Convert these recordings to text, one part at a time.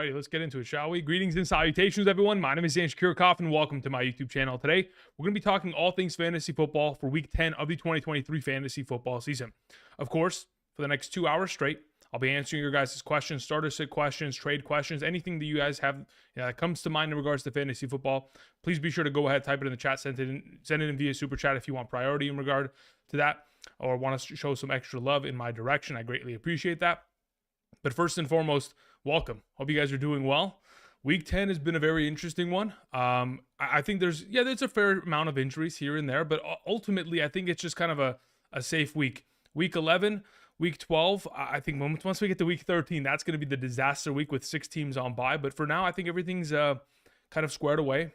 righty, let's get into it, shall we? Greetings and salutations, everyone. My name is Dan Shakirkoff, and welcome to my YouTube channel. Today, we're going to be talking all things fantasy football for Week 10 of the 2023 fantasy football season. Of course, for the next 2 hours straight, I'll be answering your guys' questions, starter sit questions, trade questions, anything that you guys have that comes to mind in regards to fantasy football. Please be sure to go ahead, type it in the chat, send it in via super chat if you want priority in regard to that, or want us to show some extra love in my direction. I greatly appreciate that. But first and foremost, welcome. Hope you guys are doing well. Week 10 has been a very interesting one. I think there's a fair amount of injuries here and there, but ultimately, I think it's just kind of a safe week. Week 11, Week 12, I think once we get to Week 13, that's going to be the disaster week with 6 teams on bye. But for now, I think everything's kind of squared away.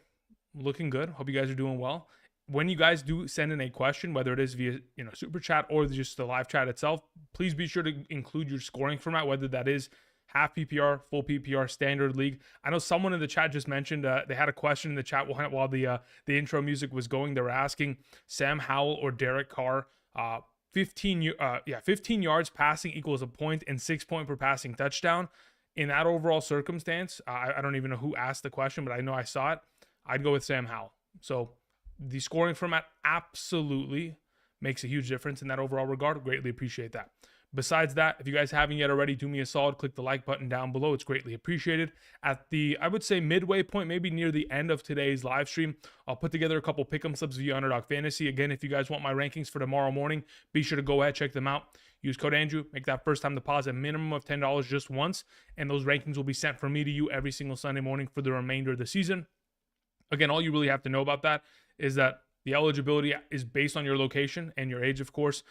Looking good. Hope you guys are doing well. When you guys do send in a question, whether it is via super chat or just the live chat itself, please be sure to include your scoring format, whether that is half PPR, full PPR, standard league. I know someone in the chat just mentioned they had a question in the chat while the intro music was going. They were asking Sam Howell or Derek Carr. 15 yards passing equals a point and 6 points per passing touchdown. In that overall circumstance, I don't even know who asked the question, but I know I saw it. I'd go with Sam Howell. So the scoring format absolutely makes a huge difference in that overall regard. Greatly appreciate that. Besides that, if you guys haven't yet already, do me a solid, click the like button down below. It's greatly appreciated. At the, I would say, midway point, maybe near the end of today's live stream, I'll put together a couple pick'em slips via Underdog Fantasy. Again, if you guys want my rankings for tomorrow morning, be sure to go ahead, check them out. Use code Andrew, make that first time deposit minimum of $10 just once, and those rankings will be sent from me to you every single Sunday morning for the remainder of the season. Again, all you really have to know about that is that the eligibility is based on your location and your age, of course.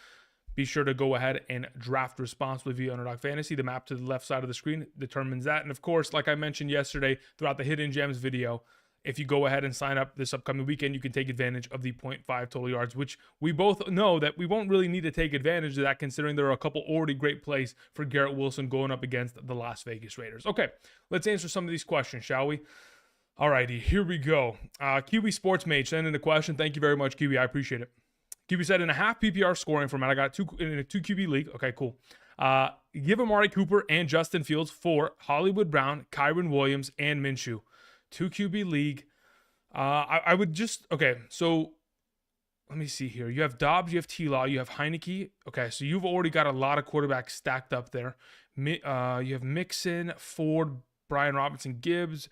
Be sure to go ahead and draft responsibly via Underdog Fantasy. The map to the left side of the screen determines that. And of course, like I mentioned yesterday throughout the Hidden Gems video, if you go ahead and sign up this upcoming weekend, you can take advantage of the 0.5 total yards, which we both know that we won't really need to take advantage of that, considering there are a couple already great plays for Garrett Wilson going up against the Las Vegas Raiders. Okay, let's answer some of these questions, shall we? Alrighty, here we go. Kiwi Sports Mage sent in a question. Thank you very much, Kiwi. I appreciate it. Kiwi said, in a half PPR scoring format, I got in a 2 QB league. Okay, cool. Give Amari Cooper and Justin Fields for Hollywood Brown, Kyren Williams, and Minshew. 2 QB league. I would just, okay, so let me see here. You have Dobbs, you have T-Law, you have Heineke. Okay, so you've already got a lot of quarterbacks stacked up there. You have Mixon, Ford, Brian Robinson, Gibbs,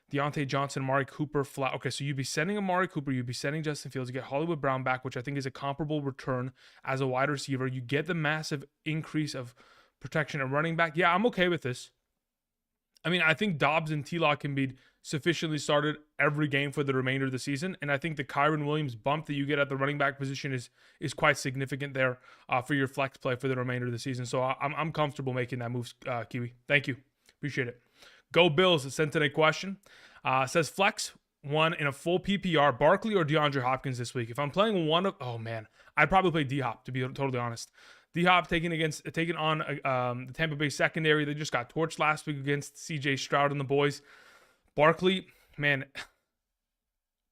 Deontay Johnson, Amari Cooper, flat. Okay, so you'd be sending Amari Cooper, you'd be sending Justin Fields, you get Hollywood Brown back, which I think is a comparable return as a wide receiver. You get the massive increase of protection at running back. Yeah, I'm okay with this. I mean, I think Dobbs and T-Law can be sufficiently started every game for the remainder of the season, and I think the Kyren Williams bump that you get at the running back position is quite significant there for your flex play for the remainder of the season. So I'm comfortable making that move, Kiwi. Thank you. Appreciate it. Go Bills sent in a question. Says flex one in a full PPR, Barkley or DeAndre Hopkins this week. If I'm playing one of, oh man, I'd probably play D-Hop, to be totally honest. D-Hop taking on the Tampa Bay secondary. They just got torched last week against CJ Stroud and the boys. Barkley, man,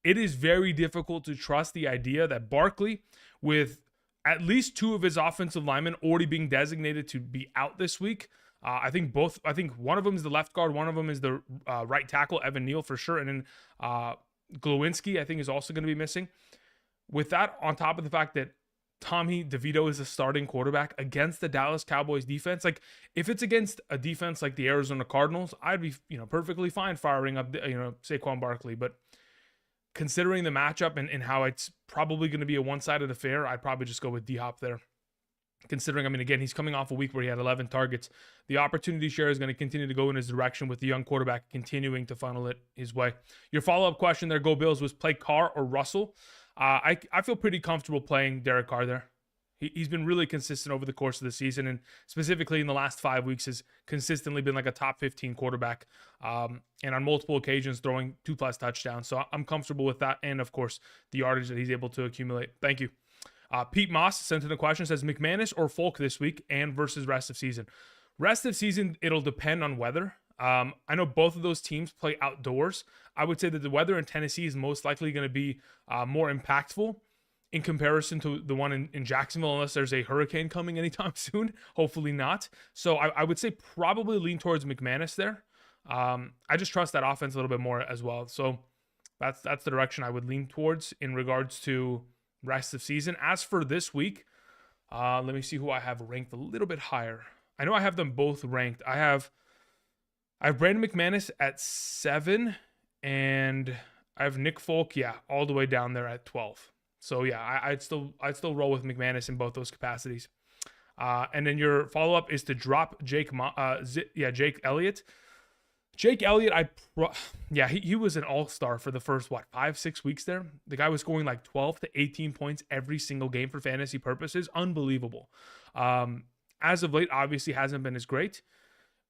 it is very difficult to trust the idea that Barkley, with at least 2 of his offensive linemen already being designated to be out this week. I think one of them is the left guard, one of them is the right tackle, Evan Neal for sure, and then Glowinski I think is also going to be missing. With that, on top of the fact that Tommy DeVito is the starting quarterback against the Dallas Cowboys defense, like if it's against a defense like the Arizona Cardinals, I'd be perfectly fine firing up Saquon Barkley. But considering the matchup and how it's probably going to be a one-sided affair, I'd probably just go with D-Hop there. Considering, I mean, again, he's coming off a week where he had 11 targets. The opportunity share is going to continue to go in his direction with the young quarterback continuing to funnel it his way. Your follow-up question there, Go Bills, was play Carr or Russell. I feel pretty comfortable playing Derek Carr there. He's been really consistent over the course of the season, and specifically in the last 5 weeks has consistently been like a top 15 quarterback, and on multiple occasions throwing 2+ touchdowns. So I'm comfortable with that, and of course, the yardage that he's able to accumulate. Thank you. Pete Moss sent in a question, says McManus or Folk this week and versus rest of season. Rest of season, it'll depend on weather. I know both of those teams play outdoors. I would say that the weather in Tennessee is most likely going to be more impactful in comparison to the one in Jacksonville, unless there's a hurricane coming anytime soon. Hopefully not. So I would say probably lean towards McManus there. I just trust that offense a little bit more as well. So that's the direction I would lean towards in regards to rest of season. As for this week, let me see who I have ranked a little bit higher. I know I have them both ranked. I have Brandon McManus at 7, and I have Nick Folk, all the way down there at 12. So yeah, I'd still roll with McManus in both those capacities. And then your follow up is to drop Jake Elliott. Jake Elliott, he was an all-star for the first 5-6 weeks there. The guy was scoring like 12 to 18 points every single game for fantasy purposes. Unbelievable. As of late, obviously hasn't been as great.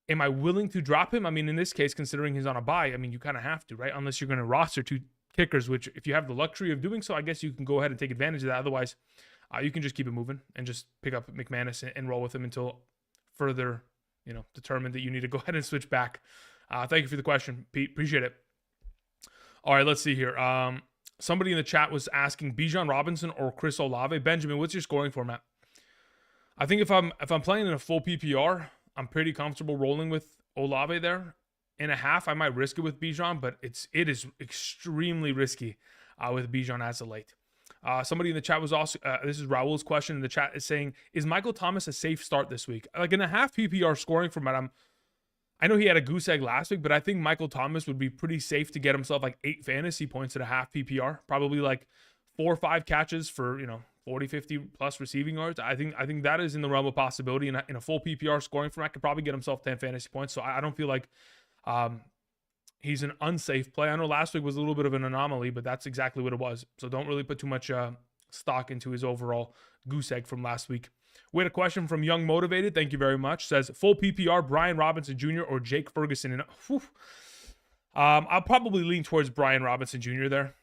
Am I willing to drop him? I mean, in this case, considering he's on a bye, I mean, you kind of have to, right? Unless you're going to roster 2 kickers, which if you have the luxury of doing so, I guess you can go ahead and take advantage of that. Otherwise, you can just keep it moving and just pick up McManus and roll with him until further, determined that you need to go ahead and switch back. Thank you for the question, Pete. Appreciate it. All right, let's see here. Somebody in the chat was asking Bijan Robinson or Chris Olave. Benjamin, what's your scoring format? I think if I'm playing in a full PPR, I'm pretty comfortable rolling with Olave there. In a half, I might risk it with Bijan, but it is extremely risky with Bijan as of late. Somebody in the chat was also, this is Raul's question in the chat, is saying, is Michael Thomas a safe start this week? Like in a half PPR scoring format, I know he had a goose egg last week, but I think Michael Thomas would be pretty safe to get himself like 8 fantasy points at a half PPR. Probably like 4 or 5 catches for, 40, 50 plus receiving yards. I think that is in the realm of possibility. In a full PPR scoring format, could probably get himself 10 fantasy points. So I don't feel like he's an unsafe play. I know last week was a little bit of an anomaly, but that's exactly what it was. So don't really put too much stock into his overall goose egg from last week. We had a question from Young Motivated. Thank you very much. Says, full PPR, Brian Robinson Jr. or Jake Ferguson? And I'll probably lean towards Brian Robinson Jr. there.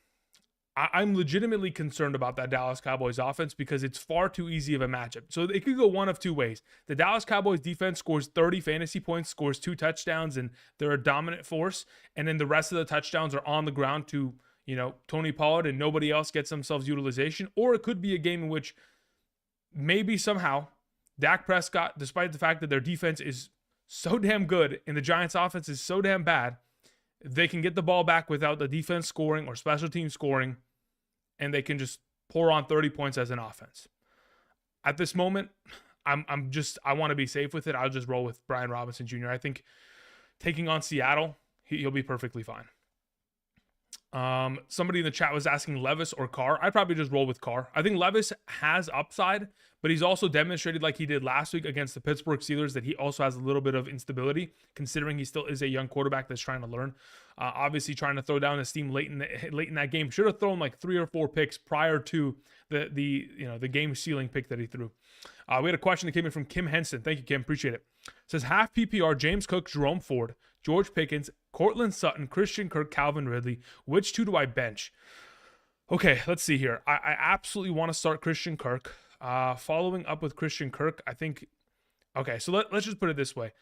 I'm legitimately concerned about that Dallas Cowboys offense because it's far too easy of a matchup. So it could go one of 2 ways. The Dallas Cowboys defense scores 30 fantasy points, scores 2 touchdowns, and they're a dominant force. And then the rest of the touchdowns are on the ground to, Tony Pollard, and nobody else gets themselves utilization. Or it could be a game in which maybe somehow Dak Prescott, despite the fact that their defense is so damn good and the Giants offense is so damn bad, they can get the ball back without the defense scoring or special team scoring, and they can just pour on 30 points as an offense. At this moment, I want to be safe with it. I'll just roll with Brian Robinson Jr. I think taking on Seattle, he'll be perfectly fine. Somebody in the chat was asking Levis or Carr. I'd probably just roll with Carr. I think Levis has upside, but he's also demonstrated like he did last week against the Pittsburgh Steelers that he also has a little bit of instability, considering he still is a young quarterback that's trying to learn. Obviously trying to throw down his steam late in that game. Should have thrown like 3 or 4 picks prior to the game sealing pick that he threw. We had a question that came in from Kim Henson. Thank you, Kim. Appreciate it. It says half PPR, James Cook, Jerome Ford, George Pickens, Cortland Sutton, Christian Kirk, Calvin Ridley. Which 2 do I bench? Okay, let's see here. I absolutely want to start Christian Kirk. Following up with Christian Kirk, I think... Okay, so let's just put it this way.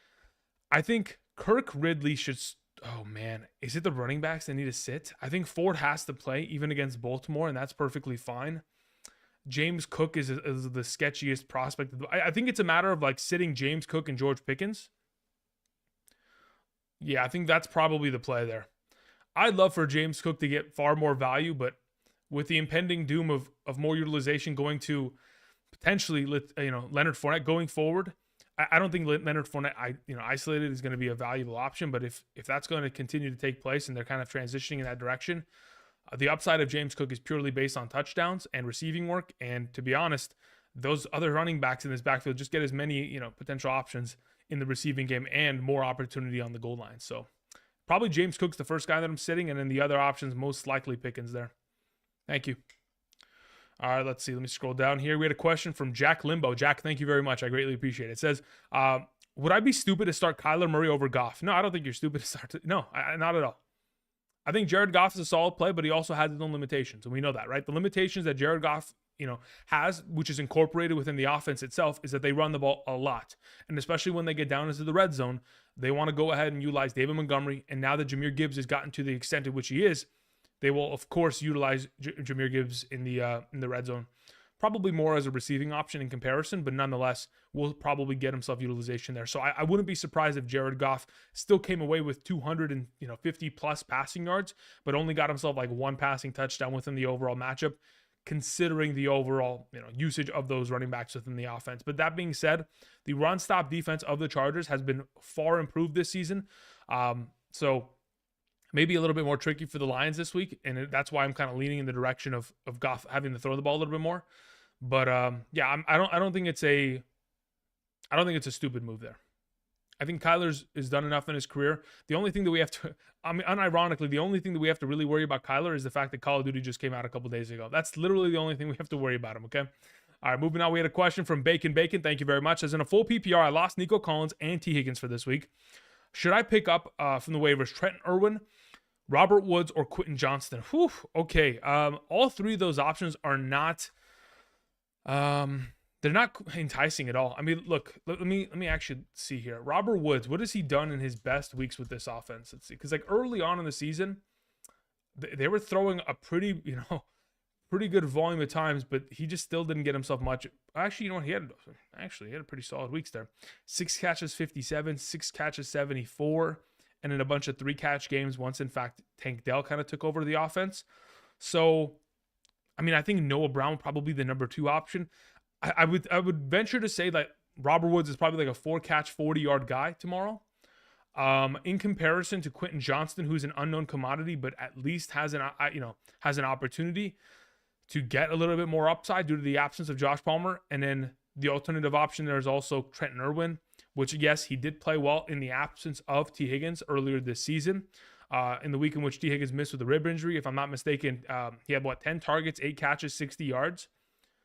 I think Kirk, Ridley should... Oh, man. Is it the running backs that need to sit? I think Ford has to play, even against Baltimore, and that's perfectly fine. James Cook is the sketchiest prospect. I think it's a matter of like sitting James Cook and George Pickens. Yeah, I think that's probably the play there. I'd love for James Cook to get far more value, but with the impending doom of more utilization going to potentially Leonard Fournette going forward, I don't think Leonard Fournette isolated is going to be a valuable option. But if that's going to continue to take place and they're kind of transitioning in that direction, the upside of James Cook is purely based on touchdowns and receiving work. And to be honest, those other running backs in this backfield just get as many, potential options in the receiving game and more opportunity on the goal line. So probably James Cook's the first guy that I'm sitting, and then the other options, most likely Pickens there. Thank you. All right, let's see. Let me scroll down here. We had a question from Jack Limbo. Jack, thank you very much. I greatly appreciate it. It says, would I be stupid to start Kyler Murray over Goff? No, I don't think you're stupid to start. No, not at all. I think Jared Goff is a solid play, but he also has his own limitations, and we know that, right? The limitations that Jared Goff, has, which is incorporated within the offense itself, is that they run the ball a lot, and especially when they get down into the red zone, they want to go ahead and utilize David Montgomery. And now that Jahmyr Gibbs has gotten to the extent at which he is, they will of course utilize Jahmyr Gibbs in the red zone probably more as a receiving option in comparison, but nonetheless will probably get himself utilization there. So I wouldn't be surprised if Jared Goff still came away with 250 plus passing yards, but only got himself like one passing touchdown within the overall matchup, considering the overall usage of those running backs within the offense. But that being said, the run stop defense of the Chargers has been far improved this season. So maybe a little bit more tricky for the Lions this week, and that's why I'm kind of leaning in the direction of Goff having to throw the ball a little bit more. But yeah, I don't think it's a stupid move there. I think Kyler's has done enough in his career. The only thing that we have to, unironically, the only thing that we have to really worry about Kyler is the fact that Call of Duty just came out a couple days ago. That's literally the only thing we have to worry about him. Okay. All right, moving on. We had a question from Bacon. Thank you very much. As in a full PPR, I lost Nico Collins and T. Higgins for this week. Should I pick up from the waivers Trenton Irwin, Robert Woods, or Quentin Johnston? Whew, okay. All three of those options are not they're not enticing at all. I mean, look, let me actually see here. Robert Woods, what has he done in his best weeks with this offense? Let's see. Because like early on in the season, they were throwing a pretty good volume at times, but he just still didn't get himself much. Actually, he had a pretty solid weeks there. 6 catches, 57, 6 catches, 74, and in a bunch of 3-catch games once, in fact, Tank Dell kind of took over the offense. So, I mean, I think Noah Brown would probably be the number 2 option. I would venture to say that Robert Woods is probably like a 4-catch, 40-yard guy tomorrow. In comparison to Quentin Johnston, who's an unknown commodity, but at least has an opportunity to get a little bit more upside due to the absence of Josh Palmer. And then the alternative option there is also Trenton Irwin, which, yes, he did play well in the absence of T. Higgins earlier this season. In the week in which T. Higgins missed with a rib injury, if I'm not mistaken, he had 10 targets, 8 catches, 60 yards.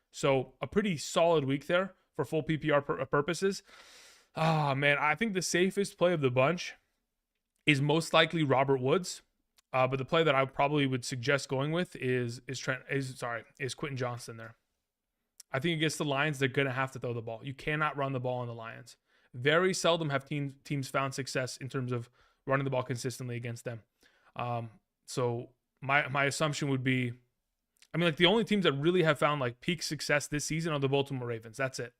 So a pretty solid week there for full PPR purposes. Oh, man, I think the safest play of the bunch is most likely Robert Woods. But the play that I probably would suggest going with is Quentin Johnston there. I think against the Lions, they're going to have to throw the ball. You cannot run the ball on the Lions. Very seldom have teams found success in terms of running the ball consistently against them. So my assumption would be, the only teams that really have found like peak success this season are the Baltimore Ravens. That's it.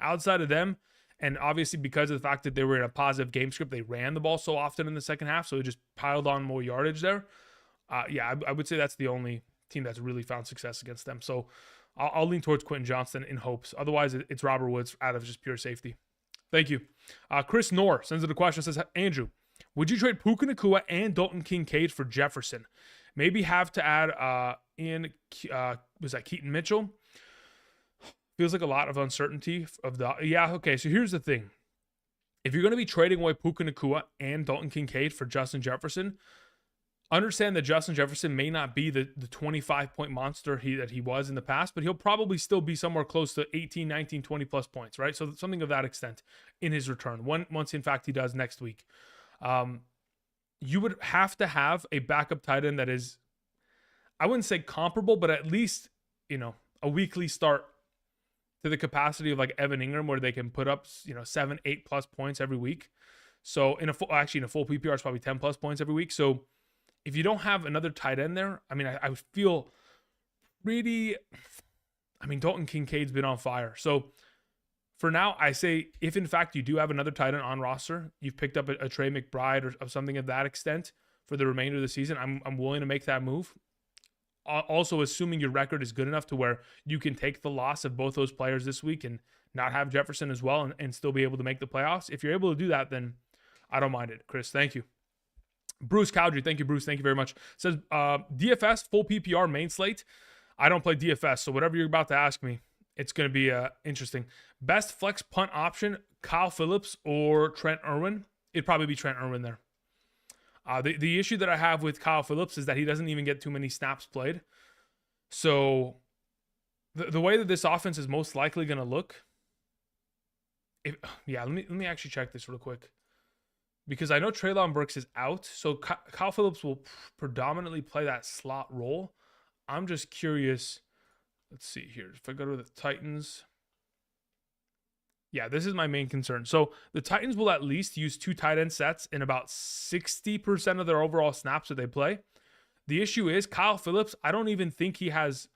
Outside of them, and obviously because of the fact that they were in a positive game script, they ran the ball so often in the second half, so it just piled on more yardage there. I would say that's the only team that's really found success against them. So I'll lean towards Quentin Johnston in hopes. Otherwise, it's Robert Woods out of just pure safety. Thank you. Chris Knorr sends it a question. Says, Andrew, would you trade Puka Nacua and Dalton Kincaid for Jefferson? Maybe have to add Keaton Mitchell? Feels like a lot of uncertainty of the. Yeah, okay. So here's the thing. If you're going to be trading away Puka Nacua and Dalton Kincaid for Justin Jefferson, understand that Justin Jefferson may not be the 25-point monster that he was in the past, but he'll probably still be somewhere close to 18, 19, 20 plus points, right? So something of that extent in his return. Once in fact he does next week. You would have to have a backup tight end that is, I wouldn't say comparable, but at least, a weekly start to the capacity of like Evan Ingram, where they can put up, 7, 8 plus points every week. So in a full PPR, it's probably 10 plus points every week. So if you don't have another tight end there, I would feel pretty, Dalton Kincaid's been on fire. So for now, I say if in fact you do have another tight end on roster, you've picked up a Trey McBride or something of that extent for the remainder of the season, I'm willing to make that move. Also, assuming your record is good enough to where you can take the loss of both those players this week and not have Jefferson as well and still be able to make the playoffs. If you're able to do that, then I don't mind it. Chris, thank you. Bruce Cowdrey, thank you, Bruce. Thank you very much. Says, DFS, full PPR, main slate. I don't play DFS, so whatever you're about to ask me, it's going to be interesting. Best flex punt option, Kyle Phillips or Trent Irwin? It'd probably be Trent Irwin there. The issue that I have with Kyle Phillips is that he doesn't even get too many snaps played. So the way that this offense is most likely going to look, let me actually check this real quick. Because I know Treylon Burks is out, so Kyle Phillips will predominantly play that slot role. I'm just curious. Let's see here. If I go to the Titans. Yeah, this is my main concern. So the Titans will at least use 2 tight end sets in about 60% of their overall snaps that they play. The issue is Kyle Phillips, I don't even think he has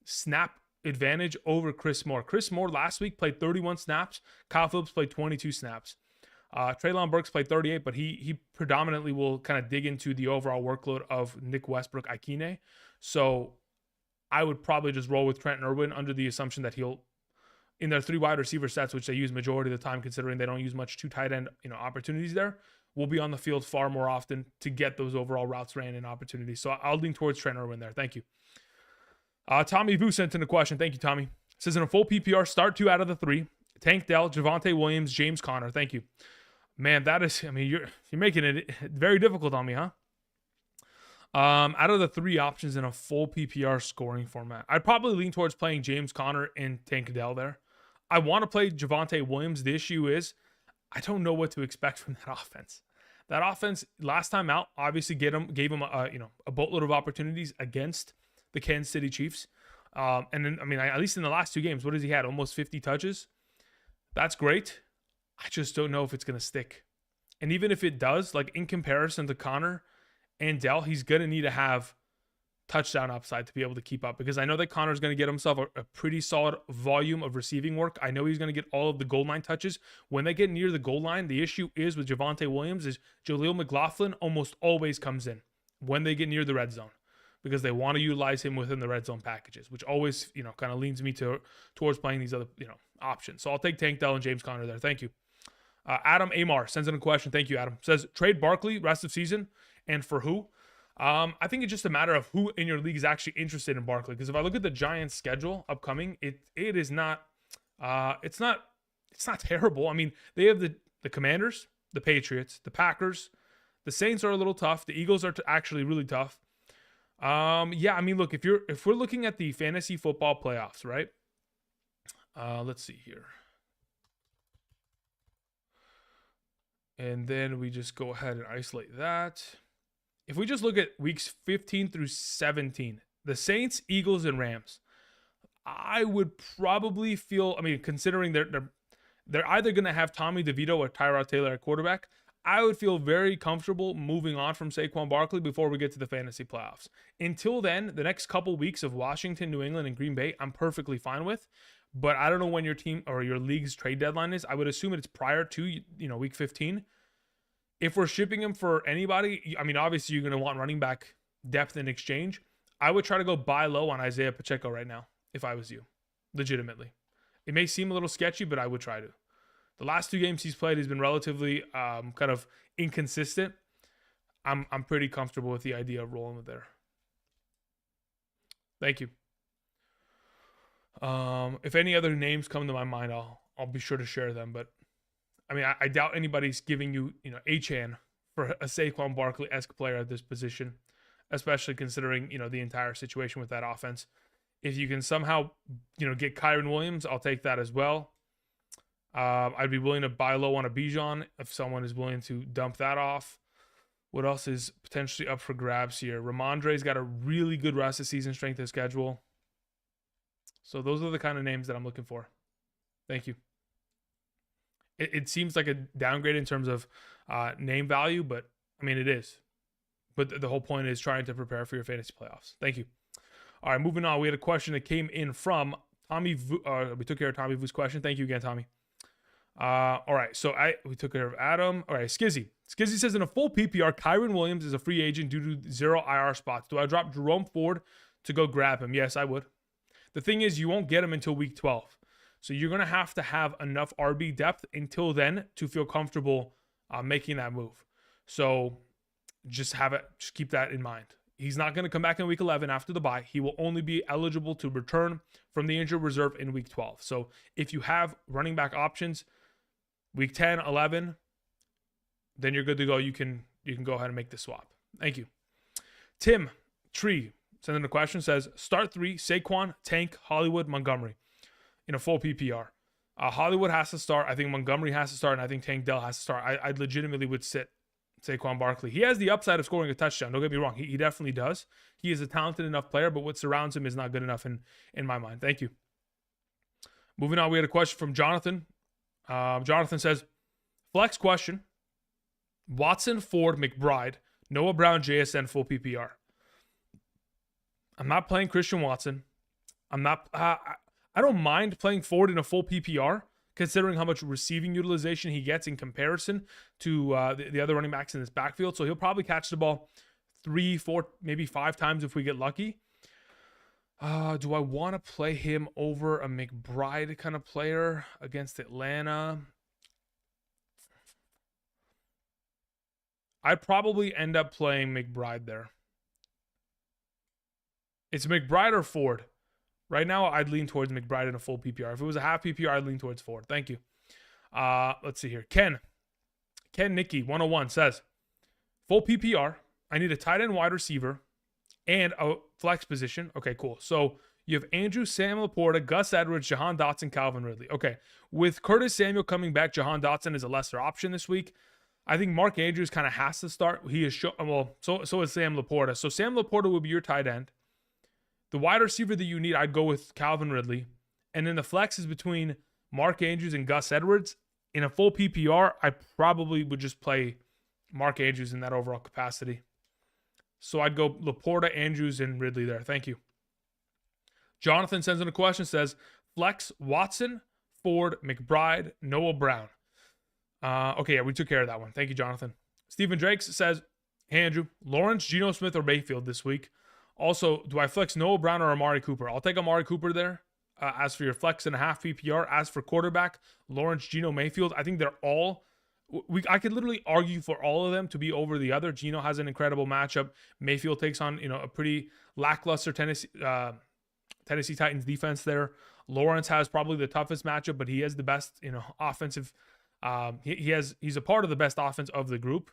snap advantage over Chris Moore. Chris Moore last week played 31 snaps. Kyle Phillips played 22 snaps. Treylon Burks played 38, but he predominantly will kind of dig into the overall workload of Nick Westbrook Ikine. So I would probably just roll with Trent Irwin under the assumption that he'll, in their 3 wide receiver sets, which they use majority of the time, considering they don't use much 2 tight end opportunities there, will be on the field far more often to get those overall routes ran and opportunities. So I'll lean towards Trent Irwin there. Thank you. Tommy Vu sent in a question. Thank you, Tommy. Says in a full PPR, start 2 out of the 3. Tank Dell, Javonte Williams, James Conner. Thank you. Man, that is, I mean, you're making it very difficult on me, huh? Out of the 3 options in a full PPR scoring format, I'd probably lean towards playing James Conner and Tank Dell there. I want to play Javonte Williams. The issue is I don't know what to expect from that offense. That offense last time out obviously gave him a boatload of opportunities against the Kansas City Chiefs. And then, I mean, at least in the last 2 games, what has he had? Almost 50 touches. That's great. I just don't know if it's going to stick. And even if it does, like in comparison to Connor and Dell, he's going to need to have touchdown upside to be able to keep up, because I know that Connor's going to get himself a pretty solid volume of receiving work. I know he's going to get all of the goal line touches. When they get near the goal line, the issue is with Javonte Williams is Jaleel McLaughlin almost always comes in when they get near the red zone, because they want to utilize him within the red zone packages, which always, kind of leans me towards playing these other, options. So I'll take Tank Dell and James Conner there. Thank you. Adam Amar sends in a question. Thank you, Adam. Says, trade Barkley rest of season, and for who? I think it's just a matter of who in your league is actually interested in Barkley. Because if I look at the Giants' schedule upcoming, it is not, it's not terrible. I mean, they have the Commanders, the Patriots, the Packers, the Saints are a little tough. The Eagles are actually really tough. Yeah, I mean, look, if we're looking at the fantasy football playoffs, right? Let's see here. And then we just go ahead and isolate that. If we just look at weeks 15 through 17, the Saints, Eagles, and Rams, I would probably feel, I mean, considering they're either going to have Tommy DeVito or Tyrod Taylor at quarterback, I would feel very comfortable moving on from Saquon Barkley before we get to the fantasy playoffs. Until then, the next couple weeks of Washington, New England, and Green Bay, I'm perfectly fine with. But I don't know when your team or your league's trade deadline is. I would assume it's prior to, week 15. If we're shipping him for anybody, I mean, obviously you're going to want running back depth in exchange. I would try to go buy low on Isaiah Pacheco right now if I was you, legitimately. It may seem a little sketchy, but I would try to. The last 2 games he's played, he's been relatively kind of inconsistent. I'm pretty comfortable with the idea of rolling with there. Thank you. If any other names come to my mind, I'll be sure to share them. But I mean, I doubt anybody's giving you, Achane for a Saquon Barkley-esque player at this position, especially considering, the entire situation with that offense. If you can somehow, get Kyron Williams, I'll take that as well. I'd be willing to buy low on a Bijan if someone is willing to dump that off. What else is potentially up for grabs here? Ramondre's got a really good rest of season strength of schedule. So those are the kind of names that I'm looking for. Thank you. It seems like a downgrade in terms of name value, but I mean, it is. But the whole point is trying to prepare for your fantasy playoffs. Thank you. All right, moving on. We had a question that came in from Tommy. We took care of Tommy Vu's question. Thank you again, Tommy. All right, so we took care of Adam. All right, Skizzy. Skizzy says, in a full PPR, Kyron Williams is a free agent due to 0 IR spots. Do I drop Jerome Ford to go grab him? Yes, I would. The thing is, you won't get him until week 12. So you're going to have enough RB depth until then to feel comfortable making that move. So just keep that in mind. He's not going to come back in week 11 after the bye. He will only be eligible to return from the injured reserve in week 12. So if you have running back options, week 10, 11, then you're good to go. You can go ahead and make the swap. Thank you. Tim Tree sending a question, says, start 3, Saquon, Tank, Hollywood, Montgomery in a full PPR. Hollywood has to start. I think Montgomery has to start, and I think Tank Dell has to start. I legitimately would sit Saquon Barkley. He has the upside of scoring a touchdown. Don't get me wrong. He definitely does. He is a talented enough player, but what surrounds him is not good enough in my mind. Thank you. Moving on, we had a question from Jonathan. Jonathan says, flex question, Watson, Ford, McBride, Noah Brown, JSN, full PPR. I'm not playing Christian Watson. I'm not. I don't mind playing Ford in a full PPR, considering how much receiving utilization he gets in comparison to the other running backs in this backfield. So he'll probably catch the ball 3, 4, maybe 5 times if we get lucky. Do I want to play him over a McBride kind of player against Atlanta? I'd probably end up playing McBride there. It's McBride or Ford. Right now, I'd lean towards McBride in a full PPR. If it was a half PPR, I'd lean towards Ford. Thank you. Let's see here. Ken Nicky 101 says, full PPR. I need a tight end wide receiver and a flex position. Okay, cool. So you have Andrew, Sam Laporta, Gus Edwards, Jahan Dotson, Calvin Ridley. Okay. With Curtis Samuel coming back, Jahan Dotson is a lesser option this week. I think Mark Andrews kind of has to start. He is so is Sam Laporta. So Sam Laporta will be your tight end. The wide receiver that you need, I'd go with Calvin Ridley. And then the flex is between Mark Andrews and Gus Edwards. In a full PPR, I probably would just play Mark Andrews in that overall capacity. So I'd go Laporta, Andrews, and Ridley there. Thank you. Jonathan sends in a question, says, flex Watson, Ford, McBride, Noah Brown. Okay, yeah, we took care of that one. Thank you, Jonathan. Stephen Drakes says, hey, Andrew, Lawrence, Geno Smith, or Mayfield this week? Also, do I flex Noah Brown or Amari Cooper? I'll take Amari Cooper there. As for your flex and a half PPR, as for quarterback, Lawrence, Geno, Mayfield, I think they're all... I could literally argue for all of them to be over the other. Geno has an incredible matchup. Mayfield takes on, a pretty lackluster Tennessee Titans defense there. Lawrence has probably the toughest matchup, but he has the best, offensive. He's a part of the best offense of the group.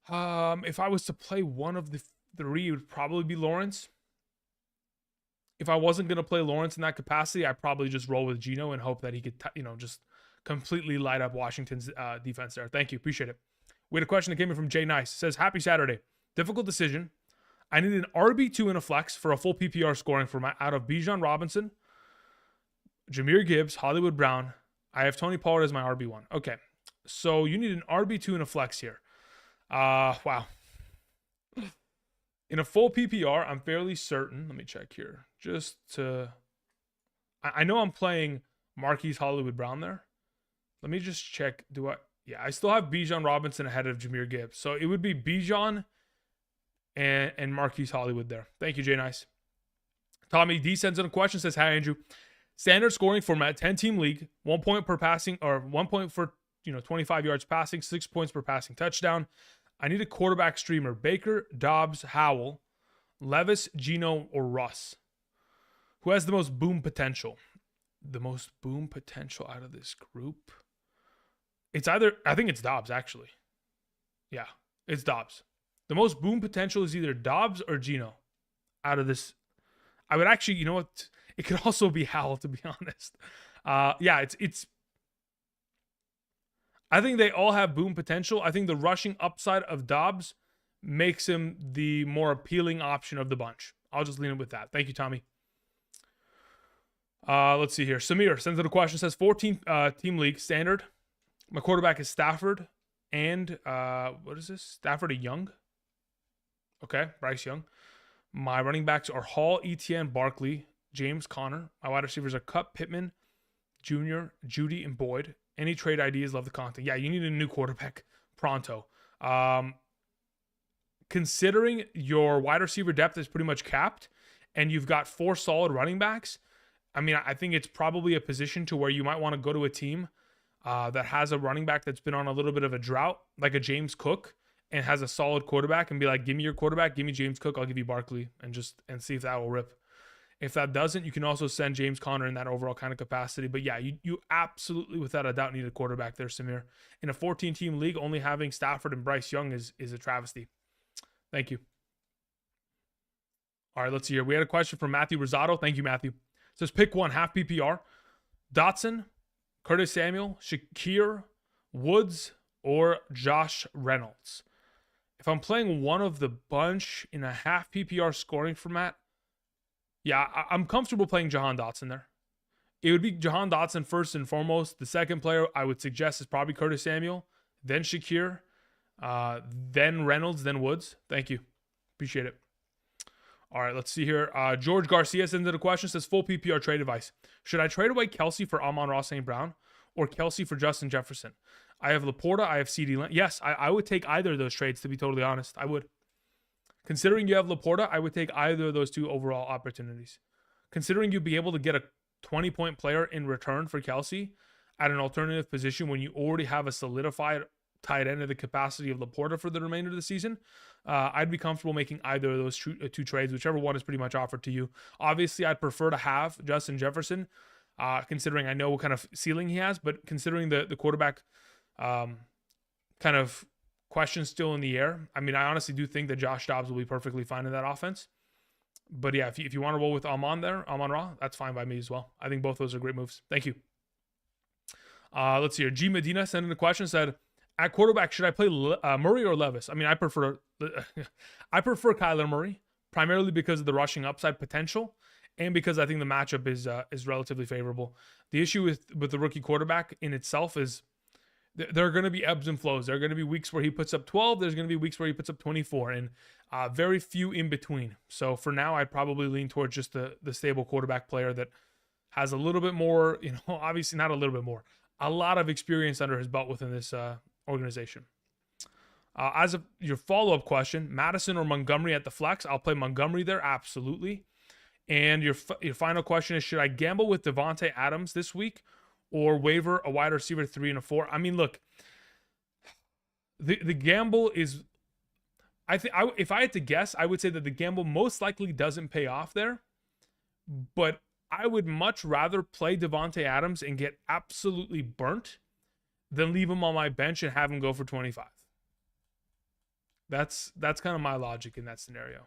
If I was to play one of the 3, it would probably be Lawrence. If I wasn't going to play Lawrence in that capacity, I'd probably just roll with Geno and hope that he could, just completely light up Washington's defense there. Thank you. Appreciate it. We had a question that came in from Jay Nice. It says, happy Saturday. Difficult decision. I need an RB2 in a flex for a full PPR scoring format out of Bijan Robinson, Jahmyr Gibbs, Hollywood Brown. I have Tony Pollard as my RB1. Okay. So you need an RB2 in a flex here. Wow. In a full PPR, I'm fairly certain. Let me check here. I know I'm playing Marquise Hollywood Brown there. Let me just check. I still have Bijan Robinson ahead of Jahmyr Gibbs. So it would be Bijan and Marquise Hollywood there. Thank you, Jay Nice. Tommy D sends in a question, says, hi, Andrew. Standard scoring format, 10-team league, 1 point per passing, or 1 point for 25 yards passing, 6 points per passing touchdown. I need a quarterback streamer. Baker, Dobbs, Howell, Levis, Geno, or Russ. Who has the most boom potential? The most boom potential out of this group? I think it's Dobbs, actually. Yeah, it's Dobbs. The most boom potential is either Dobbs or Geno out of this. I would actually, it could also be Howell, to be honest. It's I think they all have boom potential. I think the rushing upside of Dobbs makes him the more appealing option of the bunch. I'll just lean it with that. Thank you, Tommy. Let's see here. Samir sends in a question, says 14 team league standard. My quarterback is Stafford and what is this? Stafford and Young. Okay, Bryce Young. My running backs are Hall, Etienne, Barkley, James Conner. My wide receivers are Kupp, Pittman, Jr., Judy, and Boyd. Any trade ideas? Love the content. Yeah, you need a new quarterback pronto. Considering your wide receiver depth is pretty much capped and you've got 4 solid running backs, I think it's probably a position to where you might want to go to a team that has a running back that's been on a little bit of a drought, like a James Cook, and has a solid quarterback, and be like, give me your quarterback, give me James Cook, I'll give you Barkley, and see if that will rip. If that doesn't, you can also send James Conner in that overall kind of capacity. But yeah, you absolutely, without a doubt, need a quarterback there, Samir. In a 14-team league, only having Stafford and Bryce Young is a travesty. Thank you. All right, let's see here. We had a question from Matthew Rosado. Thank you, Matthew. It says, pick one, half PPR. Dotson, Curtis Samuel, Shakir, Woods, or Josh Reynolds. If I'm playing one of the bunch in a half PPR scoring format, yeah, I'm comfortable playing Jahan Dotson there. It would be Jahan Dotson first and foremost. The second player I would suggest is probably Curtis Samuel, then Shakir, then Reynolds, then Woods. Thank you. Appreciate it. All right, let's see here. George Garcia sends in a question, says full PPR trade advice. Should I trade away Kelsey for Amon-Ra St. Brown or Kelsey for Justin Jefferson? I have Laporta. I have CD Lamb. Yes, I would take either of those trades, to be totally honest. I would. Considering you have Laporta, I would take either of those two overall opportunities. Considering you'd be able to get a 20-point player in return for Kelsey at an alternative position when you already have a solidified tight end of the capacity of Laporta for the remainder of the season, I'd be comfortable making either of those two trades, whichever one is pretty much offered to you. Obviously, I'd prefer to have Justin Jefferson, considering I know what kind of ceiling he has, but considering the quarterback kind of question still in the air, I mean, I honestly do think that Josh Dobbs will be perfectly fine in that offense. But yeah, if you want to roll with Amon-Ra, that's fine by me as well. I think both those are great moves. Thank you. Let's see here. G Medina sent in a question, said, at quarterback, should I play Murray or Levis? I mean, I prefer Kyler Murray, primarily because of the rushing upside potential and because I think the matchup is relatively favorable. The issue with the rookie quarterback in itself is there are going to be ebbs and flows. There are going to be weeks where he puts up 12. There's going to be weeks where he puts up 24, and very few in between. So for now, I'd probably lean towards just the stable quarterback player that has a little bit more, obviously not a little bit more, a lot of experience under his belt within this organization. As of your follow-up question, Madison or Montgomery at the flex, I'll play Montgomery there, absolutely. And your final question is, should I gamble with Devontae Adams this week or waiver a wide receiver 3 and a 4? I mean, look, the gamble is, if I had to guess, I would say that the gamble most likely doesn't pay off there, but I would much rather play Devontae Adams and get absolutely burnt than leave him on my bench and have him go for 25. That's kind of my logic in that scenario.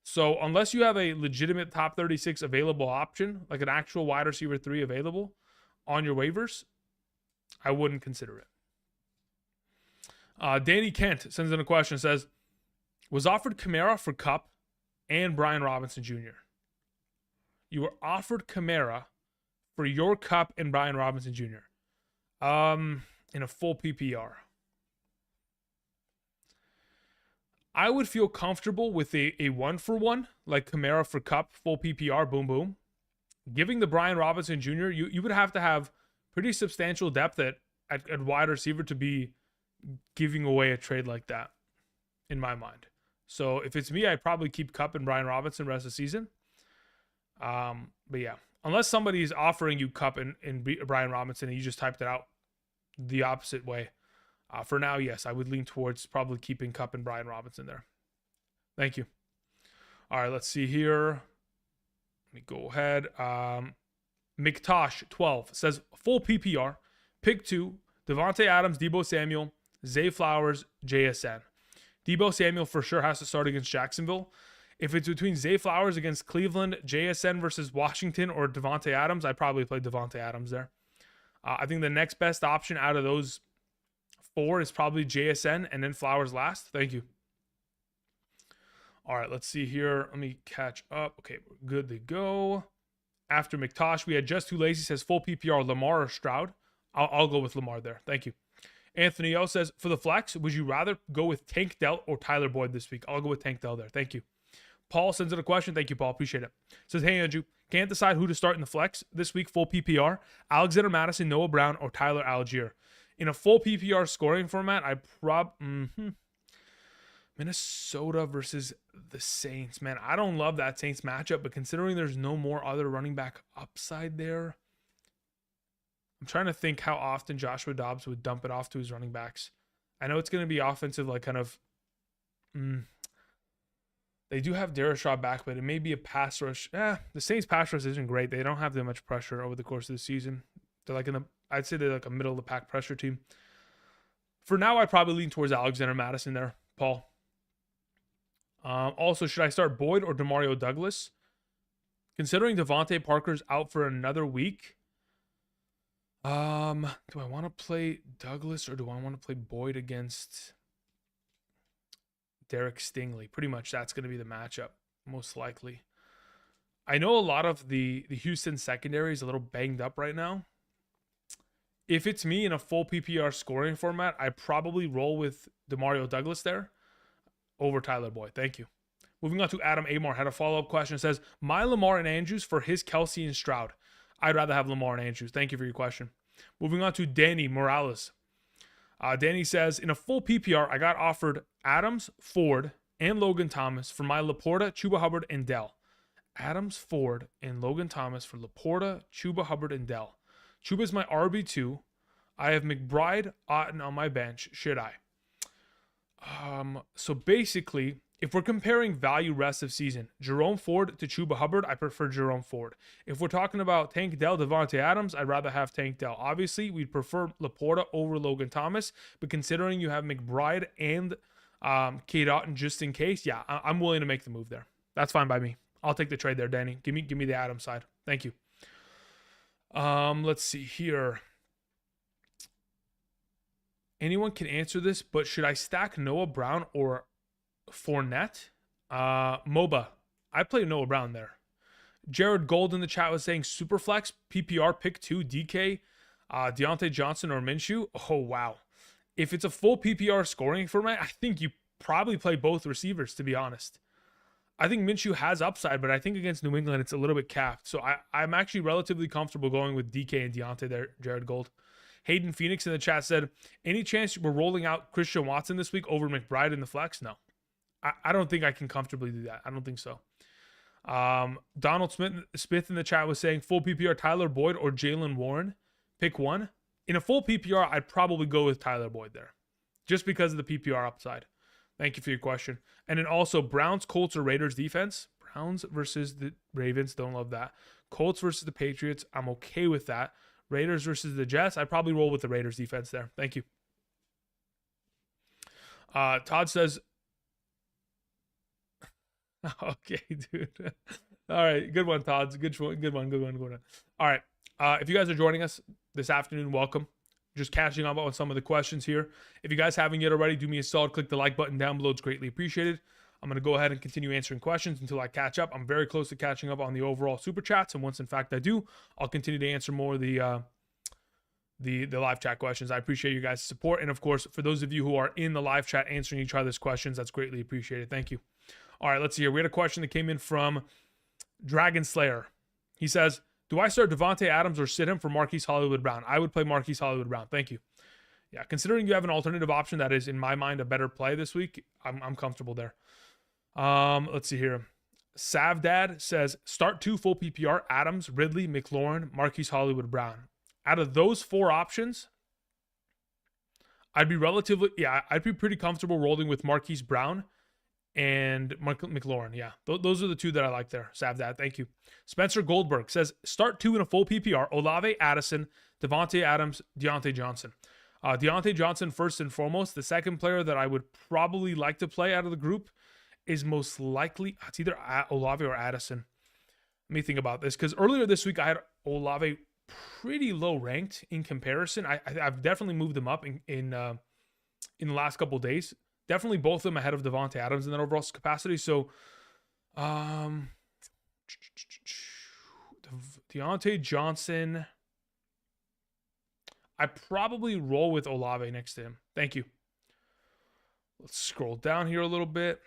So unless you have a legitimate top 36 available option, like an actual wide receiver 3 available on your waivers, I wouldn't consider it. Danny Kent sends in a question, says, was offered Kamara for Kupp and Brian Robinson Jr. You were offered Kamara for your Kupp and Brian Robinson Jr. In a full PPR. I would feel comfortable with a 1-for-1, like Kamara for Kupp, full PPR, boom, boom. Giving the Brian Robinson Jr., you would have to have pretty substantial depth at wide receiver to be giving away a trade like that, in my mind. So if it's me, I'd probably keep Kupp and Brian Robinson the rest of the season. But yeah, unless somebody is offering you Kupp and Brian Robinson and you just typed it out the opposite way. For now, yes, I would lean towards probably keeping Kupp and Brian Robinson there. Thank you. All right, let's see here. Let me go ahead. McTosh12 says full PPR, pick 2, Devontae Adams, Deebo Samuel, Zay Flowers, JSN. Deebo Samuel for sure has to start against Jacksonville. If it's between Zay Flowers against Cleveland, JSN versus Washington, or Devontae Adams, I'd probably play Devontae Adams there. I think the next best option out of those 4 is probably JSN and then Flowers last. Thank you. All right, let's see here. Let me catch up. Okay, we're good to go. After McTosh, we had Just Too Lazy says full PPR, Lamar or Stroud. I'll go with Lamar there. Thank you. Anthony O says, for the flex, would you rather go with Tank Dell or Tyler Boyd this week? I'll go with Tank Dell there. Thank you. Paul sends in a question. Thank you, Paul. Appreciate it. Says, hey, Andrew, can't decide who to start in the flex this week, full PPR. Alexander Madison, Noah Brown, or Tyler Algier. In a full PPR scoring format, Minnesota versus the Saints. Man, I don't love that Saints matchup, but considering there's no more other running back upside there, I'm trying to think how often Joshua Dobbs would dump it off to his running backs. I know it's going to be offensive, like kind of... They do have Darashaw back, but it may be a pass rush. The Saints pass rush isn't great. They don't have that much pressure over the course of the season. They're like I'd say they're like a middle of the pack pressure team. For now, I'd probably lean towards Alexander Madison there, Paul. Also, should I start Boyd or Demario Douglas? Considering Devontae Parker's out for another week, do I want to play Douglas or do I want to play Boyd against Derek Stingley? Pretty much that's going to be the matchup, most likely. I know a lot of the Houston secondary is a little banged up right now. If it's me in a full PPR scoring format, I probably roll with Demario Douglas there over Tyler Boyd. Thank you. Moving on to Adam Amar had a follow-up question. It says, my Lamar and Andrews for his Kelsey and Stroud. I'd rather have Lamar and Andrews. Thank you for your question. Moving on to Danny Morales. Danny says, in a full PPR, I got offered Adams, Ford, and Logan Thomas for my Laporta, Chuba Hubbard, and Dell. Adams, Ford, and Logan Thomas for Laporta, Chuba Hubbard, and Dell. Chuba's my RB2. I have McBride, Otten on my bench. Should I? So basically, if we're comparing value rest of season, Jerome Ford to Chuba Hubbard, I prefer Jerome Ford. If we're talking about Tank Dell, Devontae Adams, I'd rather have Tank Dell. Obviously, we'd prefer Laporta over Logan Thomas, but considering you have McBride and Cade Otton just in case, yeah, I'm willing to make the move there. That's fine by me. I'll take the trade there, Danny. Give me the Adams side. Thank you. Let's see here. Anyone can answer this, but should I stack Noah Brown or Fournette? MOBA. I play Noah Brown there. Jared Gold in the chat was saying Superflex, PPR, pick 2, DK, Deontay Johnson or Minshew. Oh, wow. If it's a full PPR scoring format, I think you probably play both receivers, to be honest. I think Minshew has upside, but I think against New England, it's a little bit capped. So I'm actually relatively comfortable going with DK and Deontay there, Jared Gold. Hayden Phoenix in the chat said, any chance we're rolling out Christian Watson this week over McBride in the flex? No. I don't think I can comfortably do that. I don't think so. Donald Smith in the chat was saying full PPR Tyler Boyd or Jalen Warren. Pick one. In a full PPR, I'd probably go with Tyler Boyd there. Just because of the PPR upside. Thank you for your question. And then also Browns, Colts, or Raiders defense. Browns versus the Ravens. Don't love that. Colts versus the Patriots. I'm okay with that. Raiders versus the Jets. I'd probably roll with the Raiders defense there. Thank you. Todd says, okay, dude. All right. Good one, Todd. Good one. All right. If you guys are joining us this afternoon, welcome. Just catching up on some of the questions here. If you guys haven't yet already, do me a solid. Click the like button down below. It's greatly appreciated. I'm going to go ahead and continue answering questions until I catch up. I'm very close to catching up on the overall super chats. And once, in fact, I do, I'll continue to answer more of the live chat questions. I appreciate you guys' support. And, of course, for those of you who are in the live chat answering each other's questions, that's greatly appreciated. Thank you. All right, let's see here. We had a question that came in from Dragon Slayer. He says, do I start Devontae Adams or sit him for Marquise Hollywood Brown? I would play Marquise Hollywood Brown. Thank you. Yeah, considering you have an alternative option that is, in my mind, a better play this week, I'm comfortable there. Let's see here. Savdad says, start 2 full PPR, Adams, Ridley, McLaurin, Marquise Hollywood Brown. Out of those 4 options, I'd be pretty comfortable rolling with Marquise Brown and McLaurin. Yeah, those are the 2 that I like there. Savdad, thank you. Spencer Goldberg says, start 2 in a full PPR, Olave, Addison, Devontae Adams, Deontay Johnson. Deontay Johnson first and foremost. The second player that I would probably like to play out of the group is most likely, it's either Olave or Addison. Let me think about this, because earlier this week I had Olave pretty low ranked in comparison. I've definitely moved them up in the last couple of days. Definitely both of them ahead of Devontae Adams in that overall capacity. So, Deontay Johnson, I probably roll with Olave next to him. Thank you. Let's scroll down here a little bit.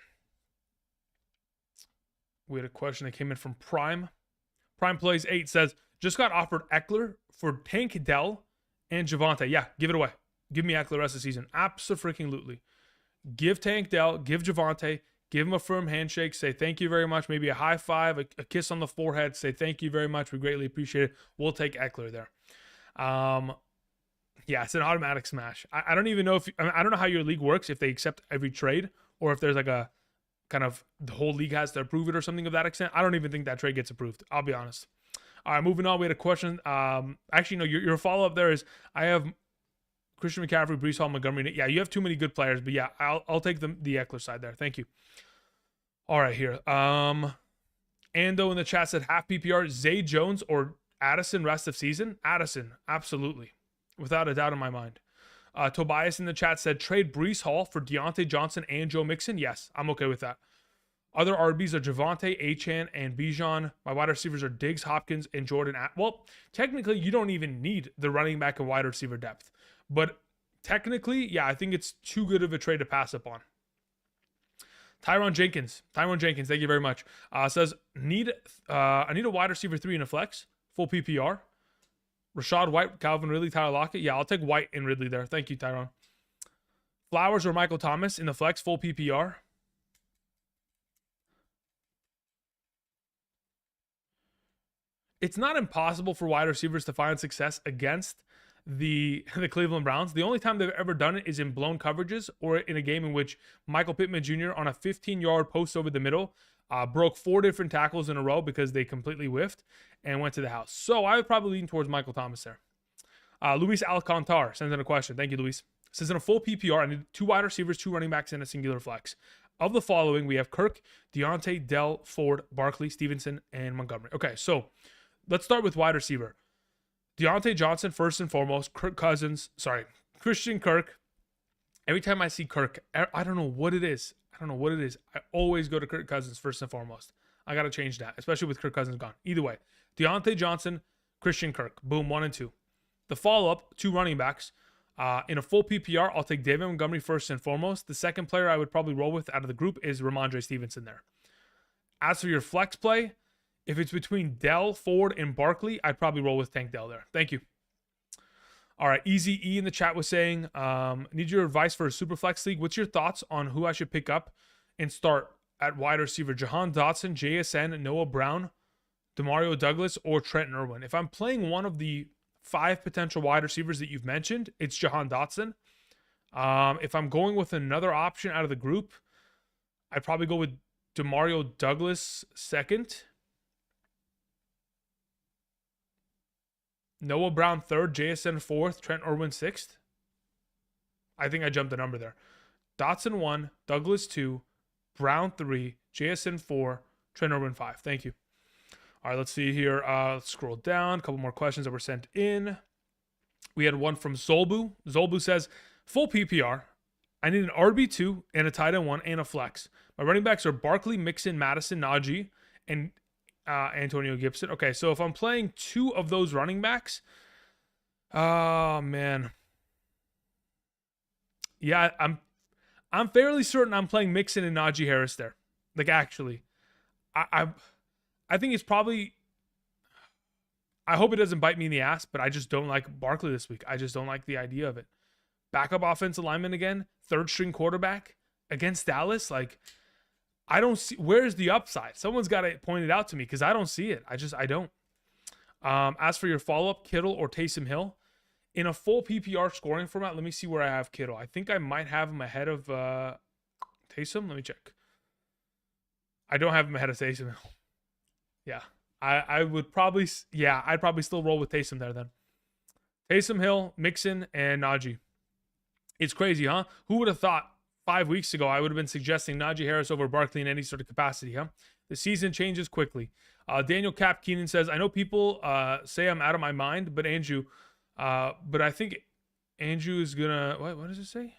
We had a question that came in from Prime. Prime Plays 8 says, just got offered Eckler for Tank Dell and Javonte. Yeah, give it away. Give me Eckler rest of the season. Abso-freaking-lutely. Give Tank Dell, give Javonte, give him a firm handshake, say thank you very much, maybe a high five, a kiss on the forehead, say thank you very much, we greatly appreciate it. We'll take Eckler there. Yeah, it's an automatic smash. I don't even know I don't know how your league works, if they accept every trade or if there's like a kind of the whole league has to approve it or something of that extent. I don't even think that trade gets approved. I'll be honest. All right, moving on. We had a question. Actually, no, your follow-up there is I have Christian McCaffrey, Breece Hall, Montgomery. Yeah, you have too many good players, but yeah, I'll take the Eckler side there. Thank you. All right, here. Ando in the chat said half PPR, Zay Jones or Addison rest of season. Addison, absolutely. Without a doubt in my mind. Tobias in the chat said trade Breece Hall for Deontay Johnson and Joe Mixon. Yes, I'm okay with that. Other RBs are Javonte, Achane, and Bijan. My wide receivers are Diggs, Hopkins, and Jordan. Well, technically, you don't even need the running back and wide receiver depth. But technically, yeah, I think it's too good of a trade to pass up on. Tyron Jenkins. Thank you very much. Says I need a wide receiver 3 in a flex, full PPR. Rashad White, Calvin Ridley, Tyler Lockett. Yeah, I'll take White and Ridley there. Thank you, Tyron. Flowers or Michael Thomas in the flex, full PPR. It's not impossible for wide receivers to find success against the Cleveland Browns. The only time they've ever done it is in blown coverages or in a game in which Michael Pittman Jr. on a 15-yard post over the middle broke 4 different tackles in a row because they completely whiffed and went to the house. So I would probably lean towards Michael Thomas there. Luis Alcantar sends in a question. Thank you, Luis. Says in a full PPR, I need 2 wide receivers, 2 running backs, and a singular flex. Of the following, we have Kirk, Deontay, Dell, Ford, Barkley, Stevenson, and Montgomery. Okay, so let's start with wide receiver. Deontay Johnson, first and foremost. Christian Kirk. Every time I see Kirk, I don't know what it is. I always go to Kirk Cousins first and foremost. I got to change that, especially with Kirk Cousins gone. Either way, Deontay Johnson, Christian Kirk. Boom, 1 and 2. The follow-up, 2 running backs. In a full PPR, I'll take David Montgomery first and foremost. The second player I would probably roll with out of the group is Ramondre Stevenson there. As for your flex play, if it's between Dell, Ford, and Barkley, I'd probably roll with Tank Dell there. Thank you. All right, Easy E in the chat was saying, need your advice for a super flex league. What's your thoughts on who I should pick up and start at wide receiver? Jahan Dotson, JSN, Noah Brown, Demario Douglas, or Trenton Irwin? If I'm playing one of the 5 potential wide receivers that you've mentioned, it's Jahan Dotson. If I'm going with another option out of the group, I'd probably go with Demario Douglas second. Noah Brown third, JSN fourth, Trent Irwin sixth. I think I jumped the number there. Dotson 1, Douglas 2, Brown 3, JSN 4, Trent Irwin 5. Thank you. All right, let's see here. Let's scroll down. A couple more questions that were sent in. We had one from Zolbu. Zolbu says, full PPR. I need an RB2 and a tight end 1 and a flex. My running backs are Barkley, Mixon, Madison, Najee, and Antonio Gibson. Okay, so if I'm playing 2 of those running backs, oh man, yeah, I'm fairly certain I'm playing Mixon and Najee Harris there. Like actually, I think it's probably. I hope it doesn't bite me in the ass, but I just don't like Barkley this week. I just don't like the idea of it. Backup offensive lineman again, 3rd string quarterback against Dallas, like. I don't see, where's the upside? Someone's got to point it out to me because I don't see it. I don't. As for your follow-up, Kittle or Taysom Hill, in a full PPR scoring format, let me see where I have Kittle. I think I might have him ahead of Taysom. Let me check. I don't have him ahead of Taysom Hill. Yeah, I would probably, yeah, I'd probably still roll with Taysom there then. Taysom Hill, Mixon, and Najee. It's crazy, huh? Who would have thought 5 weeks ago I would have been suggesting Najee Harris over Barkley in any sort of capacity, huh? The season changes quickly. Daniel Cap Keenan says, I know people say I'm out of my mind, but Andrew, but I think Andrew is gonna, what does it say?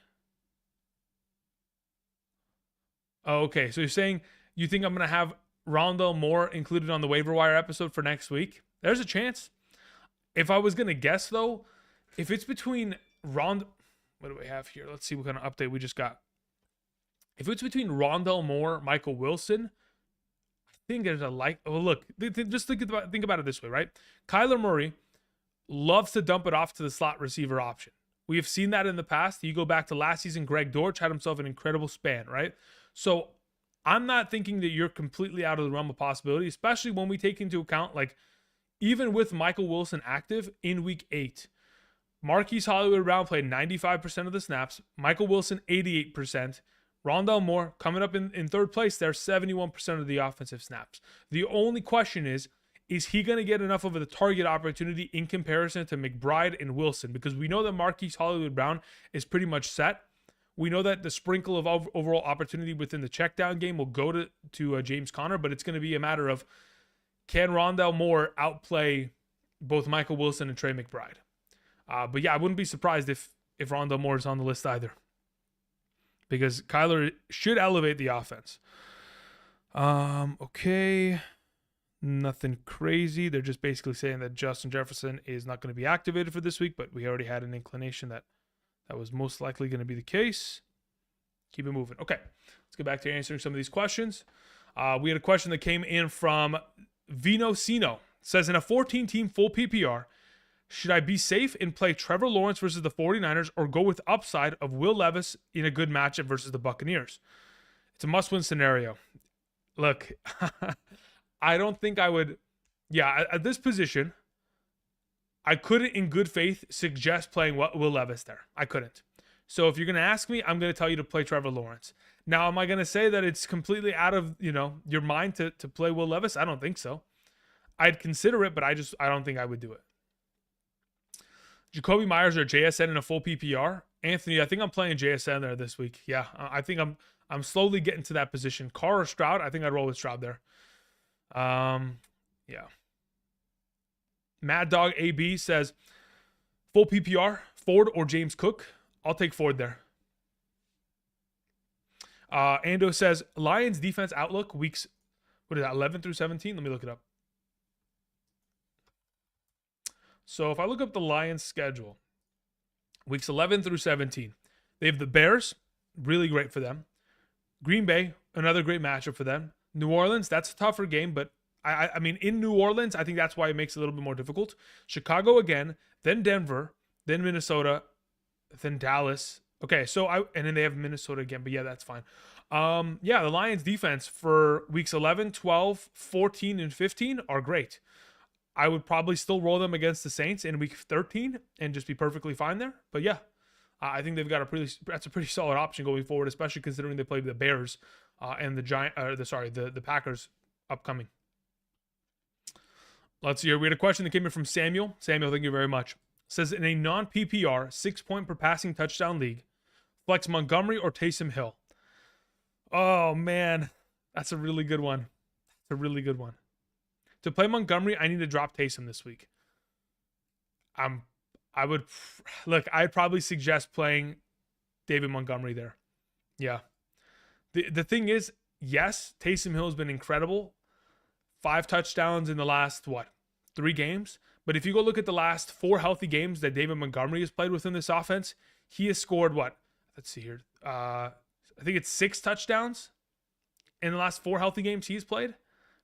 Oh, okay. So you're saying you think I'm gonna have Rondell Moore included on the waiver wire episode for next week? There's a chance. If I was gonna guess though, if it's between what do we have here? Let's see what kind of update we just got. If it's between Rondell Moore, Michael Wilson, I think there's a look, just think about it this way, right? Kyler Murray loves to dump it off to the slot receiver option. We have seen that in the past. You go back to last season, Greg Dortch had himself an incredible span, right? So I'm not thinking that you're completely out of the realm of possibility, especially when we take into account, like, even with Michael Wilson active in week 8, Marquise Hollywood-Brown played 95% of the snaps. Michael Wilson, 88%. Rondell Moore coming up in 3rd place there, 71% of the offensive snaps. The only question is he going to get enough of a target opportunity in comparison to McBride and Wilson? Because we know that Marquise Hollywood-Brown is pretty much set. We know that the sprinkle of overall opportunity within the check down game will go to James Conner, but it's going to be a matter of, can Rondell Moore outplay both Michael Wilson and Trey McBride? But yeah, I wouldn't be surprised if Rondell Moore is on the list either, because Kyler should elevate the offense. Okay, nothing crazy. They're just basically saying that Justin Jefferson is not going to be activated for this week, but we already had an inclination that was most likely going to be the case. Keep it moving. Okay, let's get back to answering some of these questions. We had a question that came in from Vino Sino. It says, in a 14-team full PPR, should I be safe and play Trevor Lawrence versus the 49ers or go with upside of Will Levis in a good matchup versus the Buccaneers? It's a must-win scenario. Look, I don't think I would. Yeah, at this position, I couldn't in good faith suggest playing Will Levis there. I couldn't. So if you're going to ask me, I'm going to tell you to play Trevor Lawrence. Now, am I going to say that it's completely out of, your mind to play Will Levis? I don't think so. I'd consider it, but I don't think I would do it. Jacoby Myers or JSN in a full PPR. Anthony, I think I'm playing JSN there this week. Yeah, I think I'm slowly getting to that position. Carr or Stroud? I think I'd roll with Stroud there. Yeah. Mad Dog AB says, full PPR, Ford or James Cook? I'll take Ford there. Ando says, Lions defense outlook weeks, 11 through 17? Let me look it up. So if I look up the Lions schedule, weeks 11 through 17, they have the Bears, really great for them. Green Bay, another great matchup for them. New Orleans, that's a tougher game, but I mean, in New Orleans, I think that's why it makes it a little bit more difficult. Chicago again, then Denver, then Minnesota, then Dallas. Okay, and then they have Minnesota again, but yeah, that's fine. Yeah, the Lions defense for weeks 11, 12, 14, and 15 are great. I would probably still roll them against the Saints in week 13 and just be perfectly fine there. But yeah, I think they've got that's a pretty solid option going forward, especially considering they play the Bears and the Packers upcoming. Let's see here. We had a question that came in from Samuel. Samuel, thank you very much. Says, in a non-PPR 6-point per passing touchdown league, flex Montgomery or Taysom Hill? Oh man, that's a really good one. It's a really good one. To play Montgomery, I need to drop Taysom this week. I'd probably suggest playing David Montgomery there. Yeah. The thing is, yes, Taysom Hill has been incredible. 5 touchdowns in the last, 3 games? But if you go look at the last 4 healthy games that David Montgomery has played within this offense, he has scored Let's see here. I think it's 6 touchdowns in the last 4 healthy games he's played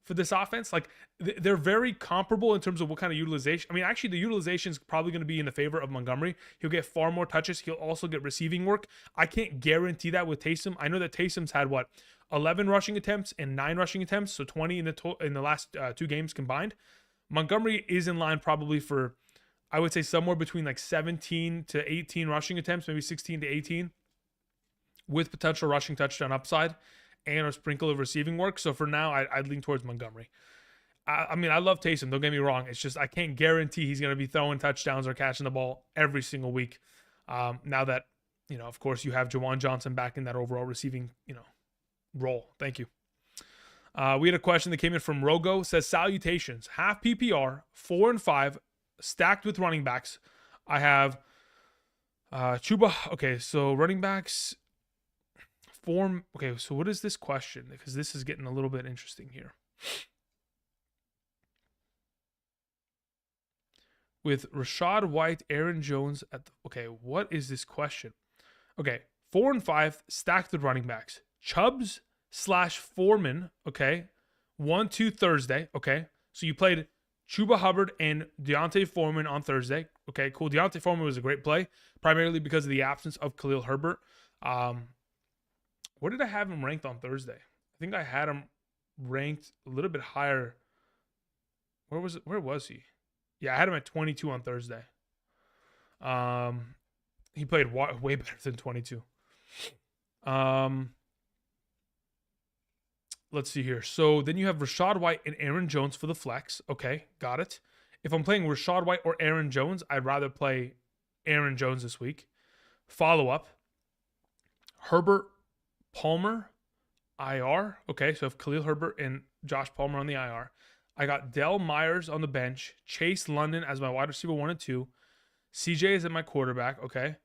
for this offense. Like, they're very comparable in terms of what kind of utilization. I mean, actually, the utilization is probably going to be in the favor of Montgomery. He'll get far more touches. He'll also get receiving work. I can't guarantee that with Taysom. I know that Taysom's had 11 rushing attempts and 9 rushing attempts, so 20 in the last 2 games combined. Montgomery is in line probably for, I would say, somewhere between 17 to 18 rushing attempts, maybe 16 to 18, with potential rushing touchdown upside and a sprinkle of receiving work. So for now, I'd lean towards Montgomery. I mean, I love Taysom. Don't get me wrong. It's just I can't guarantee he's going to be throwing touchdowns or catching the ball every single week. Now that, of course, you have Jawan Johnson back in that overall receiving, role. Thank you. We had a question that came in from Rogo. Says, salutations. Half PPR, 4 and 5, stacked with running backs. I have Chuba. Okay, so running backs. Okay, so what is this question? Because this is getting a little bit interesting here. With Rachaad White, Aaron Jones okay, what is this question? Okay, 4 and 5, stacked with running backs. Chubbs / Foreman, okay. 1-2 Thursday, okay. So you played Chuba Hubbard and Deontay Foreman on Thursday. Okay, cool. Deontay Foreman was a great play, primarily because of the absence of Khalil Herbert. Where did I have him ranked on Thursday? I think I had him ranked a little bit higher. Where was he? Yeah, I had him at 22 on Thursday. He played way better than 22. Let's see here. So then you have Rachaad White and Aaron Jones for the flex. Okay, got it. If I'm playing Rachaad White or Aaron Jones, I'd rather play Aaron Jones this week. Follow up. Herbert, Palmer, IR. Okay, so if Khalil Herbert and Josh Palmer on the IR. I got Dell Myers on the bench. Chase London as my wide receiver 1 and 2. CJ is at my quarterback. Okay.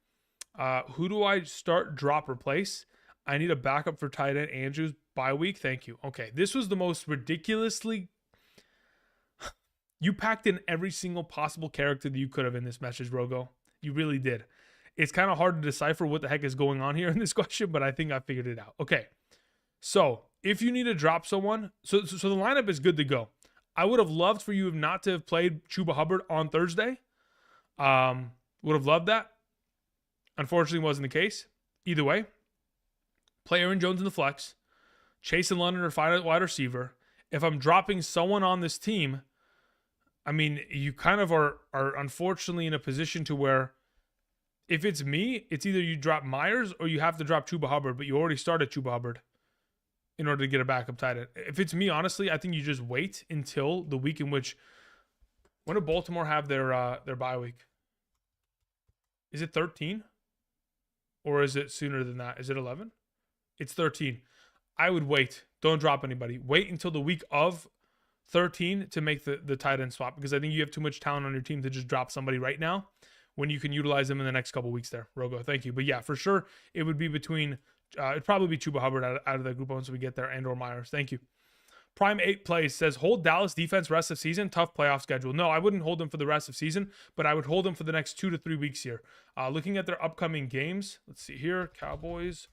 Who do I start, drop, replace? I need a backup for tight end Andrews bye week. Thank you. Okay, this was the most ridiculously... You packed in every single possible character that you could have in this message, Rogo. You really did. It's kind of hard to decipher what the heck is going on here in this question, but I think I figured it out. Okay. So if you need to drop someone, so the lineup is good to go. I would have loved for you not to have played Chuba Hubbard on Thursday. Would have loved that. Unfortunately, wasn't the case. Either way, play Aaron Jones in the flex. Chase and London are find a wide receiver. If I'm dropping someone on this team, I mean, you kind of are unfortunately in a position to where if it's me, it's either you drop Myers or you have to drop Chuba Hubbard, but you already started Chuba Hubbard in order to get a backup tight end. If it's me, honestly, I think you just wait until the week in which, when do Baltimore have their bye week? Is it 13? Or is it sooner than that? Is it 11? It's 13. I would wait. Don't drop anybody. Wait until the week of 13 to make the tight end swap, because I think you have too much talent on your team to just drop somebody right now when you can utilize them in the next couple weeks there. Rogo, thank you. But yeah, for sure, it would be between, it'd probably be Chuba Hubbard out of that group once we get there, and or Myers. Thank you. Prime 8 plays says, hold Dallas defense rest of season, tough playoff schedule. No, I wouldn't hold them for the rest of season, but I would hold them for the next 2 to 3 weeks here. Looking at their upcoming games, let's see here, Cowboys.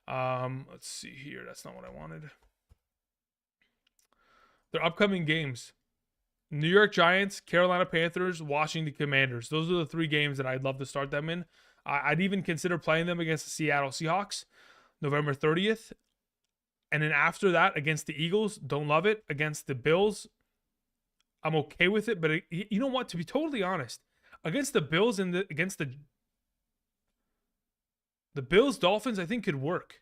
Let's see here, that's not what I wanted. Their upcoming games, New York Giants, Carolina Panthers, Washington Commanders. Those are the 3 games that I'd love to start them in. I'd even consider playing them against the Seattle Seahawks, November 30th. And then after that, against the Eagles, don't love it. Against the Bills, I'm okay with it. But you know what? To be totally honest, against the Bills and against the Bills Dolphins, I think could work.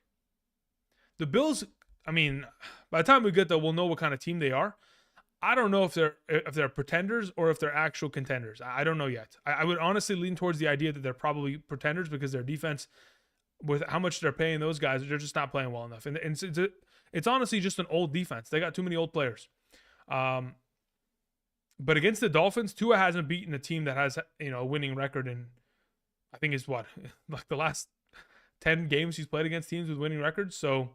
The Bills, I mean, by the time we get there, we'll know what kind of team they are. I don't know if they're pretenders or if they're actual contenders. I don't know yet. I would honestly lean towards the idea that they're probably pretenders because their defense, with how much they're paying those guys, they're just not playing well enough. And it's honestly just an old defense. They got too many old players. But against the Dolphins, Tua hasn't beaten a team that has, a winning record in, I think it's what, like the last 10 games he's played against teams with winning records. So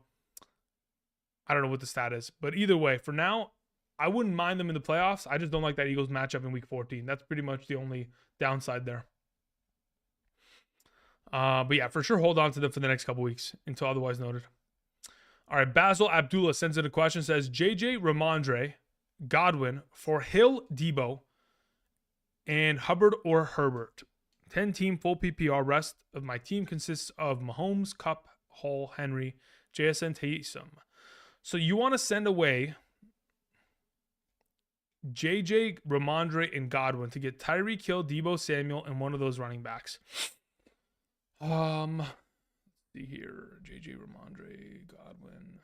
I don't know what the stat is. But either way, for now, I wouldn't mind them in the playoffs. I just don't like that Eagles matchup in week 14. That's pretty much the only downside there. But yeah, for sure, hold on to them for the next couple weeks until otherwise noted. All right, Basil Abdullah sends in a question, says, JJ, Ramondre, Godwin for Hill, Debo, and Hubbard or Herbert. 10-team full PPR. Rest of my team consists of Mahomes, Kupp, Hall, Henry, JSN, Taysom. So you want to send away JJ, Ramondre, and Godwin to get Tyreek Hill, Debo Samuel, and one of those running backs. Let's see here. JJ, Ramondre, Godwin.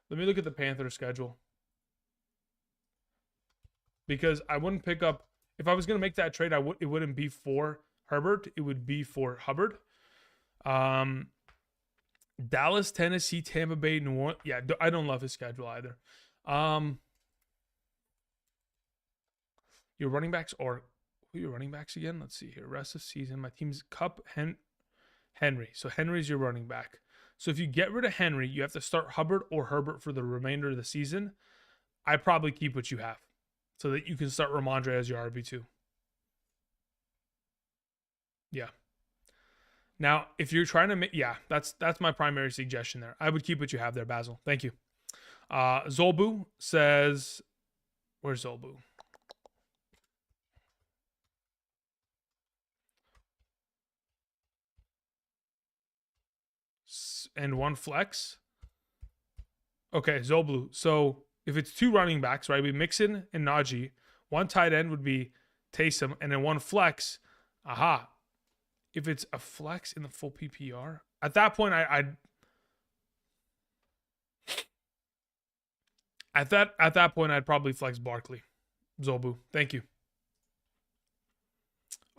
Let me look at the Panthers schedule. Because I wouldn't pick up, if I was going to make that trade, it wouldn't be for Herbert. It would be for Hubbard. Dallas, Tennessee, Tampa Bay, New Orleans. Yeah, I don't love his schedule either. Your running backs, or who are your running backs again? Let's see here. Rest of season. My team's Kupp, Henry. So Henry's your running back. So if you get rid of Henry, you have to start Hubbard or Herbert for the remainder of the season. I probably keep what you have so that you can start Ramondre as your RB2. Yeah. Now, if you're trying to make, that's my primary suggestion there. I would keep what you have there, Basil. Thank you. Zolbu says, where's Zolbu? And one flex. Okay, Zolbu. So if it's 2 running backs, right, we Mixon and Najee. One tight end would be Taysom, and then one flex. Aha. If it's a flex in the full PPR, at that point, at that point, I'd probably flex Barkley. Zolbu. Thank you.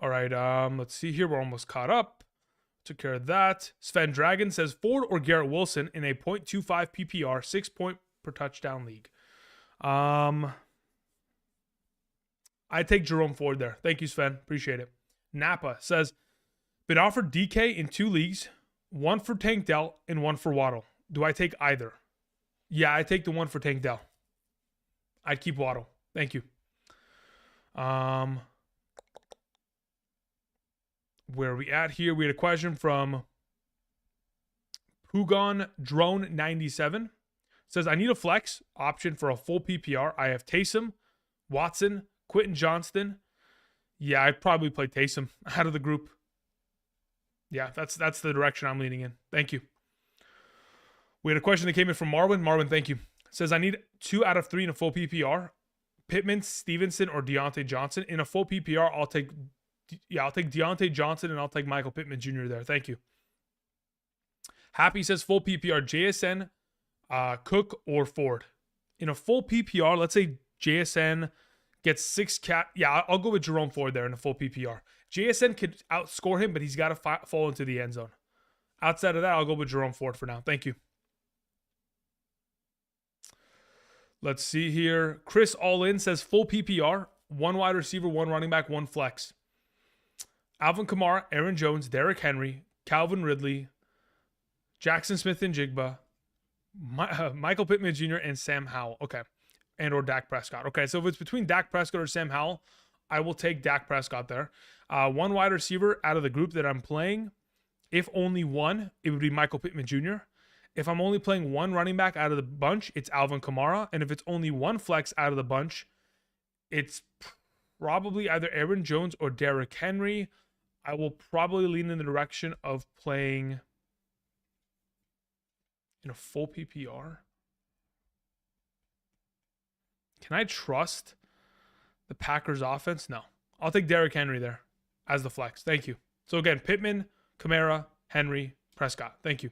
All right, let's see here. We're almost caught up. Took care of that. Sven Dragon says Ford or Garrett Wilson in a 0.25 PPR, 6 point per touchdown league. I take Jerome Ford there. Thank you, Sven. Appreciate it. Napa says, been offered DK in 2 leagues, one for Tank Dell and one for Waddle. Do I take either? Yeah, I take the one for Tank Dell. I'd keep Waddle. Thank you. Where are we at here? We had a question from Pugon Drone 97. Says, I need a flex option for a full PPR. I have Taysom, Watson, Quentin Johnston. Yeah, I'd probably play Taysom out of the group. Yeah, that's the direction I'm leaning in. Thank you. We had a question that came in from Marwin. Marwin, thank you. Says, I need 2 out of 3 in a full PPR. Pittman, Stevenson, or Deontay Johnson. In a full PPR, I'll take Deontay Johnson and I'll take Michael Pittman Jr. there. Thank you. Happy says full PPR, JSN, Cook, or Ford. In a full PPR, let's say JSN gets 6 Yeah, I'll go with Jerome Ford there in a full PPR. JSN could outscore him, but he's got to fall into the end zone. Outside of that, I'll go with Jerome Ford for now. Thank you. Let's see here. Chris All In says full PPR, 1 wide receiver, 1 running back, 1 flex. Alvin Kamara, Aaron Jones, Derrick Henry, Calvin Ridley, Jackson Smith and Jigba, Michael Pittman Jr., and Sam Howell. Okay. And or Dak Prescott. Okay, so if it's between Dak Prescott or Sam Howell, I will take Dak Prescott there. 1 wide receiver out of the group that I'm playing, if only one, it would be Michael Pittman Jr. If I'm only playing 1 running back out of the bunch, it's Alvin Kamara. And if it's only 1 flex out of the bunch, it's probably either Aaron Jones or Derrick Henry. I will probably lean in the direction of playing in a full PPR. Can I trust the Packers offense? No. I'll take Derrick Henry there as the flex. Thank you. So again, Pittman, Kamara, Henry, Prescott. Thank you.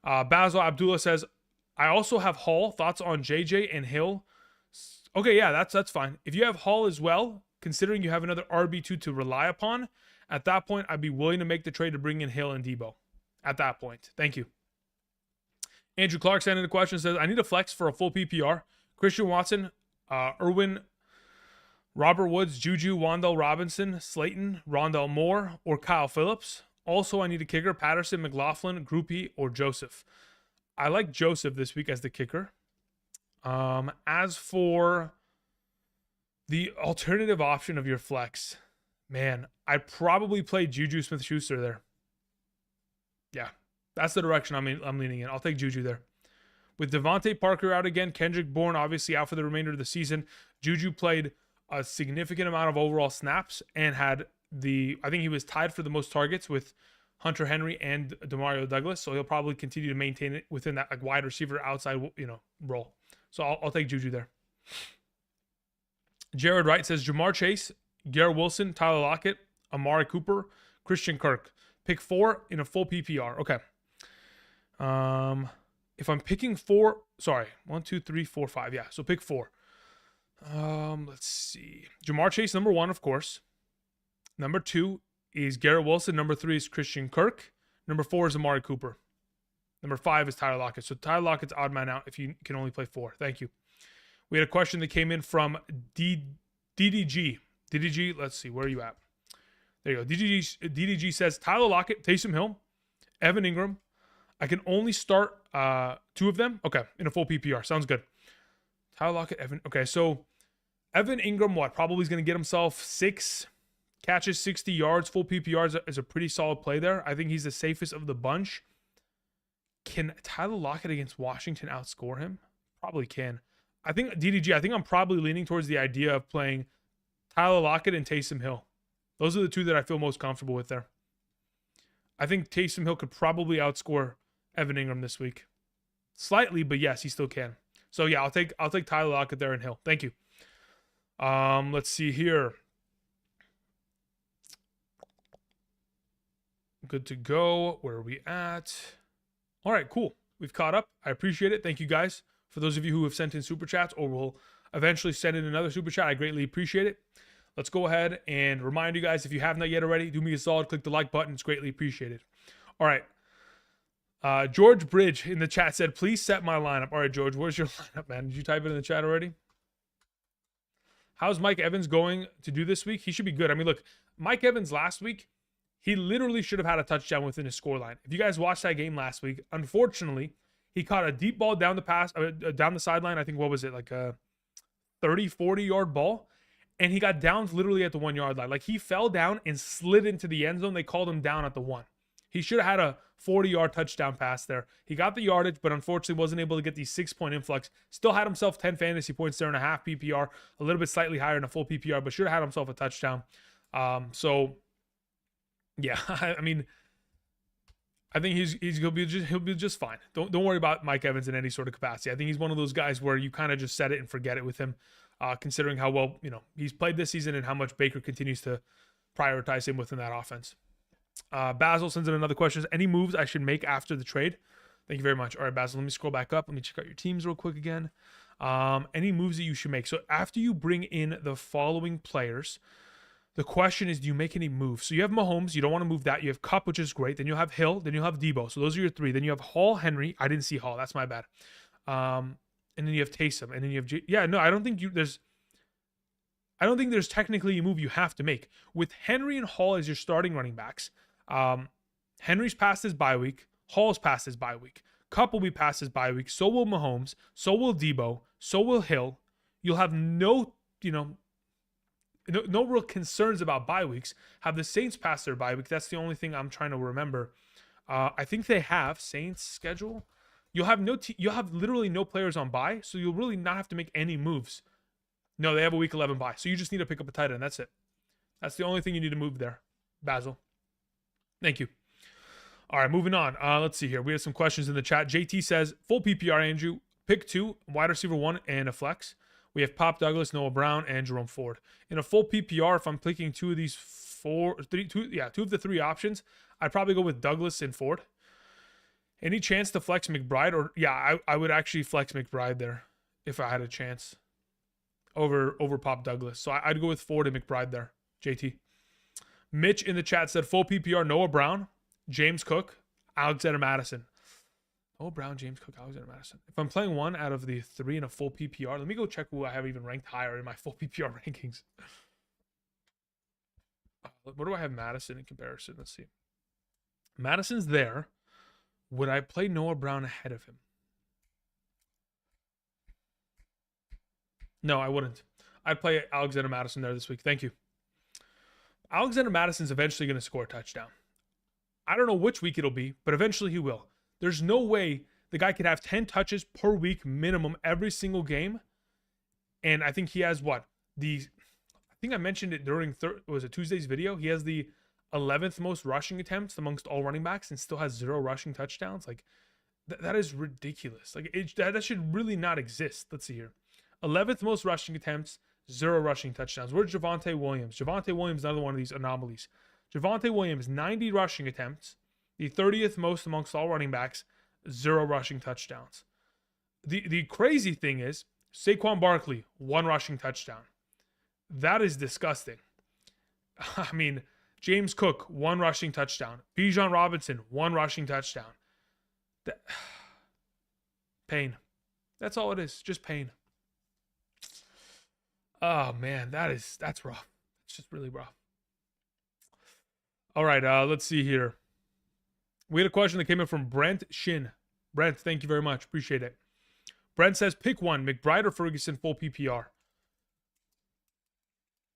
Basil Abdullah says, I also have Hall. Thoughts on JJ and Hill? Okay, yeah, that's fine. If you have Hall as well, considering you have another RB2 to rely upon, at that point, I'd be willing to make the trade to bring in Hill and Debo. At that point. Thank you. Andrew Clark sent in a question, says, I need a flex for a full PPR. Christian Watson, Irwin, Robert Woods, Juju, Wan'Dale Robinson, Slayton, Rondell Moore, or Kyle Phillips. Also, I need a kicker, Patterson, McLaughlin, Groupie, or Joseph. I like Joseph this week as the kicker. As for the alternative option of your flex, man, I'd probably play Juju Smith-Schuster there. Yeah, that's the direction I'm leaning in. I'll take Juju there. With Devontae Parker out again, Kendrick Bourne obviously out for the remainder of the season. Juju played a significant amount of overall snaps and had I think he was tied for the most targets with Hunter Henry and Demario Douglas. So he'll probably continue to maintain it within that like wide receiver outside, role. So I'll take Juju there. Jared Wright says Jamar Chase, Garrett Wilson, Tyler Lockett, Amari Cooper, Christian Kirk. Pick 4 in a full PPR. Okay. If I'm picking 4, 1, 2, 3, 4, 5. Yeah, so pick 4. Let's see. Jamar Chase, number 1, of course. Number 2 is Garrett Wilson. Number 3 is Christian Kirk. Number 4 is Amari Cooper. Number 5 is Tyler Lockett. So Tyler Lockett's odd man out if you can only play 4. Thank you. We had a question that came in from DDG. DDG, let's see. Where are you at? There you go. DDG says, Tyler Lockett, Taysom Hill, Evan Ingram. I can only start 2 of them. Okay, in a full PPR. Sounds good. Tyler Lockett, Evan. Okay, so Evan Ingram, probably is going to get himself 6 catches, 60 yards. Full PPR is a pretty solid play there. I think he's the safest of the bunch. Can Tyler Lockett against Washington outscore him? Probably can. I think I'm probably leaning towards the idea of playing Tyler Lockett and Taysom Hill. Those are the 2 that I feel most comfortable with there. I think Taysom Hill could probably outscore Evan Ingram this week. Slightly, but yes, he still can. So yeah, I'll take Tyler Lockett there and Hill. Thank you. Let's see here. Good to go. Where are we at? All right, cool. We've caught up. I appreciate it. Thank you guys. For those of you who have sent in super chats or will eventually send in another super chat, I greatly appreciate it. Let's go ahead and remind you guys, if you have not yet already, do me a solid, click the like button. It's greatly appreciated. All right. George Bridge in the chat said, please set my lineup. All right, George, where's your lineup, man? Did you type it in the chat already? How's Mike Evans going to do this week? He should be good. I mean, look, Mike Evans last week, he literally should have had a touchdown within his scoreline. If you guys watched that game last week, unfortunately, he caught a deep ball down the sideline. I think, what was it, like a 30, 40-yard ball. and he got downs literally at the 1 yard line. Like, he fell down and slid into the end zone. They called him down at the 1. He should have had a 40-yard touchdown pass there. He got the yardage, but unfortunately wasn't able to get the 6-point influx. Still had himself 10 fantasy points there in a half PPR, a little bit slightly higher in a full PPR, but should have had himself a touchdown. So yeah, I mean, I think he'll be just fine. Don't worry about Mike Evans in any sort of capacity. I think he's one of those guys where you kind of just set it and forget it with him, considering how well he's played this season and how much Baker continues to prioritize him within that offense. Basil sends in another question: any moves I should make after the trade? Thank you very much. All right, Basil, let me scroll back up. Let me check out your teams real quick again. Any moves that you should make? So after you bring in the following players, the question is, do you make any moves? So you have Mahomes. You don't want to move that. You have Kupp, which is great. Then you'll have Hill. Then you'll have Debo. So those are your three. Then you have Hall, Henry. I didn't see Hall. That's my bad. And then you have Taysom. And then you have I don't think there's technically a move you have to make. With Henry and Hall as your starting running backs, Henry's past his bye week. Hall's past his bye week. Kupp will be past his bye week. So will Mahomes. So will Debo. So will Hill. You'll have no real concerns about bye weeks. Have the Saints pass their bye week? That's the only thing I'm trying to remember. I think they have Saints schedule. You'll have literally no players on bye, so you'll really not have to make any moves. No, they have a week 11 bye, so you just need to pick up a tight end. That's it. That's the only thing you need to move there, Basil. Thank you. All right, moving on. Let's see here. We have some questions in the chat. JT says, full PPR, Andrew. Pick 2, wide receiver 1, and a flex. We have Pop Douglas, Noah Brown, and Jerome Ford. In a full PPR, if I'm picking two of the 3 options, I'd probably go with Douglas and Ford. Any chance to flex McBride? Or I would actually flex McBride there if I had a chance over Pop Douglas. So I'd go with Ford and McBride there, JT. Mitch in the chat said full PPR, Noah Brown, James Cook, Alexander Madison. Noah Brown, James Cook, Alexander Madison. If I'm playing one out of the 3 in a full PPR, let me go check who I have even ranked higher in my full PPR rankings. What do I have Madison in comparison? Let's see. Madison's there. Would I play Noah Brown ahead of him? No, I wouldn't. I'd play Alexander Madison there this week. Thank you. Alexander Madison's eventually going to score a touchdown. I don't know which week it'll be, but eventually he will. There's no way the guy could have 10 touches per week minimum every single game. And I think he has I think I mentioned it during Tuesday's video. He has the 11th most rushing attempts amongst all running backs and still has 0 rushing touchdowns. Like, that is ridiculous. Like, that should really not exist. Let's see here. 11th most rushing attempts, 0 rushing touchdowns. Where's Javonte Williams? Javonte Williams is another one of these anomalies. Javonte Williams, 90 rushing attempts, the 30th most amongst all running backs, 0 rushing touchdowns. The crazy thing is, Saquon Barkley, 1 rushing touchdown. That is disgusting. I mean, James Cook, 1 rushing touchdown. Bijan Robinson, 1 rushing touchdown. Pain. That's all it is. Just pain. Oh man, that's rough. It's just really rough. All right, let's see here. We had a question that came in from Brent Shin. Brent, thank you very much. Appreciate it. Brent says, pick one, McBride or Ferguson, full PPR.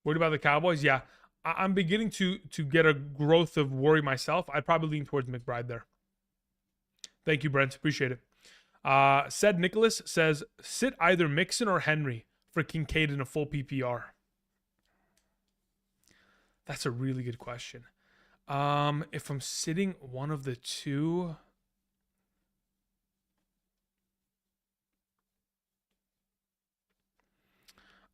Worried about the Cowboys? Yeah. I'm beginning to get a growth of worry myself. I'd probably lean towards McBride there. Thank you, Brent. Appreciate it. Said Nicholas says, sit either Mixon or Henry for Kincaid in a full PPR. That's a really good question. If I'm sitting one of the two,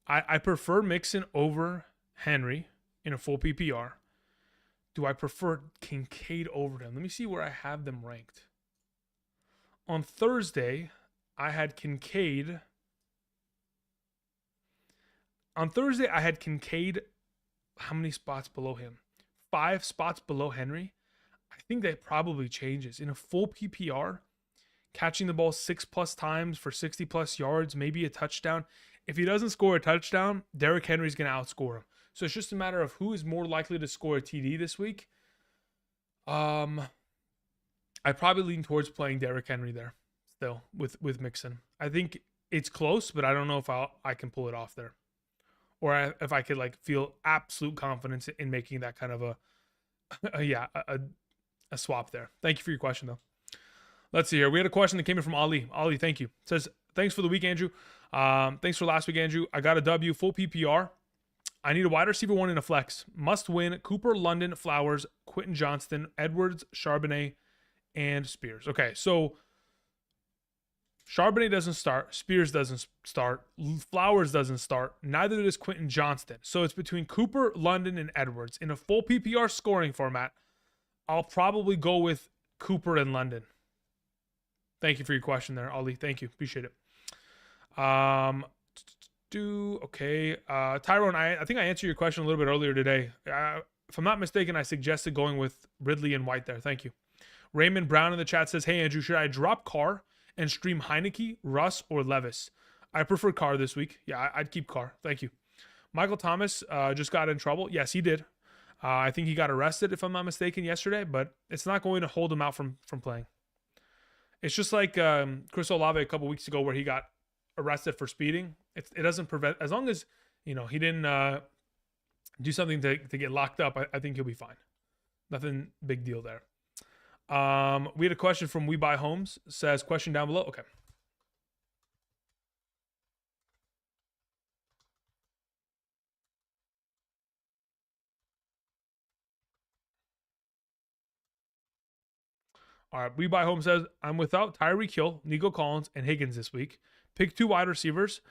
I prefer Mixon over Henry in a full PPR. Do I prefer Kincaid over him? Let me see where I have them ranked. On Thursday, I had Kincaid. On Thursday, I had Kincaid. How many spots below him? 5 spots below Henry. I think that probably changes. In a full PPR, catching the ball 6+ times for 60+ yards, maybe a touchdown. If he doesn't score a touchdown, Derrick Henry's going to outscore him. So it's just a matter of who is more likely to score a TD this week. I probably lean towards playing Derrick Henry there still with Mixon. I think it's close, but I don't know if I can pull it off there. if I could like feel absolute confidence in making that kind of a swap there. Thank you for your question though. Let's see here. We had a question that came in from Ali. Ali, thank you. It says, thanks for the week, Andrew. Thanks for last week, Andrew. I got a W, full PPR. I need a wide receiver one in a flex. Must win Cooper, London, Flowers, Quentin Johnston, Edwards, Charbonnet, and Spears. Okay, so Charbonnet doesn't start. Spears doesn't start. Flowers doesn't start. Neither does Quentin Johnston. So it's between Cooper, London, and Edwards. In a full PPR scoring format, I'll probably go with Cooper and London. Thank you for your question there, Ali. Thank you. Appreciate it. Okay. Tyrone, I think I answered your question a little bit earlier today. If I'm not mistaken, I suggested going with Ridley and White there. Thank you. Raymond Brown in the chat says, hey, Andrew, should I drop Carr and stream Heineke, Russ, or Levis? I prefer Carr this week. Yeah, I'd keep Carr. Thank you. Michael Thomas just got in trouble. Yes, he did. I think he got arrested, if I'm not mistaken, yesterday, but it's not going to hold him out from playing. It's just like Chris Olave a couple weeks ago where he got arrested for speeding. It doesn't prevent, as long as, he didn't do something to get locked up, I think he'll be fine. Nothing big deal there. We had a question from We Buy Homes. Says, question down below. Okay. All right, We Buy Home says, I'm without Tyreek Hill, Nico Collins, and Higgins this week. Pick 2 wide receivers.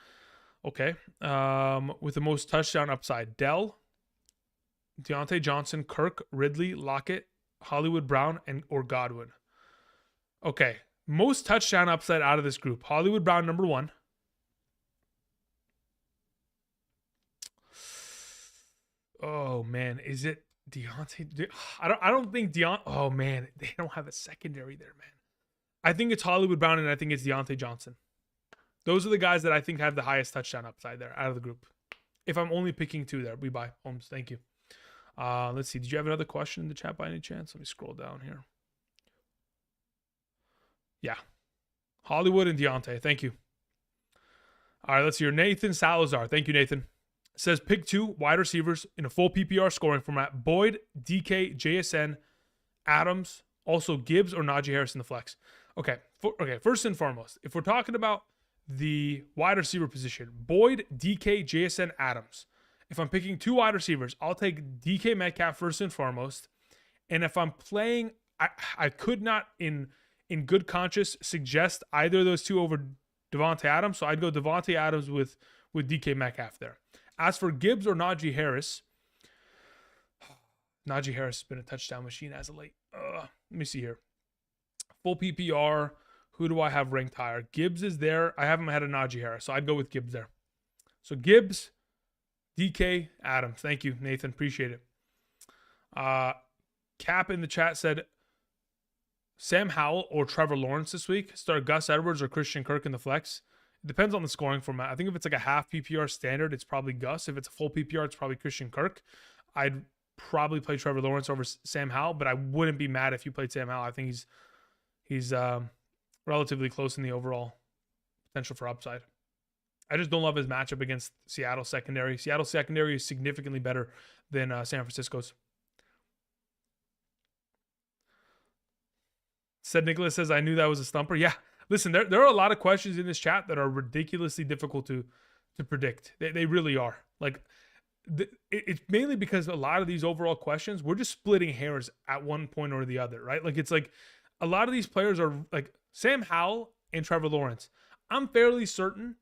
Okay. With the most touchdown upside. Dell, Deontay Johnson, Kirk, Ridley, Lockett, Hollywood Brown, or Godwin. Okay. Most touchdown upside out of this group. Hollywood Brown, number 1. Oh, man. Is it Deontay? I don't think Deontay. Oh, man. They don't have a secondary there, man. I think it's Hollywood Brown, and I think it's Deontay Johnson. Those are the guys that I think have the highest touchdown upside there out of the group. If I'm only picking 2 there, We Buy Homes. Thank you. Let's see. Did you have another question in the chat by any chance? Let me scroll down here. Yeah. Hollywood and Deontay. Thank you. All right, let's hear Nathan Salazar. Thank you, Nathan. Says pick 2 wide receivers in a full PPR scoring format. Boyd, DK, JSN, Adams, also Gibbs or Najee Harris in the flex. Okay. First and foremost, if we're talking about the wide receiver position, Boyd, DK, JSN, Adams. If I'm picking 2 wide receivers, I'll take DK Metcalf first and foremost. And if I'm playing, I could not in good conscience suggest either of those 2 over Devontae Adams. So I'd go Devontae Adams with DK Metcalf there. As for Gibbs or Najee Harris, Najee Harris has been a touchdown machine as of late. Let me see here. Full PPR. Who do I have ranked higher? Gibbs is there. I have him ahead of Najee Harris, so I'd go with Gibbs there. So Gibbs, DK, Adams. Thank you, Nathan. Appreciate it. Cap in the chat said, Sam Howell or Trevor Lawrence this week. Start Gus Edwards or Christian Kirk in the flex. It depends on the scoring format. I think if it's like a half PPR standard, it's probably Gus. If it's a full PPR, it's probably Christian Kirk. I'd probably play Trevor Lawrence over Sam Howell, but I wouldn't be mad if you played Sam Howell. I think he's relatively close in the overall potential for upside. I just don't love his matchup against Seattle secondary. Seattle secondary is significantly better than San Francisco's. Said Nicholas says, I knew that was a stumper. Yeah, listen, there are a lot of questions in this chat that are ridiculously difficult to predict. They really are. Like, it's mainly because a lot of these overall questions, we're just splitting hairs at one point or the other, right? Like, it's like a lot of these players are like Sam Howell and Trevor Lawrence. I'm fairly certain,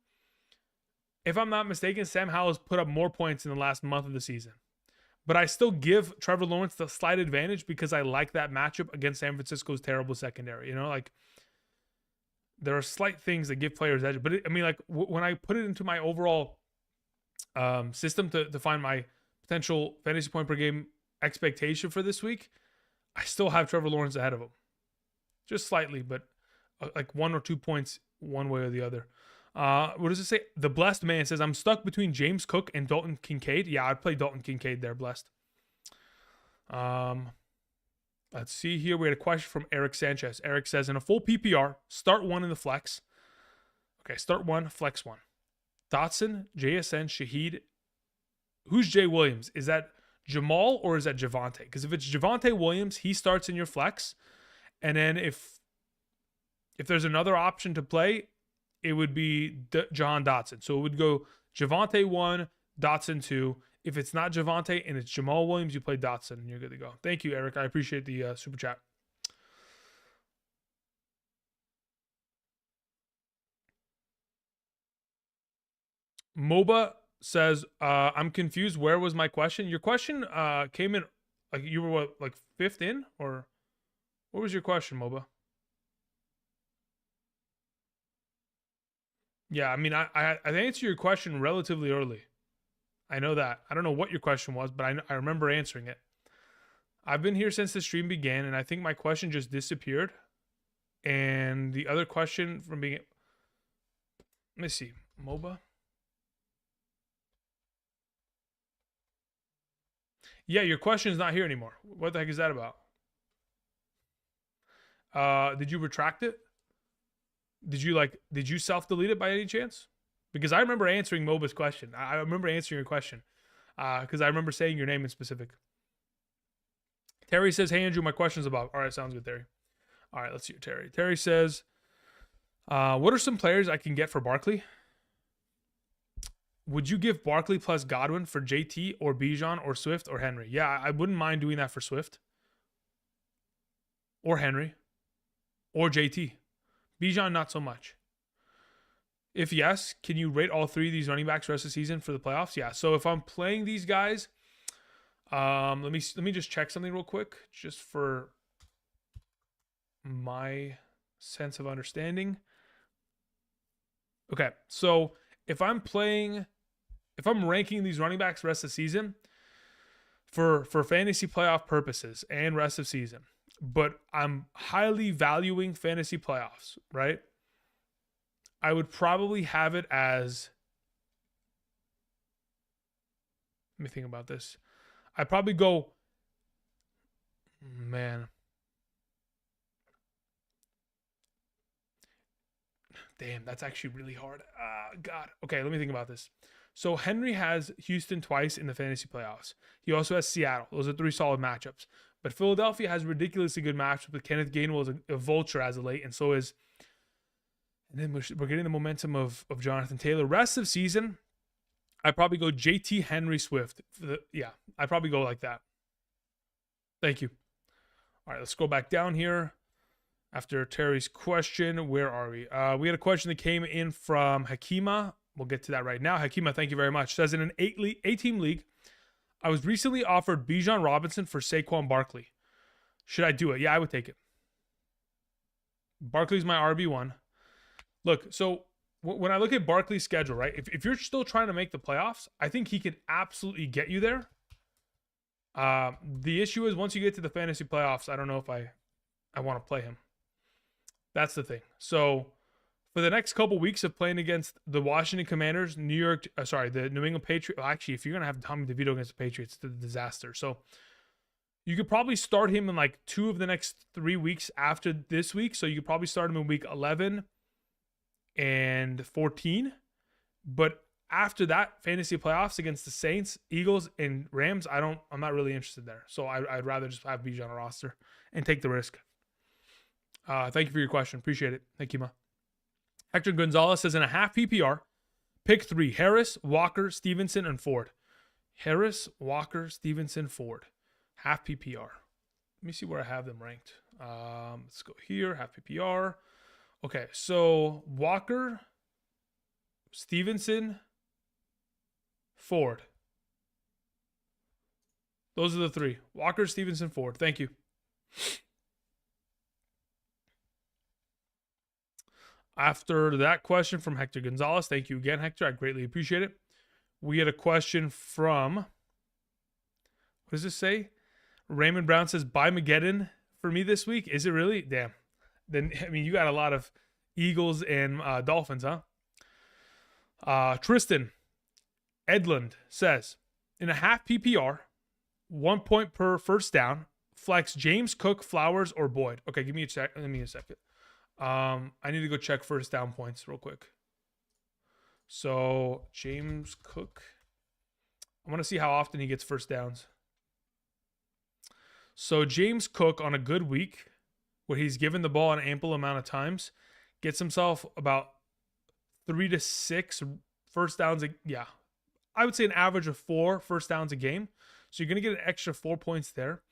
if I'm not mistaken, Sam Howell has put up more points in the last month of the season. But I still give Trevor Lawrence the slight advantage because I like that matchup against San Francisco's terrible secondary. Like, there are slight things that give players edge. But when I put it into my overall system to find my potential fantasy point per game expectation for this week, I still have Trevor Lawrence ahead of him. Just slightly, but like 1 or 2 points one way or the other. What does it say? The Blessed Man says, I'm stuck between James Cook and Dalton Kincaid. Yeah, I'd play Dalton Kincaid there, Blessed. Let's see here. We had a question from Eric Sanchez. Eric says, in a full PPR, start 1 in the flex. Okay, start 1, flex 1. Dotson, JSN, Shaheed, who's Jay Williams? Is that Jamal or is that Javonte? Because if it's Javonte Williams, he starts in your flex. And then if there's another option to play, it would be Jahan Dotson. So it would go Javonte 1, Dotson 2. If it's not Javonte and it's Jamal Williams, you play Dotson and you're good to go. Thank you, Eric. I appreciate the super chat. MOBA says, I'm confused. Where was my question? Your question came in, like you were what, like 5th in? Or what was your question, MOBA? Yeah, I mean, I answered your question relatively early. I know that. I don't know what your question was, but I remember answering it. I've been here since the stream began, and I think my question just disappeared. And the other question from being... Let me see. MOBA? Yeah, your question is not here anymore. What the heck is that about? Did you retract it? Did you self-delete it by any chance? Because I remember answering MOBA's question. I remember answering your question. Because I remember saying your name in specific. Terry says, hey, Andrew, my question's about... All right, sounds good, Terry. All right, let's see Terry. Terry says, what are some players I can get for Barkley? Would you give Barkley plus Godwin for JT or Bijan or Swift or Henry? Yeah, I wouldn't mind doing that for Swift. Or Henry. Or JT. Bijan, not so much. If yes, can you rate all 3 of these running backs the rest of the season for the playoffs? Yeah. So if I'm playing these guys, let me just check something real quick, just for my sense of understanding. Okay, so if I'm ranking these running backs the rest of the season for fantasy playoff purposes and rest of season, but I'm highly valuing fantasy playoffs, right? I would probably have it as... Let me think about this. I'd probably go... Man. Damn, that's actually really hard. God. Okay, let me think about this. So Henry has Houston twice in the fantasy playoffs. He also has Seattle. Those are 3 solid matchups. But Philadelphia has ridiculously good matchups with Kenneth Gainwell as a vulture as of late, and so is... And then we're getting the momentum of Jonathan Taylor. Rest of season, I'd probably go JT, Henry, Swift. Yeah, I'd probably go like that. Thank you. All right, let's go back down here. After Terry's question, where are we? We had a question that came in from Hakima. We'll get to that right now. Hakima, thank you very much. Says, in an 8-team league, I was recently offered Bijan Robinson for Saquon Barkley. Should I do it? Yeah, I would take it. Barkley's my RB1. Look, so when I look at Barkley's schedule, right, if you're still trying to make the playoffs, I think he could absolutely get you there. The issue is once you get to the fantasy playoffs, I don't know if I want to play him. That's the thing. So for the next couple weeks of playing against the Washington Commanders, the New England Patriots. Well, actually, if you're going to have Tommy DeVito against the Patriots, it's a disaster. So you could probably start him in like 2 of the next 3 weeks after this week. So you could probably start him in week 11 and 14. But after that, fantasy playoffs against the Saints, Eagles, and Rams, I'm not really interested there. So I'd rather just have Bijan on a roster and take the risk. Thank you for your question. Appreciate it. Thank you, Ma. Hector Gonzalez says, in a half PPR, pick 3: Harris, Walker, Stevenson, and Ford. Harris, Walker, Stevenson, Ford. Half PPR. Let me see where I have them ranked. Let's go here. Half PPR. Okay, so Walker, Stevenson, Ford. Those are the 3. Walker, Stevenson, Ford. Thank you. After that question from Hector Gonzalez, thank you again, Hector. I greatly appreciate it. We had a question from, what does this say? Raymond Brown says, buy Mageddon for me this week. Is it really? Damn. Then, I mean, you got a lot of Eagles and Dolphins, huh? Tristan Edlund says, in a half PPR, 1 point per first down, flex James Cook, Flowers, or Boyd. Okay, give me a second. I need to go check first down points real quick. So James Cook. I want to see how often he gets first downs. So James Cook on a good week where he's given the ball an ample amount of times gets himself about 3 to 6 first downs. Yeah, I would say an average of 4 first downs a game. So you're going to get an extra 4 points there.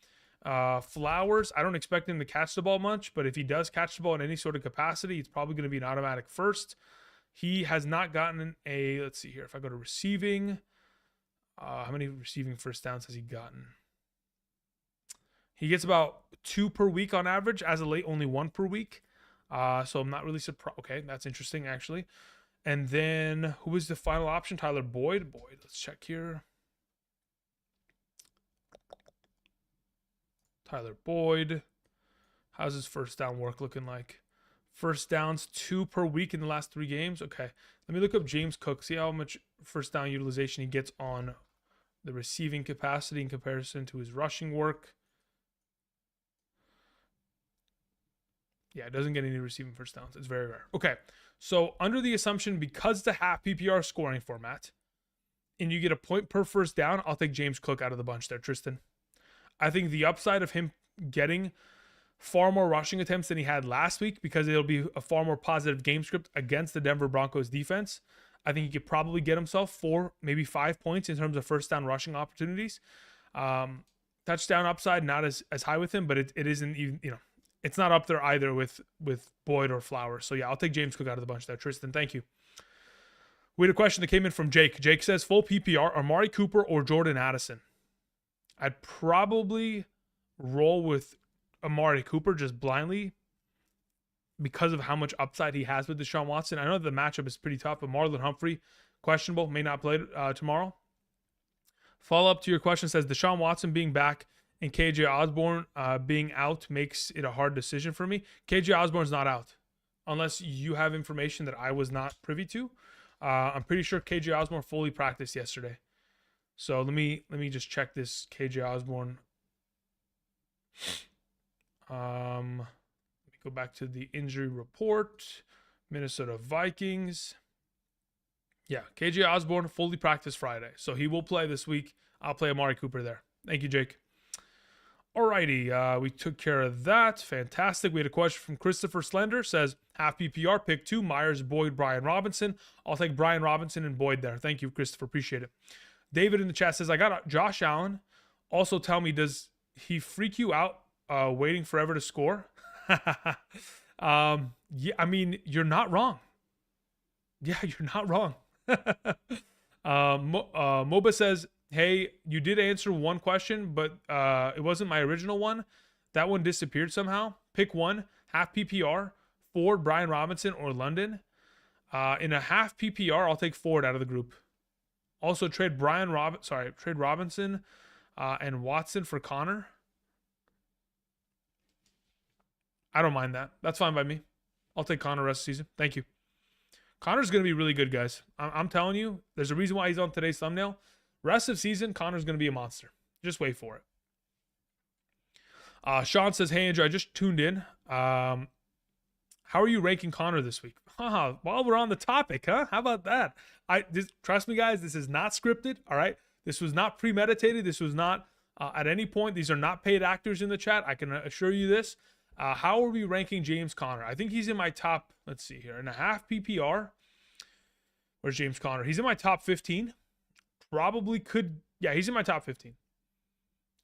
Flowers, I don't expect him to catch the ball much, but if he does catch the ball in any sort of capacity, it's probably going to be an automatic first. He has not gotten a, let's see here, if I go to receiving, how many receiving first downs has he gotten? He gets about 2 per week on average. As of late, only 1 per week. So I'm not really surprised. Okay, that's interesting, actually. And then who was the final option? Tyler Boyd. Let's check here. Tyler Boyd. How's his first down work looking like? First downs 2 per week in the last 3 games. Okay, let me look up James Cook. See how much first down utilization he gets on the receiving capacity in comparison to his rushing work. Yeah, it doesn't get any receiving first downs. It's very rare. Okay, so under the assumption, because it's a half PPR scoring format, and you get a point per first down, I'll take James Cook out of the bunch there, Tristan. I think the upside of him getting far more rushing attempts than he had last week, because it'll be a far more positive game script against the Denver Broncos defense. I think he could probably get himself 4, maybe 5 points in terms of first down rushing opportunities. Touchdown upside, not as high with him, but it isn't even, it's not up there either with Boyd or Flowers. So yeah, I'll take James Cook out of the bunch there. Tristan, thank you. We had a question that came in from Jake. Jake says, full PPR, Amari Cooper or Jordan Addison? I'd probably roll with Amari Cooper just blindly because of how much upside he has with Deshaun Watson. I know the matchup is pretty tough, but Marlon Humphrey, questionable, may not play tomorrow. Follow up to your question says, Deshaun Watson being back and KJ Osborne being out makes it a hard decision for me. KJ Osborne's not out, unless you have information that I was not privy to. I'm pretty sure KJ Osborne fully practiced yesterday. So let me just check this KJ Osborne. Let me go back to the injury report. Minnesota Vikings. Yeah, KJ Osborne fully practiced Friday, so he will play this week. I'll play Amari Cooper there. Thank you, Jake. Alrighty, we took care of that. Fantastic. We had a question from Christopher Slender. Says, half PPR, pick 2, Myers, Boyd, Brian Robinson. I'll take Brian Robinson and Boyd there. Thank you, Christopher. Appreciate it. David in the chat says, I got Josh Allen. Also tell me, does he freak you out waiting forever to score? Yeah, I mean, you're not wrong. Yeah, you're not wrong. MOBA says, hey, you did answer one question, but it wasn't my original one. That one disappeared somehow. Pick 1, half PPR, Ford, Brian Robinson, or London. In a half PPR, I'll take Ford out of the group. Also trade trade Robinson and Watson for Connor. I don't mind that. That's fine by me. I'll take Connor rest of the season. Thank you. Connor's going to be really good, guys. I'm telling you, there's a reason why he's on today's thumbnail. Rest of season, Connor's going to be a monster. Just wait for it. Sean says, hey, Andrew, I just tuned in. How are you ranking Connor this week? While we're on the topic, huh? How about that? Trust me, guys, this is not scripted, all right? This was not premeditated. This was not at any point. These are not paid actors in the chat. I can assure you this. How are we ranking James Conner? I think he's in my top, let's see here, in a half PPR. Where's James Conner? He's in my top 15. Probably could, yeah, he's in my top 15.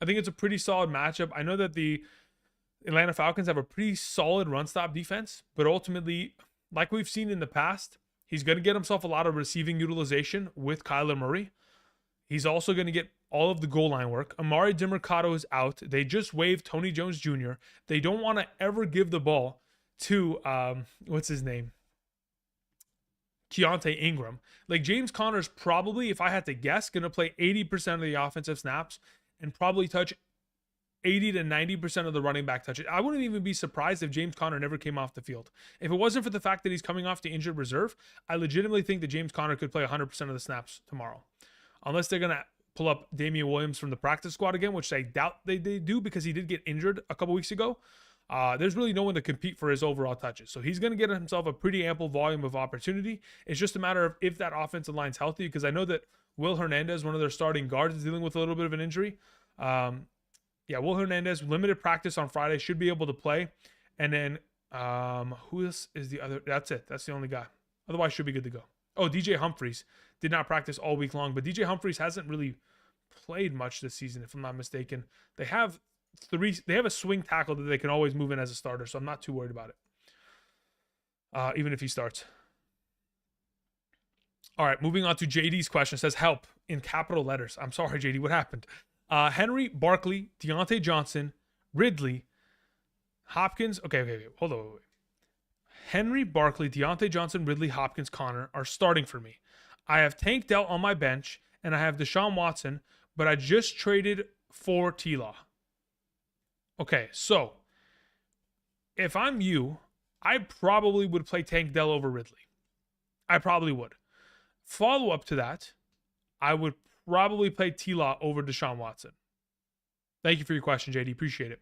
I think it's a pretty solid matchup. I know that the Atlanta Falcons have a pretty solid run stop defense, but ultimately, like we've seen in the past, he's going to get himself a lot of receiving utilization with Kyler Murray. He's also going to get all of the goal line work. Amari DiMercato is out. They just waived Tony Jones Jr. They don't want to ever give the ball to, what's his name? Keontae Ingram. Like, James Conner's probably, if I had to guess, going to play 80% of the offensive snaps and probably touch 80 to 90% of the running back touches. I wouldn't even be surprised if James Conner never came off the field. If it wasn't for the fact that he's coming off the injured reserve, I legitimately think that James Conner could play 100% of the snaps tomorrow. Unless they're going to pull up Damian Williams from the practice squad again, which I doubt they do because he did get injured a couple weeks ago. There's really no one to compete for his overall touches. So he's going to get himself a pretty ample volume of opportunity. It's just a matter of if that offensive line's healthy, because I know that Will Hernandez, one of their starting guards, is dealing with a little bit of an injury. Yeah, Will Hernandez, limited practice on Friday, should be able to play. And then who is the other? That's it. That's the only guy. Otherwise, should be good to go. Oh, DJ Humphries did not practice all week long, but DJ Humphries hasn't really played much this season, if I'm not mistaken. They have a swing tackle that they can always move in as a starter, so I'm not too worried about it. Even if he starts. All right, moving on to JD's question. It says help in capital letters. I'm sorry, JD, what happened? Henry, Barkley, Deontay Johnson, Ridley, Hopkins. Okay. Hold on. Wait. Henry, Barkley, Deontay Johnson, Ridley, Hopkins, Connor are starting for me. I have Tank Dell on my bench, and I have Deshaun Watson, but I just traded for T-Law. Okay, so if I'm you, I probably would play Tank Dell over Ridley. I probably would. Follow up to that, I would probably play T-Law over Deshaun Watson. Thank you for your question, JD. Appreciate it.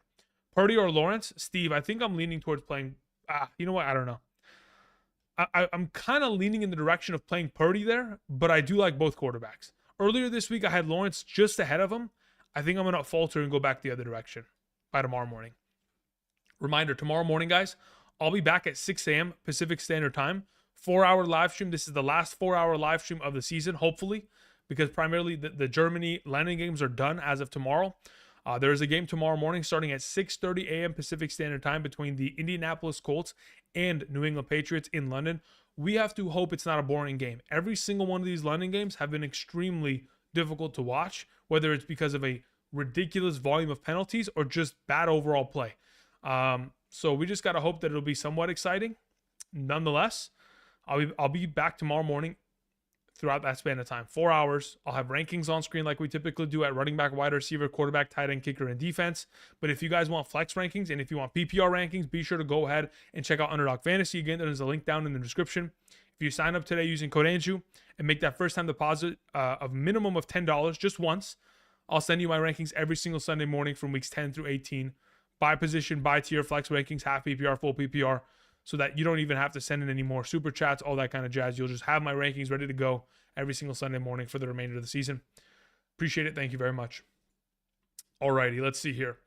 Purdy or Lawrence? Steve, I think I'm leaning towards playing. You know what? I don't know. I'm kind of leaning in the direction of playing Purdy there, but I do like both quarterbacks. Earlier this week, I had Lawrence just ahead of him. I think I'm going to falter and go back the other direction by tomorrow morning. Reminder, tomorrow morning, guys, I'll be back at 6 a.m. Pacific Standard Time. 4-hour live stream. This is the last 4-hour live stream of the season, hopefully, because primarily the Germany landing games are done as of tomorrow. There is a game tomorrow morning starting at 6:30 a.m. Pacific Standard Time between the Indianapolis Colts and New England Patriots in London. We have to hope it's not a boring game. Every single one of these London games have been extremely difficult to watch, whether it's because of a ridiculous volume of penalties or just bad overall play. So we just got to hope that it'll be somewhat exciting. Nonetheless, I'll be back tomorrow morning throughout that span of time. 4 hours. I'll have rankings on screen like we typically do at running back, wide receiver, quarterback, tight end, kicker, and defense. But if you guys want flex rankings and if you want PPR rankings, be sure to go ahead and check out Underdog Fantasy. Again, there's a link down in the description. If you sign up today using code ANGEW and make that first time deposit of minimum of $10 just once, I'll send you my rankings every single Sunday morning from weeks 10 through 18. By position, by tier, flex rankings, half PPR, full PPR, so that you don't even have to send in any more super chats, all that kind of jazz. You'll just have my rankings ready to go every single Sunday morning for the remainder of the season. Appreciate it. Thank you very much. Alrighty, let's see here.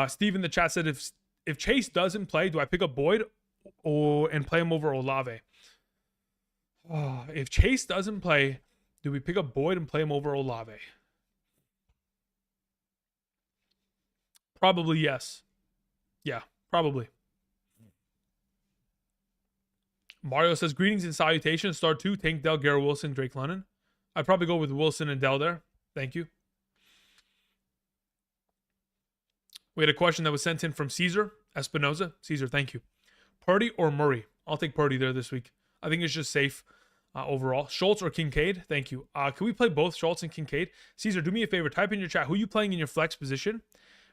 Steve in the chat said, if Chase doesn't play, do I pick up Boyd and play him over Olave? If Chase doesn't play, do we pick up Boyd and play him over Olave? Probably yes. Yeah, probably. Mario says, greetings and salutations. Start 2, Tank Dell, Garrett Wilson, Drake London. I'd probably go with Wilson and Dell there. Thank you. We had a question that was sent in from Caesar Espinoza. Caesar, thank you. Purdy or Murray? I'll take Purdy there this week. I think it's just safe overall. Schultz or Kincaid? Thank you. Can we play both Schultz and Kincaid? Caesar, do me a favor. Type in your chat who you playing in your flex position,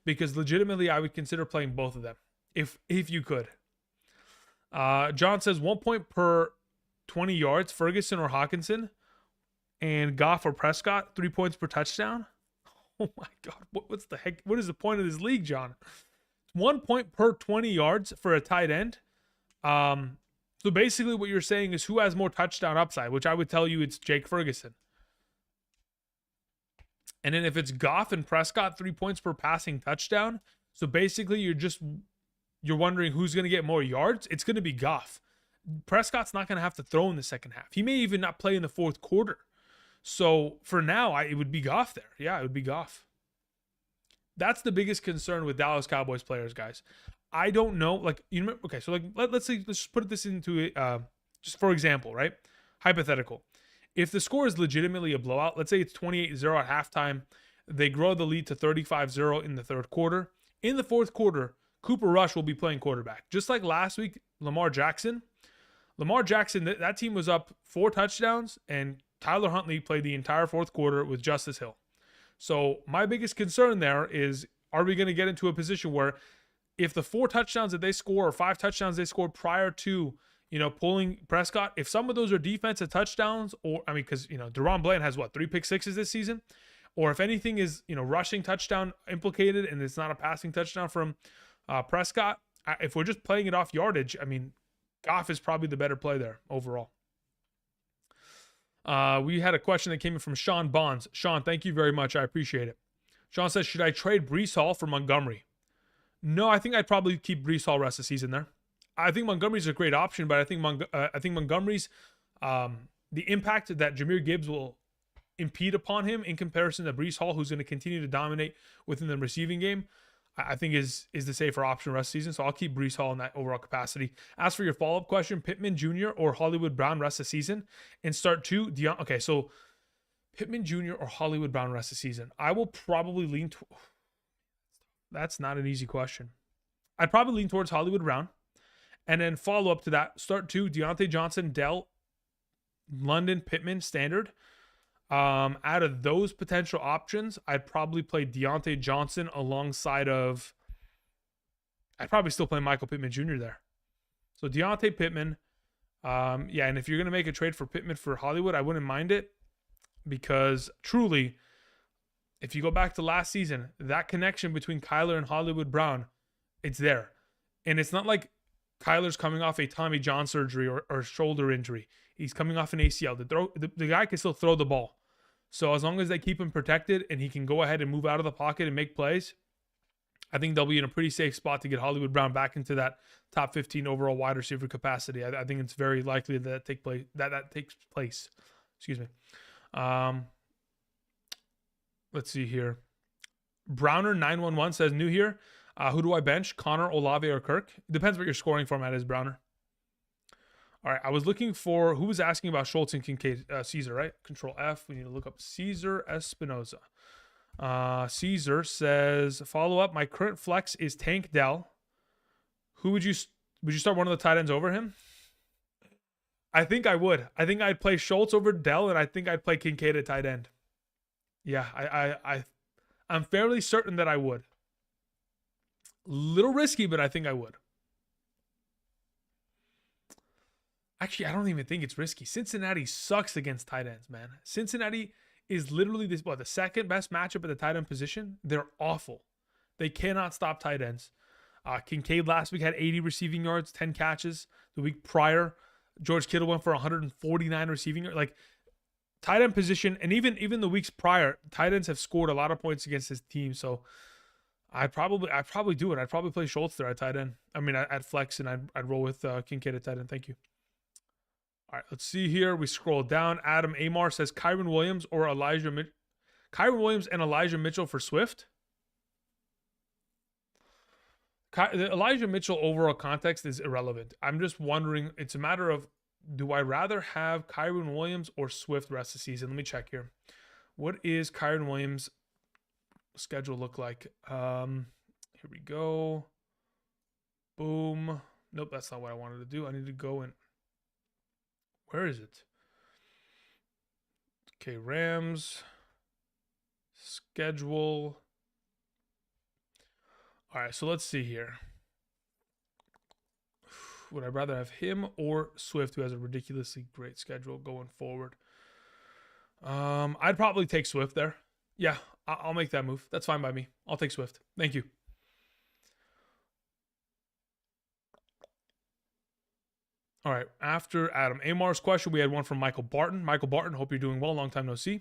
because legitimately I would consider playing both of them if you could. John says 1 point per 20 yards, Ferguson or Hawkinson, and Goff or Prescott, 3 points per touchdown. Oh my God. What's the heck? What is the point of this league, John? 1 point per 20 yards for a tight end. So basically what you're saying is who has more touchdown upside, which I would tell you it's Jake Ferguson. And then if it's Goff and Prescott, 3 points per passing touchdown. So basically you're wondering who's going to get more yards. It's going to be Goff. Prescott's not going to have to throw in the second half. He may even not play in the fourth quarter. So for now, it would be Goff there. Yeah, it would be Goff. That's the biggest concern with Dallas Cowboys players, guys. I don't know. Like, you remember, okay, so like let's just put this into just for example, right? Hypothetical. If the score is legitimately a blowout, let's say it's 28-0 at halftime, they grow the lead to 35-0 in the third quarter. In the fourth quarter, Cooper Rush will be playing quarterback. Just like last week, Lamar Jackson, that team was up 4 touchdowns, and Tyler Huntley played the entire fourth quarter with Justice Hill. So my biggest concern there is, are we going to get into a position where if the 4 touchdowns that they score or 5 touchdowns they scored prior to, pulling Prescott, if some of those are defensive touchdowns, or, because, Deron Bland has 3 pick sixes this season, or if anything is, rushing touchdown implicated and it's not a passing touchdown from Prescott, if we're just playing it off yardage, Goff is probably the better play there overall. We had a question that came in from Sean Bonds. Sean, thank you very much. I appreciate it. Sean says, should I trade Breece Hall for Montgomery? No, I think I'd probably keep Breece Hall rest of the season there. I think Montgomery's a great option, but I think Montgomery's the impact that Jahmyr Gibbs will impede upon him in comparison to Breece Hall, who's going to continue to dominate within the receiving game, I think is the safer option rest of the season. So I'll keep Breece Hall in that overall capacity. As for your follow-up question, Pittman Jr. or Hollywood Brown rest of the season, and start two. Okay, so Pittman Jr. or Hollywood Brown rest of the season. I will probably lean. That's not an easy question. I'd probably lean towards Hollywood Brown. And then follow up to that, start two, Deontay Johnson, Dell, London, Pittman, standard. Out of those potential options, I'd probably play Deontay Johnson alongside of, I'd probably still play Michael Pittman Jr. there. So Deontay Pittman, yeah, and if you're going to make a trade for Pittman for Hollywood, I wouldn't mind it, because truly, if you go back to last season, that connection between Kyler and Hollywood Brown, it's there. And it's not like Kyler's coming off a Tommy John surgery or shoulder injury. He's coming off an ACL. The guy can still throw the ball. So as long as they keep him protected and he can go ahead and move out of the pocket and make plays, I think they'll be in a pretty safe spot to get Hollywood Brown back into that top 15 overall wide receiver capacity. I think it's very likely that takes place. Excuse me. Let's see here. Browner911 says, new here. Who do I bench? Connor, Olave, or Kirk? Depends what your scoring format is, Browner. All right, I was looking for, who was asking about Schultz and Kincaid? Caesar, right? Control F. We need to look up Caesar Espinoza. Caesar says, follow up. My current flex is Tank Dell. Who would you start one of the tight ends over him? I think I would. I think I'd play Schultz over Dell, and I think I'd play Kincaid at tight end. Yeah, I'm fairly certain that I would. Little risky, but I think I would. Actually, I don't even think it's risky. Cincinnati sucks against tight ends, man. Cincinnati is literally the second best matchup at the tight end position. They're awful. They cannot stop tight ends. Kincaid last week had 80 receiving yards, 10 catches. The week prior, George Kittle went for 149 receiving yards. Like, tight end position, and even the weeks prior, tight ends have scored a lot of points against his team. So I'd probably do it. I'd probably play Schultz there at tight end. I mean, I'd flex, and I'd roll with Kincaid at tight end. Thank you. All right, let's see here. We scroll down. Adam Amar says Kyren Williams or Kyren Williams and Elijah Mitchell for Swift. The Elijah Mitchell overall context is irrelevant. I'm just wondering, it's a matter of, do I rather have Kyren Williams or Swift rest of the season? Let me check here. What is Kyren Williams' schedule look like? Here we go. Boom. Nope, that's not what I wanted to do. I need to go and, where is it? Okay, Rams schedule. All right, so let's see here. Would I rather have him or Swift, who has a ridiculously great schedule going forward? I'd probably take Swift there. Yeah, I'll make that move. That's fine by me. I'll take Swift. Thank you. All right, after Adam Amar's question, we had one from Michael Barton. Michael Barton, hope you're doing well. Long time no see.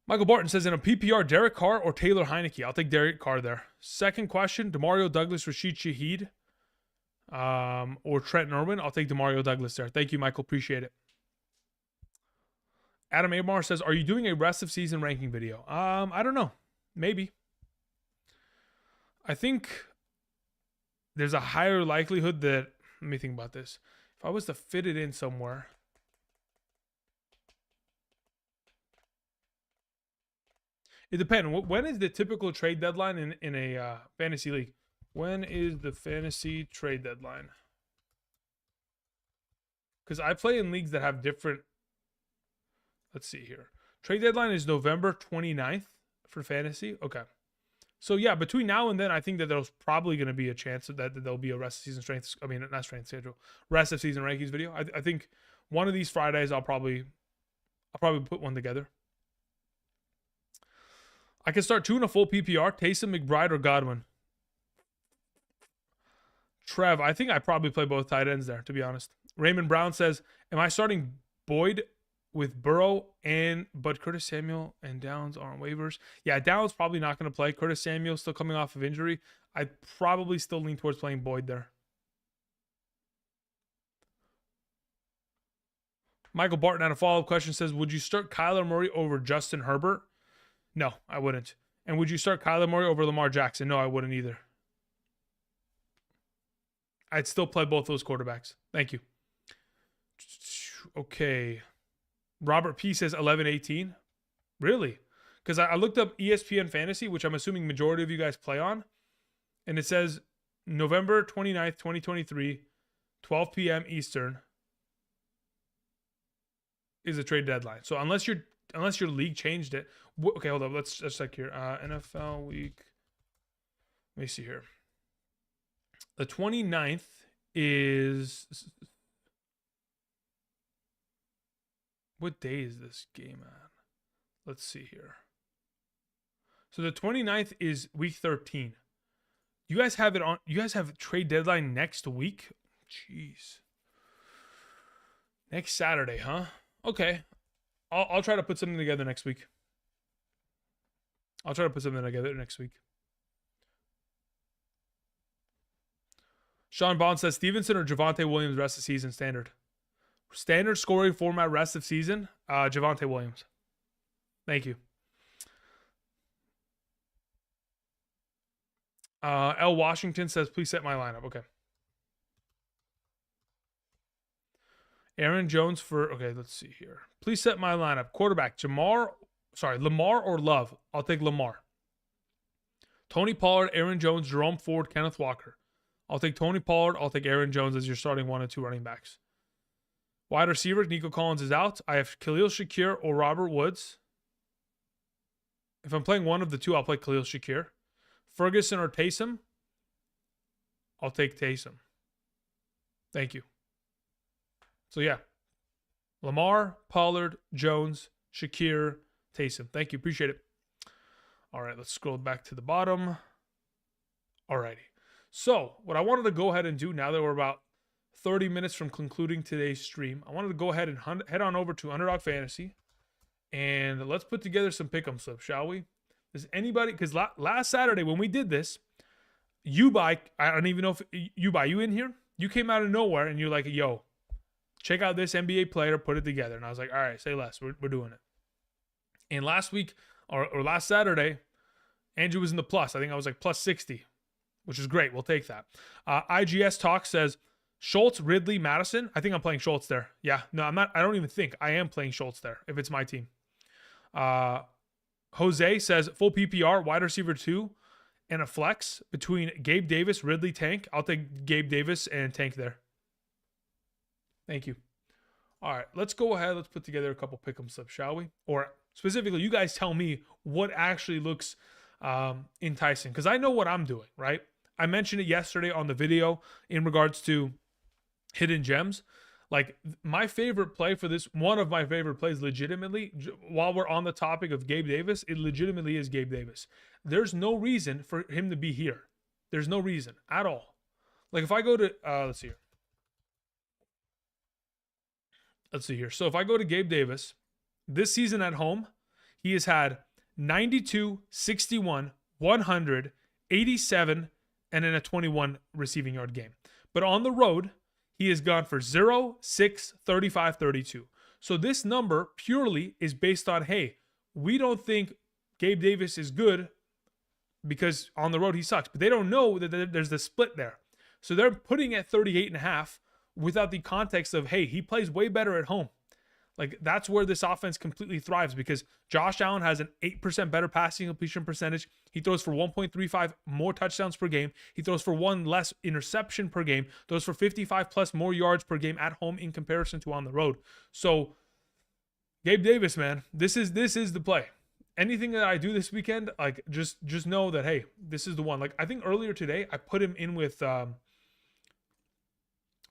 Michael Barton says, in a PPR, Derek Carr or Taylor Heineke? I'll take Derek Carr there. Second question, Demario Douglas, Rashid Shaheed, or Trent Irwin? I'll take Demario Douglas there. Thank you, Michael. Appreciate it. Adam Amar says, are you doing a rest of season ranking video? I don't know. Maybe. I think there's a higher likelihood that, let me think about this. If I was to fit it in somewhere. It depends. When is the typical trade deadline in a fantasy league? When is the fantasy trade deadline? Because I play in leagues that have different. Let's see here. Trade deadline is November 29th for fantasy. Okay. So yeah, between now and then, I think that there's probably going to be a chance that there'll be a rest of season strength. I mean, not strength schedule, rest of season rankings video. I think one of these Fridays I'll probably put one together. I can start two in a full PPR: Taysom, McBride, or Godwin. Trev, I think I probably play both tight ends there, to be honest. Raymond Brown says, am I starting Boyd with Burrow but Curtis Samuel and Downs are on waivers. Yeah, Downs probably not going to play. Curtis Samuel still coming off of injury. I'd probably still lean towards playing Boyd there. Michael Barton had a follow-up question, says, would you start Kyler Murray over Justin Herbert? No, I wouldn't. And would you start Kyler Murray over Lamar Jackson? No, I wouldn't either. I'd still play both those quarterbacks. Thank you. Okay. Robert P says 11-18. Really? Because I looked up ESPN Fantasy, which I'm assuming majority of you guys play on. And it says November 29th, 2023, 12 p.m. Eastern is a trade deadline. So unless your league changed it. Okay, hold up. Let's check here. NFL week. Let me see here. The 29th is... What day is this game at? Let's see here. So the 29th is week 13. You guys have it on. You guys have trade deadline next week? Jeez. Next Saturday, huh? Okay. I'll try to put something together next week. Sean Bond says Stevenson or Javonte Williams rest of season standard. Standard scoring format rest of season, Javonte Williams. Thank you. L. Washington says, please set my lineup. Okay. Aaron Jones okay, let's see here. Please set my lineup. Quarterback, Lamar or Love. I'll take Lamar. Tony Pollard, Aaron Jones, Jerome Ford, Kenneth Walker. I'll take Tony Pollard. I'll take Aaron Jones as your starting 1 and 2 running backs. Wide receiver, Nico Collins is out. I have Khalil Shakir or Robert Woods. If I'm playing one of the two, I'll play Khalil Shakir. Ferguson or Taysom. I'll take Taysom. Thank you. So yeah. Lamar, Pollard, Jones, Shakir, Taysom. Thank you. Appreciate it. All right, let's scroll back to the bottom. Alrighty. So what I wanted to go ahead and do now that we're about 30 minutes from concluding today's stream, I wanted to go ahead and head on over to Underdog Fantasy and let's put together some pick'em slips, shall we? Does anybody, because last Saturday when we did this, I don't even know if you in here? You came out of nowhere and you're like, yo, check out this NBA player, put it together. And I was like, all right, say less. We're doing it. And last week or last Saturday, Andrew was in the plus. I think I was like plus 60, which is great. We'll take that. IGS Talk says Schultz, Ridley, Madison. I think I'm playing Schultz there. Yeah, no, I'm not. I don't even think I am playing Schultz there if it's my team. Jose says full PPR, wide receiver 2, and a flex between Gabe Davis, Ridley, Tank. I'll take Gabe Davis and Tank there. Thank you. All right, let's go ahead. Let's put together a couple pick'em slips, shall we? Or specifically, you guys tell me what actually looks enticing, because I know what I'm doing, right? I mentioned it yesterday on the video in regards to hidden gems. Like my favorite play for this, one of my favorite plays legitimately, while we're on the topic of Gabe Davis, it legitimately is Gabe Davis. There's no reason for him to be here. There's no reason at all. Like if I go to, let's see here. So if I go to Gabe Davis, this season at home, he has had 92, 61, 100, 87, and then a 21 receiving yard game. But on the road, he has gone for 0, 6, 35, 32. So this number purely is based on, hey, we don't think Gabe Davis is good because on the road he sucks. But they don't know that there's the split there. So they're putting at 38.5 without the context of, hey, he plays way better at home. Like that's where this offense completely thrives because Josh Allen has an 8% better passing completion percentage. He throws for 1.35 more touchdowns per game. He throws for 1 less interception per game. Throws for 55 plus more yards per game at home in comparison to on the road. So Gabe Davis, man, this is the play. Anything that I do this weekend, like just know that, hey, this is the one. Like I think earlier today I put him in with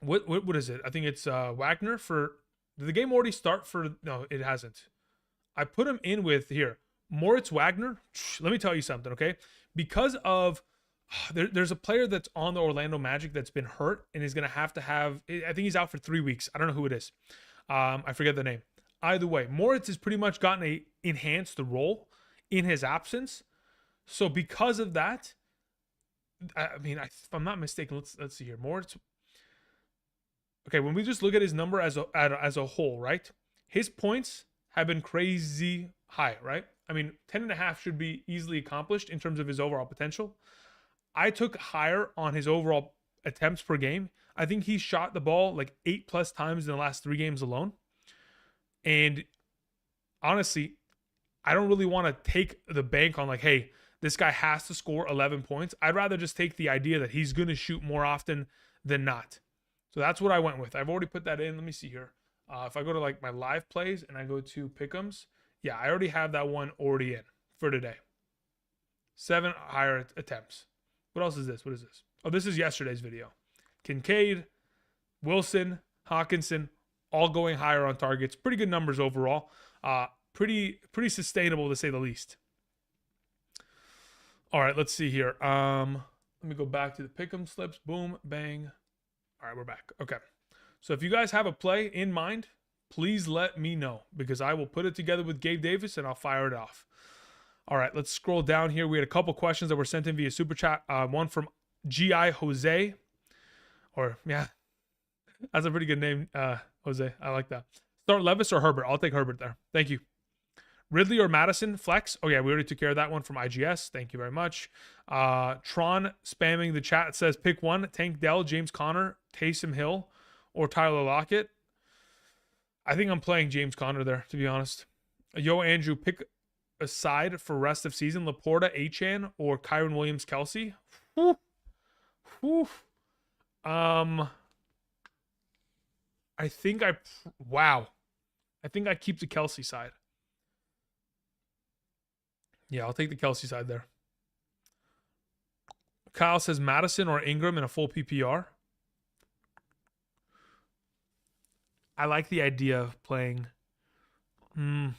what is it? I think it's Wagner for. Did the game already start for? No, it hasn't. I put him in with here. Moritz Wagner. Let me tell you something, okay? Because of there's a player that's on the Orlando Magic that's been hurt and is going to have. I think he's out for 3 weeks. I don't know who it is. I forget the name. Either way, Moritz has pretty much gotten a enhanced role in his absence. So because of that, I mean, if I'm not mistaken, let's see here. Moritz. Okay, when we just look at his number as a whole, right? His points have been crazy high, right? I mean, 10.5 should be easily accomplished in terms of his overall potential. I took higher on his overall attempts per game. I think he shot the ball like 8+ times in the last 3 games alone. And honestly, I don't really want to take the bank on like, hey, this guy has to score 11 points. I'd rather just take the idea that he's going to shoot more often than not. So that's what I went with. I've already put that in. Let me see here. If I go to like my live plays and I go to pick'ems, yeah, I already have that one already in for today. 7 higher attempts. What else is this? What is this? Oh, this is yesterday's video. Kincaid, Wilson, Hawkinson, all going higher on targets. Pretty good numbers overall. Pretty sustainable to say the least. All right, let's see here. Let me go back to the pick'em slips. Boom, bang. All right, we're back. Okay. So if you guys have a play in mind, please let me know because I will put it together with Gabe Davis and I'll fire it off. All right, let's scroll down here. We had a couple questions that were sent in via Super Chat. One from G.I. Jose. Or, yeah, that's a pretty good name, Jose. I like that. Start Levis or Herbert? I'll take Herbert there. Thank you. Ridley or Madison? Flex. Oh, yeah, we already took care of that one from IGS. Thank you very much. Tron spamming the chat says, pick one. Tank Dell, James Conner, Taysom Hill, or Tyler Lockett. I think I'm playing James Conner there, to be honest. Yo, Andrew, pick a side for rest of season. Laporta, Achane, or Kyron Williams, Kelsey. Whew. Whew. I think I keep the Kelsey side. Yeah, I'll take the Kelsey side there. Kyle says Madison or Ingram in a full PPR. I like the idea of playing. Shoot.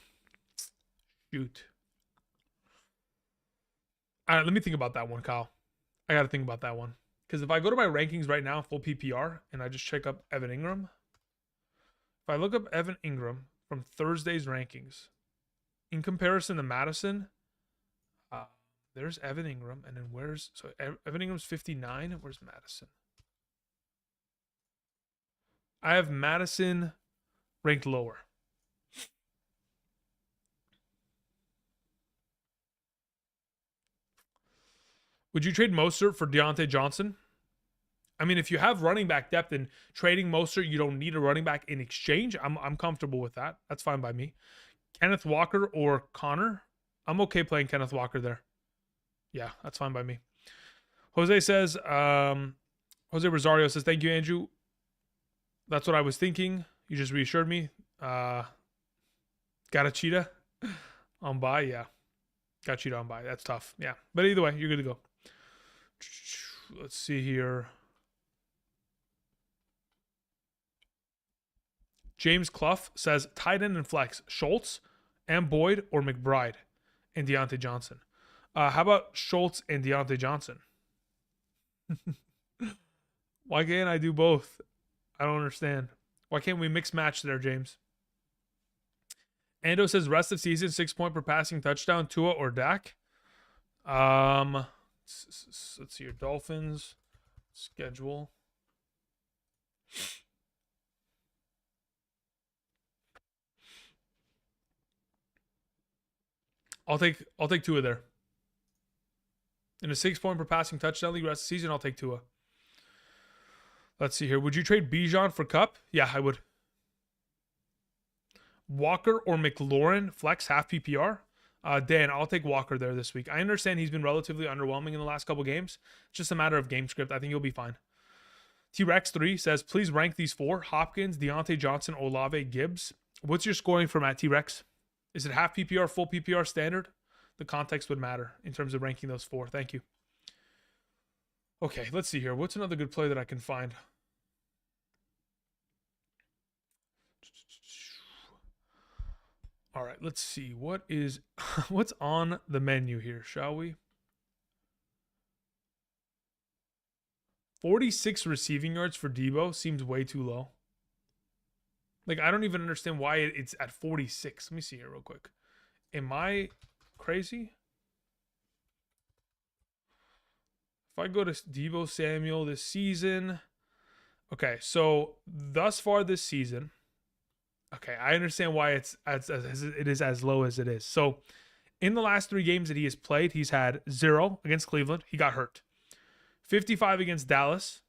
All right, let me think about that one, Kyle. I got to think about that one. Because if I go to my rankings right now, full PPR, and I just check up Evan Ingram. If I look up Evan Ingram from Thursday's rankings, in comparison to Madison, there's Evan Ingram, and then Evan Ingram's 59. Where's Madison? I have Madison ranked lower. Would you trade Mostert for Deontay Johnson? I mean, if you have running back depth and trading Mostert, you don't need a running back in exchange. I'm comfortable with that. That's fine by me. Kenneth Walker or Connor? I'm okay playing Kenneth Walker there. Yeah, that's fine by me. Jose says, Jose Rosario says, thank you, Andrew. That's what I was thinking. You just reassured me. Got a cheetah on buy? Yeah. Got cheetah on buy. That's tough. Yeah. But either way, you're good to go. Let's see here. James Clough says, tight end and flex, Schultz and Boyd or McBride and Deontay Johnson. How about Schultz and Deontay Johnson? Why can't I do both? I don't understand. Why can't we mix match there, James? Ando says rest of season 6 point per passing touchdown, Tua or Dak. Let's see your Dolphins schedule. I'll take Tua there. In a 6 point per passing touchdown league rest of the season, I'll take Tua. Let's see here. Would you trade Bijan for Kupp? Yeah, I would. Walker or McLaurin, flex half PPR? Dan, I'll take Walker there this week. I understand he's been relatively underwhelming in the last couple games. It's just a matter of game script. I think he'll be fine. T-Rex3 says, please rank these 4. Hopkins, Deontay Johnson, Olave, Gibbs. What's your scoring from at T-Rex? Is it half PPR, full PPR, standard? The context would matter in terms of ranking those 4. Thank you. Okay, let's see here. What's another good play that I can find? All right, let's see. What's on the menu here, shall we? 46 receiving yards for Debo seems way too low. Like, I don't even understand why it's at 46. Let me see here real quick. Am I crazy? If I go to Deebo Samuel this season. Okay, so thus far this season. Okay, I understand why it is as low as it is. So in the last 3 games that he has played, he's had 0 against Cleveland. He got hurt. 55 against Dallas.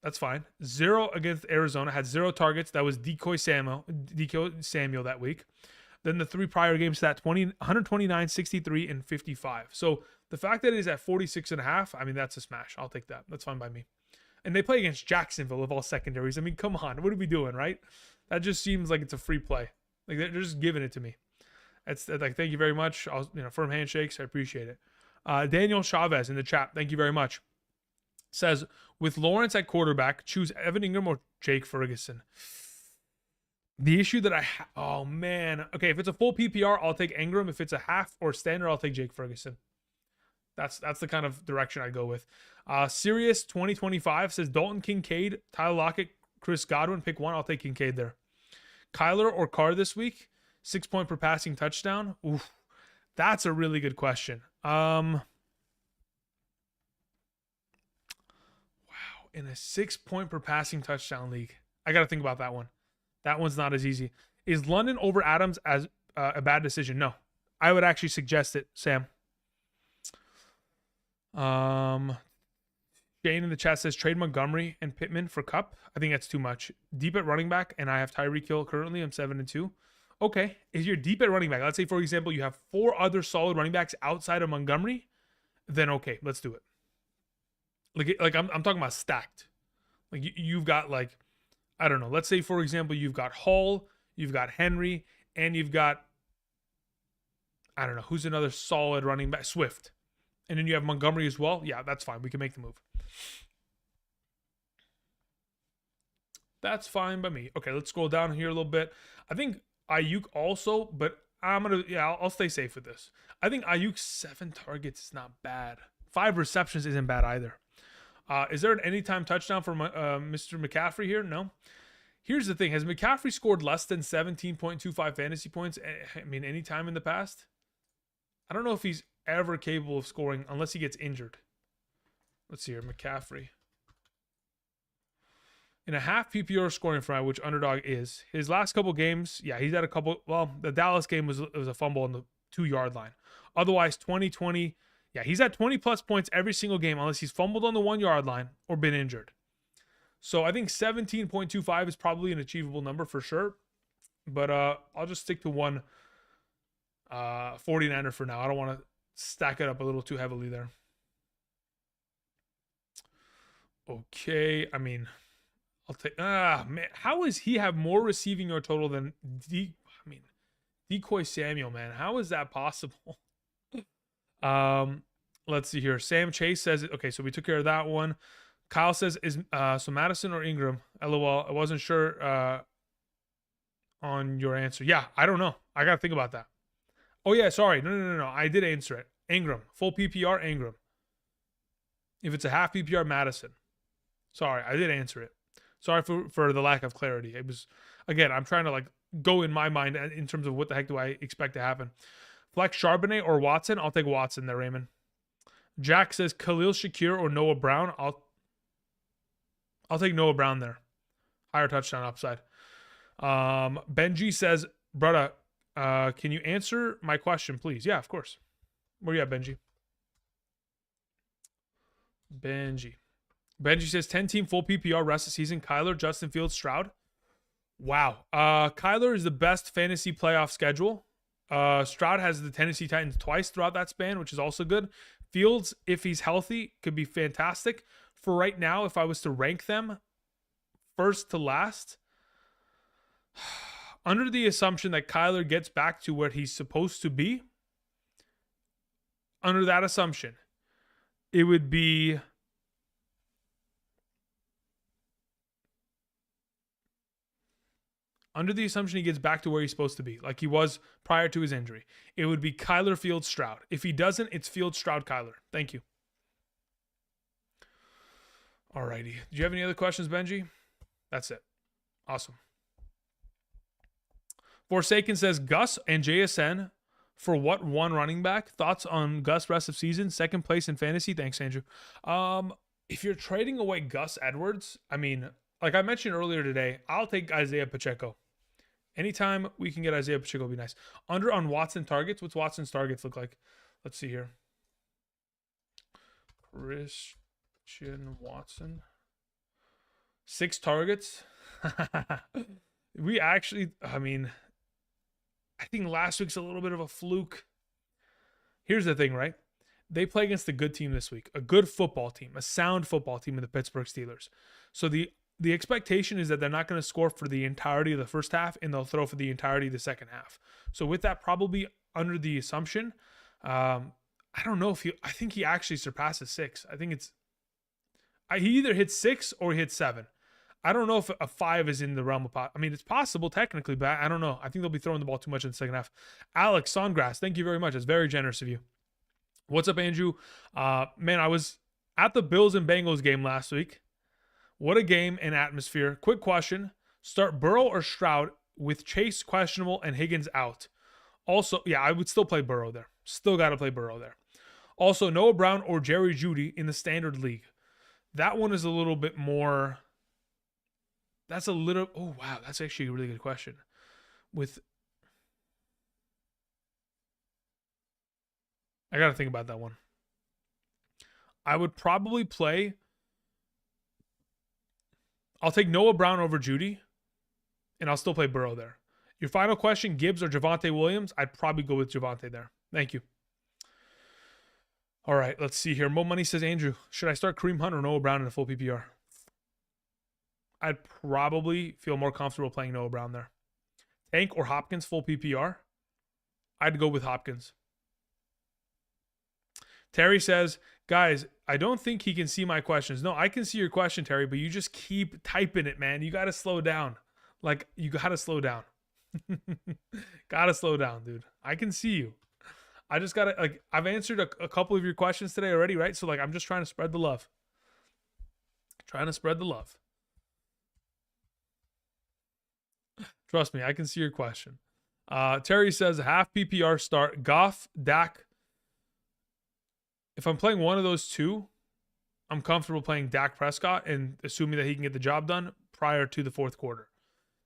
That's fine. 0 against Arizona. Had 0 targets. That was Decoy Samuel that week. Then the 3 prior games to that, 129, 63, and 55. So the fact that it is at 46.5, I mean, that's a smash. I'll take that. That's fine by me. And they play against Jacksonville of all secondaries. I mean, come on. What are we doing, right? That just seems like it's a free play. Like, they're just giving it to me. It's like, thank you very much. Firm handshakes. I appreciate it. Daniel Chavez in the chat. Thank you very much. Says, with Lawrence at quarterback, choose Evan Ingram or Jake Ferguson. The issue that oh man. Okay, if it's a full PPR, I'll take Ingram. If it's a half or standard, I'll take Jake Ferguson. That's the kind of direction I go with. Sirius 2025 says Dalton Kincaid, Tyler Lockett, Chris Godwin, pick one. I'll take Kincaid there. Kyler or Carr this week? 6 point per passing touchdown. Oof, that's a really good question. Wow, in a 6 point per passing touchdown league, I got to think about that one. That one's not as easy. Is London over Adams as a bad decision? No, I would actually suggest it, Sam. Jane in the chat says trade Montgomery and Pittman for Cup. I think that's too much. Deep at running back, and I have Tyreek Hill currently. I'm 7-2. Okay, is you're deep at running back. Let's say, for example, you have 4 other solid running backs outside of Montgomery. Then okay, let's do it. Like I'm talking about stacked. Like you've got like, I don't know. Let's say, for example, you've got Hall, you've got Henry, and you've got, I don't know, who's another solid running back? Swift. And then you have Montgomery as well. Yeah, that's fine. We can make the move. That's fine by me. Okay, let's scroll down here a little bit. I think Ayuk also, but I'll stay safe with this. I think Ayuk's 7 targets is not bad. 5 receptions isn't bad either. Is there an anytime touchdown for Mr. McCaffrey here? No. Here's the thing. Has McCaffrey scored less than 17.25 fantasy points? I mean, any time in the past? I don't know if he's ever capable of scoring unless he gets injured. Let's see here. McCaffrey. In a half PPR scoring format, which Underdog is, his last couple games, yeah, he's had a couple. Well, the Dallas game was a fumble on the 2-yard line. Otherwise, 2020, yeah, he's at 20 plus points every single game unless he's fumbled on the 1-yard line or been injured. So I think 17.25 is probably an achievable number for sure. But I'll just stick to one 49er for now. I don't want to stack it up a little too heavily there. Okay, I mean, I'll take. Man, how does he have more receiving yard total than Decoy Samuel? Man, how is that possible? Let's see here. Sam Chase says, okay, so we took care of that one. Kyle says, is so Madison or Ingram? LOL. I wasn't sure on your answer. Yeah, I don't know. I gotta think about that. Oh yeah, sorry. No. I did answer it. Ingram. Full PPR, Ingram. If it's a half PPR, Madison. Sorry, I did answer it. Sorry for the lack of clarity. It was, again, I'm trying to like go in my mind in terms of what the heck do I expect to happen. Flex Charbonnet or Watson? I'll take Watson there, Raymond. Jack says Khalil Shakir or Noah Brown. I'll take Noah Brown there. Higher touchdown upside. Benji says, brother, can you answer my question, please? Yeah, of course. Where you at, Benji? Benji says 10-team full PPR rest of season. Kyler, Justin Fields, Stroud. Wow. Kyler is the best fantasy playoff schedule. Stroud has the Tennessee Titans twice throughout that span, which is also good. Fields, if he's healthy, could be fantastic. For right now, if I was to rank them first to last, under the assumption that Kyler gets back to where he's supposed to be, under that assumption, it would be under the assumption he gets back to where he's supposed to be, like he was prior to his injury, it would be Kyler, Fields, Stroud. If he doesn't, it's Fields, Stroud, Kyler. Thank you. Alrighty. Do you have any other questions, Benji? That's it. Awesome. Forsaken says Gus and JSN for what one running back? Thoughts on Gus rest of season? Second place in fantasy. Thanks, Andrew. If you're trading away Gus Edwards, I mean, like I mentioned earlier today, I'll take Isaiah Pacheco. Anytime we can get Isaiah Pacheco, would be nice. Under on Watson targets. What's Watson's targets look like? Let's see here. Christian Watson. 6 targets. We actually, I mean, I think last week's a little bit of a fluke. Here's the thing, right? They play against a good team this week, a good football team, a sound football team in the Pittsburgh Steelers. So the expectation is that they're not going to score for the entirety of the first half, and they'll throw for the entirety of the second half. So with that, probably under the assumption, I don't know if I think he actually surpasses 6. I think he either hits 6 or he hits 7. I don't know if a 5 is in the realm of I mean, it's possible technically, but I don't know. I think they'll be throwing the ball too much in the second half. Alex Songrass, thank you very much. That's very generous of you. What's up, Andrew? Man, I was at the Bills and Bengals game last week. What a game and atmosphere. Quick question. Start Burrow or Stroud with Chase questionable and Higgins out? Also, yeah, I would still play Burrow there. Still got to play Burrow there. Also, Noah Brown or Jerry Jeudy in the standard league. That one is a little bit more... That's a little... Oh, wow. That's actually a really good question. I got to think about that one. I would probably play... I'll take Noah Brown over Jeudy, and I'll still play Burrow there. Your final question, Gibbs or Javonte Williams? I'd probably go with Javonte there. Thank you. All right, let's see here. Mo Money says, Andrew, should I start Kareem Hunt or Noah Brown in a full PPR? I'd probably feel more comfortable playing Noah Brown there. Tank or Hopkins full PPR? I'd go with Hopkins. Terry says, guys, I don't think he can see my questions. No, I can see your question, Terry, but you just keep typing it, man. You got to slow down. Like, you got to slow down. Got to slow down, dude. I can see you. I just got to, like, I've answered a couple of your questions today already, right? So, like, I'm just trying to spread the love. Trying to spread the love. Trust me, I can see your question. Terry says, half PPR start, Goff, Dak. If I'm playing one of those two, I'm comfortable playing Dak Prescott and assuming that he can get the job done prior to the fourth quarter.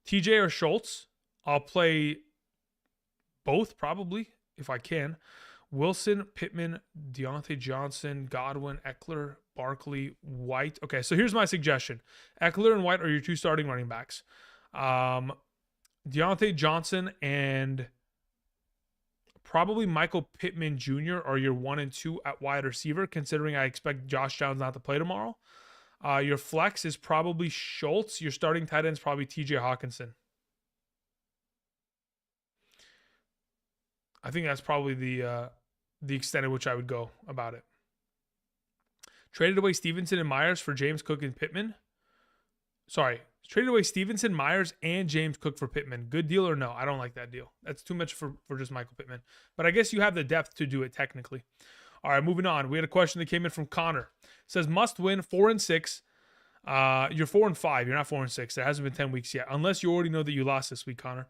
TJ or Schultz, I'll play both probably if I can. Wilson, Pittman, Deontay Johnson, Godwin, Eckler, Barkley, White. Okay, so here's my suggestion. Eckler and White are your two starting running backs. Deontay Johnson and probably Michael Pittman Jr. are your 1 and 2 at wide receiver, considering I expect Josh Downs not to play tomorrow. Your flex is probably Schultz. Your starting tight end is probably TJ Hawkinson. I think that's probably the extent at which I would go about it. Traded away Stevenson and Myers for James Cook and Pittman. Sorry. Traded away Stevenson, Myers, and James Cook for Pittman. Good deal or no? I don't like that deal. That's too much for just Michael Pittman. But I guess you have the depth to do it technically. All right, moving on. We had a question that came in from Connor. It says, must win 4-6. You're 4-5. You're not 4-6. There hasn't been 10 weeks yet. Unless you already know that you lost this week, Connor.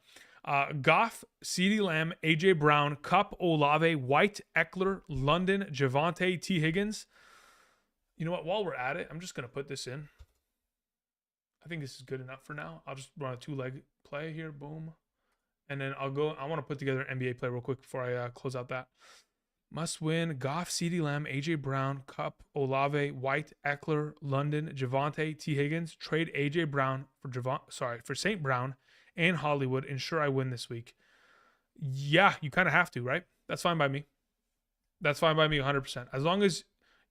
Goff, CeeDee Lamb, A.J. Brown, Kupp, Olave, White, Eckler, London, Javonte, T. Higgins. You know what? While we're at it, I'm just going to put this in. I think this is good enough for now. I'll just run a 2-leg play here. Boom. And then I'll go. I want to put together an NBA play real quick before I close out that. Must win. Goff, CeeDee Lamb, A.J. Brown, Kupp, Olave, White, Eckler, London, Javonte, T. Higgins. Trade A.J. Brown for St. Brown and Hollywood. Ensure I win this week. Yeah, you kind of have to, right? That's fine by me. That's fine by me 100%. As long as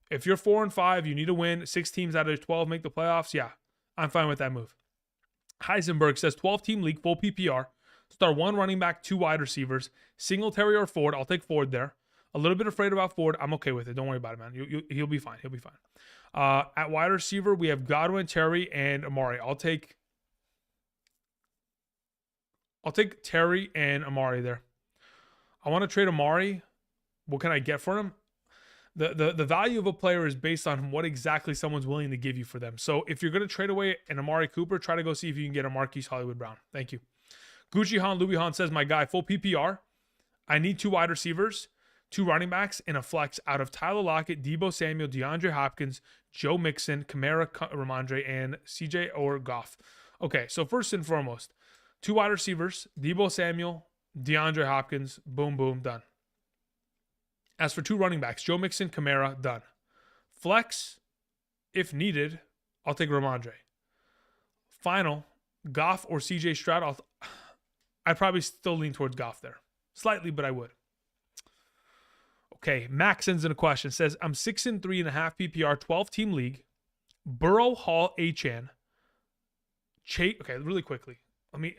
if you're 4-5, you need to win. 6 teams out of 12 make the playoffs. Yeah. I'm fine with that move. Heisenberg says 12-team league, full PPR. Start 1 running back, 2 wide receivers. Singletary or Ford. I'll take Ford there. A little bit afraid about Ford. I'm okay with it. Don't worry about it, man. He'll be fine. He'll be fine. At wide receiver, we have Godwin, Terry, and Amari. I'll take Terry and Amari there. I want to trade Amari. What can I get for him? The value of a player is based on what exactly someone's willing to give you for them. So if you're going to trade away an Amari Cooper, try to go see if you can get a Marquise Hollywood Brown. Thank you. Gucci Han, Louis Han says, my guy, full PPR. I need 2 wide receivers, 2 running backs, and a flex out of Tyler Lockett, Deebo Samuel, DeAndre Hopkins, Joe Mixon, Kamara, Ramondre, and CJ or Goff. Okay, so first and foremost, 2 wide receivers, Deebo Samuel, DeAndre Hopkins, boom, boom, done. As for 2 running backs, Joe Mixon, Kamara, done. Flex, if needed, I'll take Ramondre. Final, Goff or CJ Stroud, I'd probably still lean towards Goff there. Slightly, but I would. Okay, Max sends in a question. Says, I'm 6-3.5 PPR, 12-team league. Burrow, Hall, Achane. Chase. Okay, really quickly. Let me.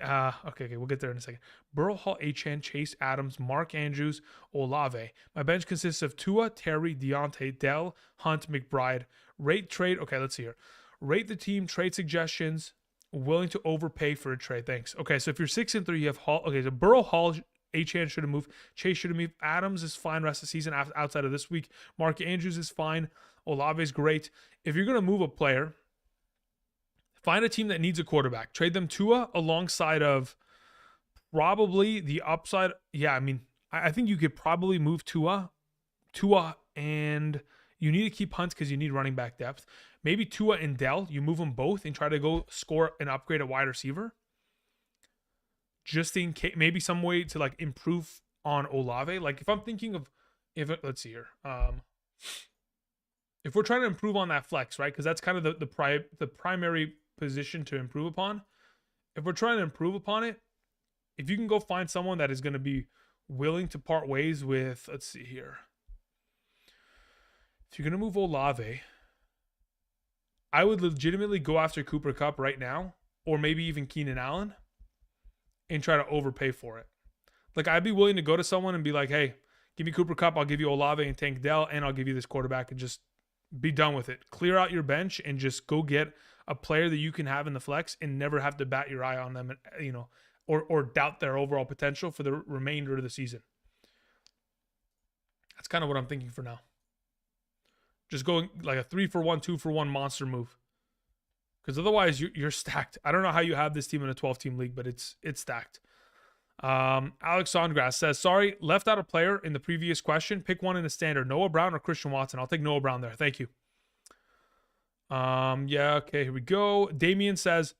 Okay, we'll get there in a second. Burrow, Hall, Achane, Chase, Adams, Mark Andrews, Olave. My bench consists of Tua, Terry, Deontay, Dell, Hunt, McBride. Rate trade. Okay, let's see here. Rate the team. Trade suggestions. Willing to overpay for a trade. Thanks. Okay, so if you're 6-3, you have Hall. Okay, so Burrow, Hall, Achane should have moved. Chase should have moved. Adams is fine rest of the season outside of this week. Mark Andrews is fine. Olave is great. If you're going to move a player, find a team that needs a quarterback. Trade them Tua alongside of probably the upside. Yeah, I mean, I think you could probably move Tua, and you need to keep Hunt because you need running back depth. Maybe Tua and Dell, you move them both and try to go score an upgrade at wide receiver. Just in case, maybe some way to like improve on Olave. Like if I'm thinking of, let's see here. If we're trying to improve on that flex, right? Because that's kind of the primary position to improve upon. If we're trying to improve upon it, if you can go find someone that is going to be willing to part ways with, let's see here. If you're going to move Olave, I would legitimately go after Cooper Kupp right now, or maybe even Keenan Allen, and try to overpay for it. Like I'd be willing to go to someone and be like, hey, give me Cooper Kupp, I'll give you Olave and Tank Dell, and I'll give you this quarterback, and just be done with it. Clear out your bench and just go get a player that you can have in the flex and never have to bat your eye on them, you know, or doubt their overall potential for the remainder of the season. That's kind of what I'm thinking for now. Just going like a 3-for-1, 2-for-1 monster move. Because otherwise you're stacked. I don't know how you have this team in a 12-team league, but it's stacked. Alex Songrass says, sorry, left out a player in the previous question. Pick one in the standard. Noah Brown or Christian Watson? I'll take Noah Brown there. Thank you. Yeah, okay, here we go. Damien says,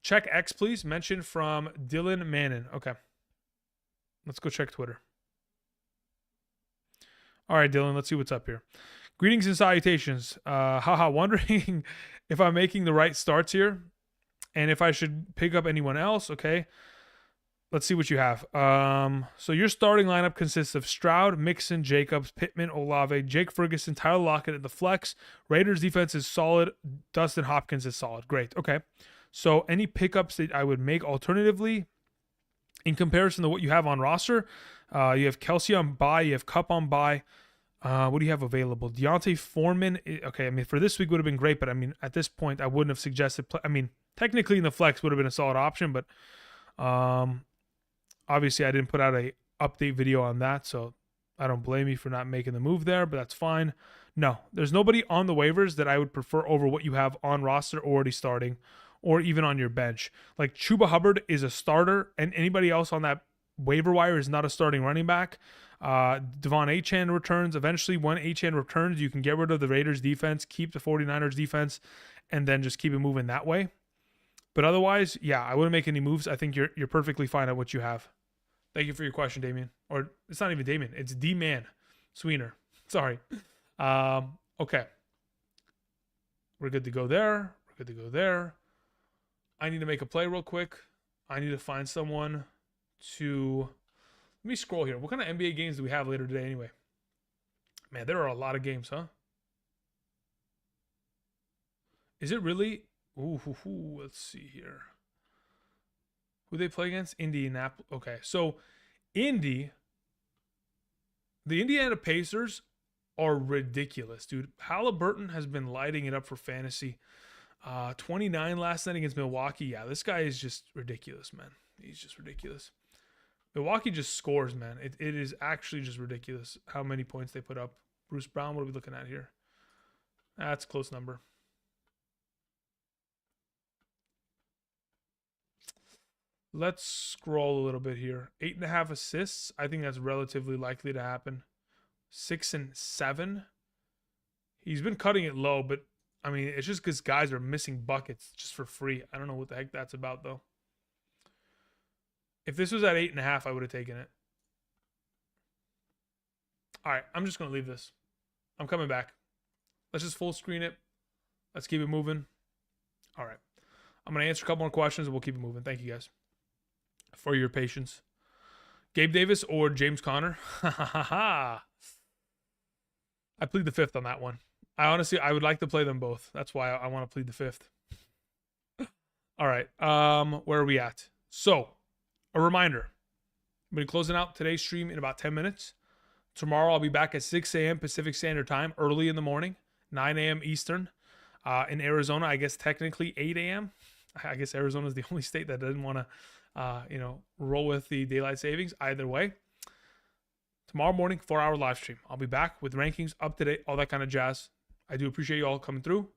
check X, please. Mention from Dylan Mannon. Okay. Let's go check Twitter. All right, Dylan, let's see what's up here. Greetings and salutations. Wondering if I'm making the right starts here and if I should pick up anyone else. Okay. Let's see what you have. So your starting lineup consists of Stroud, Mixon, Jacobs, Pittman, Olave, Jake Ferguson, Tyler Lockett at the flex. Raiders defense is solid. Dustin Hopkins is solid. Great. Okay. So any pickups that I would make alternatively in comparison to what you have on roster, you have Kelsey on bye, you have Kupp on bye. What do you have available? Deontay Foreman. Okay, I mean, for this week would have been great, but I mean, at this point, I wouldn't have suggested. I mean, technically in the flex would have been a solid option, but obviously I didn't put out a update video on that, so I don't blame you for not making the move there, but that's fine. No, there's nobody on the waivers that I would prefer over what you have on roster already starting, or even on your bench. Like Chuba Hubbard is a starter, and anybody else on that waiver wire is not a starting running back. Devon Achane returns. Eventually, when Achane returns, you can get rid of the Raiders defense, keep the 49ers defense, and then just keep it moving that way. But otherwise, yeah, I wouldn't make any moves. I think you're perfectly fine at what you have. Thank you for your question, Damien. Or it's not even Damien. It's D-Man Sweener. Sorry. Okay. We're good to go there. We're good to go there. I need to make a play real quick. I need to find someone to... Let me scroll here. What kind of NBA games do we have later today anyway? Man, there are a lot of games, huh? Is it really? Ooh, let's see here. Who they play against? Indianapolis. Okay, so the Indiana Pacers are ridiculous, dude. Halliburton has been lighting it up for fantasy. 29 last night against Milwaukee. Yeah, this guy is just ridiculous, man. He's just ridiculous. Milwaukee just scores, man. It is actually just ridiculous how many points they put up. Bruce Brown, what are we looking at here? That's a close number. Let's scroll a little bit here. 8.5 assists. I think that's relatively likely to happen. 6 and 7. He's been cutting it low, but I mean, it's just because guys are missing buckets just for free. I don't know what the heck that's about, though. If this was at 8.5, I would have taken it. All right, I'm just going to leave this. I'm coming back. Let's just full screen it. Let's keep it moving. All right. I'm going to answer a couple more questions and we'll keep it moving. Thank you guys for your patience. Gabe Davis or James Conner? I plead the fifth on that one. I would like to play them both. That's why I want to plead the fifth. All right. Where are we at? So, a reminder. I'm going to be closing out today's stream in about 10 minutes. Tomorrow I'll be back at 6 a.m. Pacific Standard Time, early in the morning, 9 a.m. Eastern. In Arizona, I guess technically 8 a.m. I guess Arizona is the only state that doesn't want to, roll with the daylight savings. Either way, tomorrow morning, 4-hour live stream. I'll be back with rankings up to date, all that kind of jazz. I do appreciate you all coming through.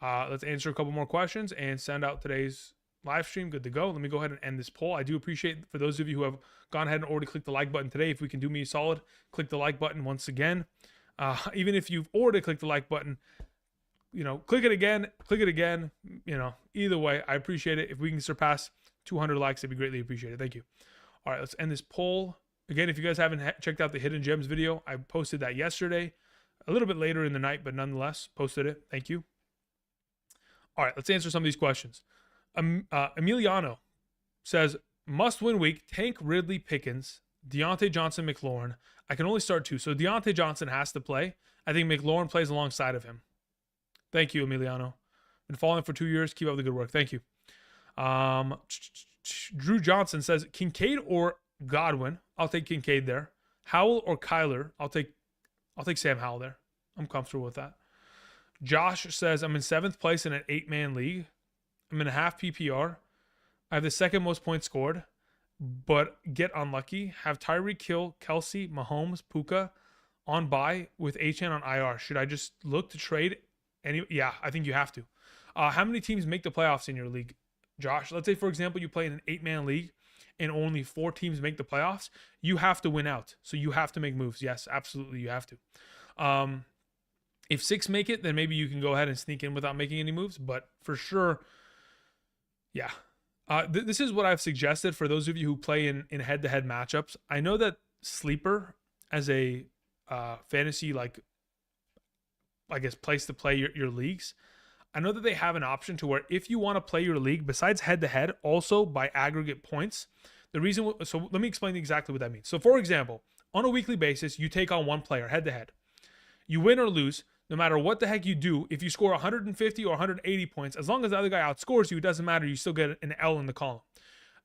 Let's answer a couple more questions and send out today's live stream. Good to go. Let me go ahead and end this poll. I do appreciate for those of you who have gone ahead and already clicked the like button today. If we can do me a solid, click the like button once again. Even if you've already clicked the like button, click it again. Either way, I appreciate it. If we can surpass 200 likes, it'd be greatly appreciated. Thank you. All right, let's end this poll. Again, if you guys haven't checked out the Hidden Gems video, I posted that yesterday, a little bit later in the night, but nonetheless, posted it. Thank you. All right, let's answer some of these questions. Emiliano says, must-win week, Tank, Ridley, Pickens, Deontay Johnson, McLaurin. I can only start 2. So Deontay Johnson has to play. I think McLaurin plays alongside of him. Thank you, Emiliano. Been following for 2 years. Keep up the good work. Thank you. Drew Johnson says, Kincaid or Godwin. I'll take Kincaid there. Howell or Kyler. I'll take Sam Howell there. I'm comfortable with that. Josh says, I'm in 7th place in an 8-man league. I'm in a half PPR. I have the second most points scored, but get unlucky. Have Tyreek Hill, Kelsey, Mahomes, Puka on bye with HN on IR. Should I just look to trade? Yeah, I think you have to. How many teams make the playoffs in your league, Josh? Let's say, for example, you play in an 8-man league and only 4 teams make the playoffs. You have to win out. So you have to make moves. Yes, absolutely, you have to. If 6 make it, then maybe you can go ahead and sneak in without making any moves. But for sure, yeah. This is what I've suggested for those of you who play in head-to-head matchups. I know that Sleeper as a fantasy, place to play your leagues, I know that they have an option to where if you want to play your league, besides head-to-head, also by aggregate points, so let me explain exactly what that means. So for example, on a weekly basis, you take on one player head-to-head. You win or lose, no matter what the heck you do, if you score 150 or 180 points, as long as the other guy outscores you, it doesn't matter. You still get an L in the column.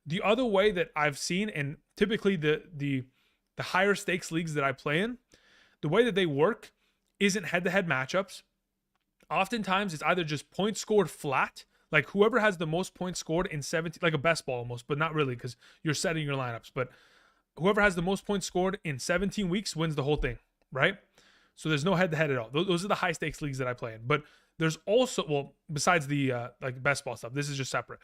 The other way that I've seen, and typically the higher stakes leagues that I play in, the way that they work isn't head-to-head matchups. Oftentimes, it's either just points scored flat, like whoever has the most points scored in 17, like a best ball almost, but not really because you're setting your lineups. But whoever has the most points scored in 17 weeks wins the whole thing, right? So there's no head-to-head at all. Those are the high-stakes leagues that I play in. But there's also, well, besides the best ball stuff, this is just separate.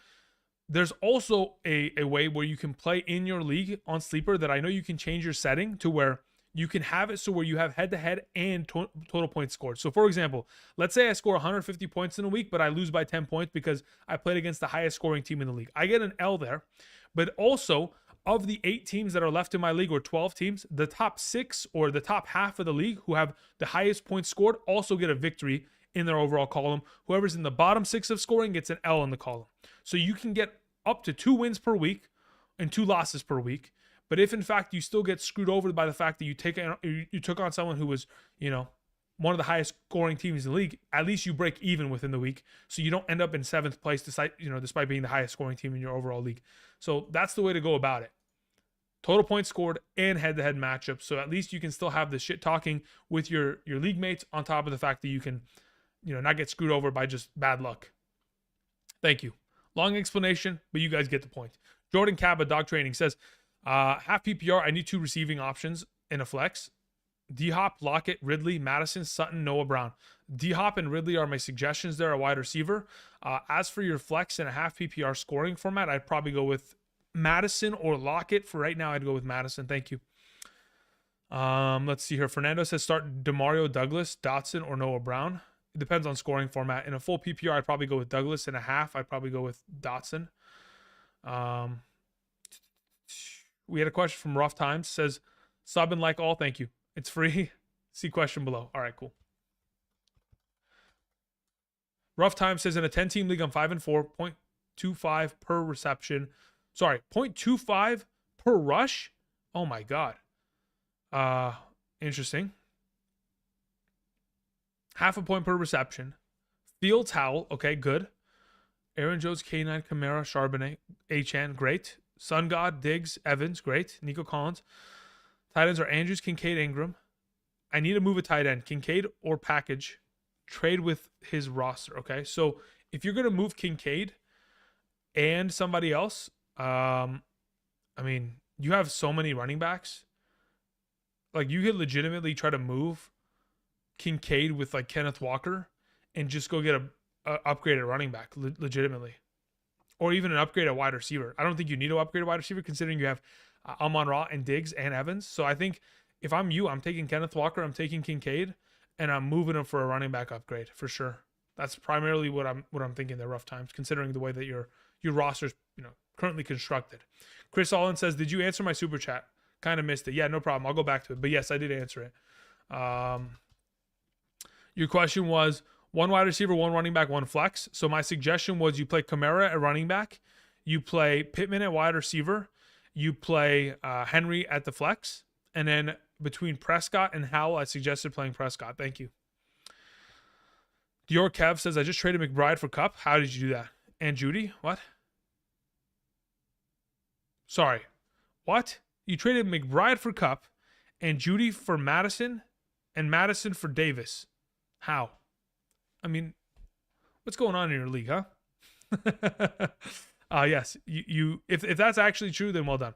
There's also a way where you can play in your league on Sleeper that I know you can change your setting to where you can have it so where you have head-to-head and total points scored. So, for example, let's say I score 150 points in a week, but I lose by 10 points because I played against the highest scoring team in the league. I get an L there, but also of the 8 teams that are left in my league, or 12 teams, the top 6 or the top half of the league who have the highest points scored also get a victory in their overall column. Whoever's in the bottom 6 of scoring gets an L in the column. So you can get up to 2 wins per week and 2 losses per week. But if in fact you still get screwed over by the fact that you took on someone who was, one of the highest scoring teams in the league, at least you break even within the week. So you don't end up in 7th place despite being the highest scoring team in your overall league. So that's the way to go about it. Total points scored and head-to-head matchups. So at least you can still have the shit talking with your league mates on top of the fact that you can, not get screwed over by just bad luck. Thank you. Long explanation, but you guys get the point. Jordan Cabba, Dog Training, says, half PPR, I need 2 receiving options in a flex. D-Hop, Lockett, Ridley, Madison, Sutton, Noah Brown. D-Hop and Ridley are my suggestions there, a wide receiver. As for your flex in a half PPR scoring format, I'd probably go with Madison or Lockett. For right now, I'd go with Madison. Thank you. Let's see here. Fernando says start Demario Douglas, Dotson, or Noah Brown. It depends on scoring format. In a full PPR, I'd probably go with Douglas. In a half, I'd probably go with Dotson. We had a question from Rough Times. Says sub and like all. Thank you. It's free. See question below. All right, cool. Rough Times says in a 10-team league, I'm 5-4, 0.25 per reception. Sorry, 0.25 per rush. Oh my god. Interesting. Half a point per reception. Fields Howell, okay, good. Aaron Jones, K9, Kamara, Charbonnet, HN, great. Sun God, Diggs, Evans, great. Nico Collins. Tight ends are Andrews, Kincaid, Ingram. I need to move a tight end. Kincaid or package. Trade with his roster, okay? So if you're going to move Kincaid and somebody else, I mean, you have so many running backs. Like, you could legitimately try to move Kincaid with, like, Kenneth Walker and just go get a upgraded running back, legitimately. Or even an upgraded wide receiver. I don't think you need to upgrade a wide receiver considering you have Amon-Ra and Diggs and Evans. So I think if I'm you, I'm taking Kenneth Walker, I'm taking Kincaid, and I'm moving him for a running back upgrade for sure. That's primarily what I'm thinking. They're rough times, considering the way that your roster's currently constructed. Chris Allen says, "Did you answer my super chat? Kind of missed it. Yeah, no problem. I'll go back to it. But yes, I did answer it. Your question was 1 wide receiver, 1 running back, 1 flex. So my suggestion was you play Kamara at running back, you play Pittman at wide receiver, you play Henry at the flex, and then between Prescott and Howell, I suggested playing Prescott. Thank you. Dior Kev says, I just traded McBride for Kupp. How did you do that? And Judy? What? Sorry. What? You traded McBride for Kupp and Judy for Madison and Madison for Davis. How? I mean, what's going on in your league, huh? Yes, you if that's actually true, then well done.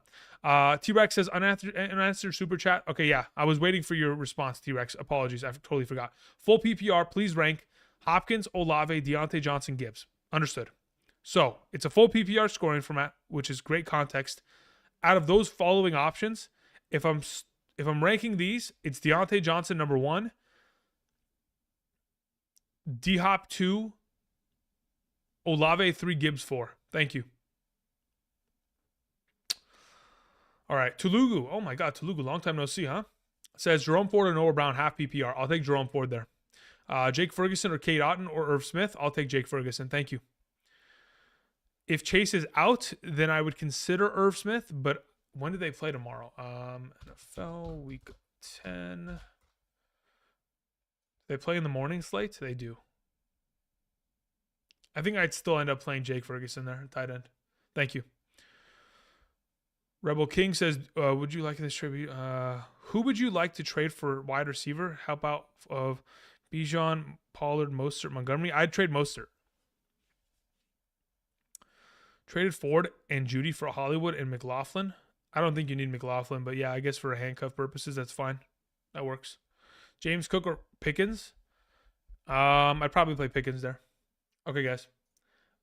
T-Rex says unanswered super chat. Okay, yeah, I was waiting for your response, T-Rex. Apologies, I totally forgot. Full PPR, please rank Hopkins, Olave, Deontay Johnson, Gibbs. Understood. So it's a full PPR scoring format, which is great context. Out of those following options, if I'm ranking these, it's Deontay Johnson number 1, D-Hop 2, Olave 3, Gibbs 4. Thank you. All right, Tulugu. Oh my God, Tulugu. Long time no see, huh? Says Jerome Ford or Noah Brown, half PPR. I'll take Jerome Ford there. Jake Ferguson or Kate Otten or Irv Smith. I'll take Jake Ferguson. Thank you. If Chase is out, then I would consider Irv Smith. But when do they play tomorrow? NFL week 10. They play in the morning slate? They do. I think I'd still end up playing Jake Ferguson there, tight end. Thank you. Rebel King says, would you like this trade? Who would you like to trade for wide receiver? Help out of Bijan, Pollard, Mostert, Montgomery? I'd trade Mostert. Traded Ford and Judy for Hollywood and McLaughlin. I don't think you need McLaughlin, but yeah, I guess for handcuff purposes, that's fine. That works. James Cook or Pickens? I'd probably play Pickens there. Okay, guys.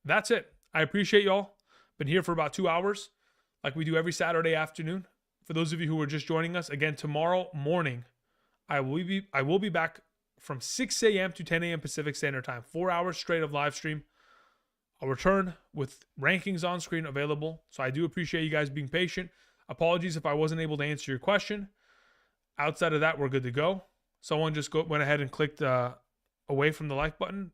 That's it. I appreciate y'all. Been here for about 2 hours, like we do every Saturday afternoon. For those of you who are just joining us, again, tomorrow morning, I will be back from 6 a.m. to 10 a.m. Pacific Standard Time. 4 hours straight of live stream. I'll return with rankings on screen available. So I do appreciate you guys being patient. Apologies if I wasn't able to answer your question. Outside of that, we're good to go. Someone just went ahead and clicked away from the like button.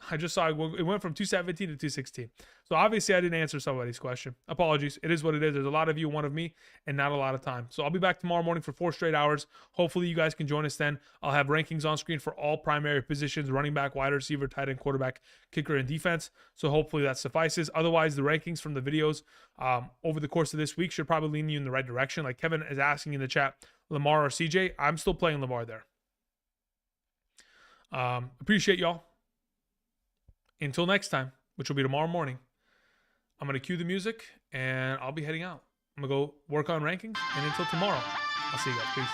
I just saw it went from 217 to 216. So obviously I didn't answer somebody's question. Apologies. It is what it is. There's a lot of you, one of me, and not a lot of time. So I'll be back tomorrow morning for 4 straight hours. Hopefully you guys can join us then. I'll have rankings on screen for all primary positions: running back, wide receiver, tight end, quarterback, kicker, and defense. So hopefully that suffices. Otherwise, the rankings from the videos over the course of this week should probably lean you in the right direction. Like Kevin is asking in the chat, Lamar or CJ? I'm still playing Lamar there. Appreciate y'all. Until next time, which will be tomorrow morning, I'm going to cue the music and I'll be heading out. I'm going to go work on rankings. And until tomorrow, I'll see you guys. Peace.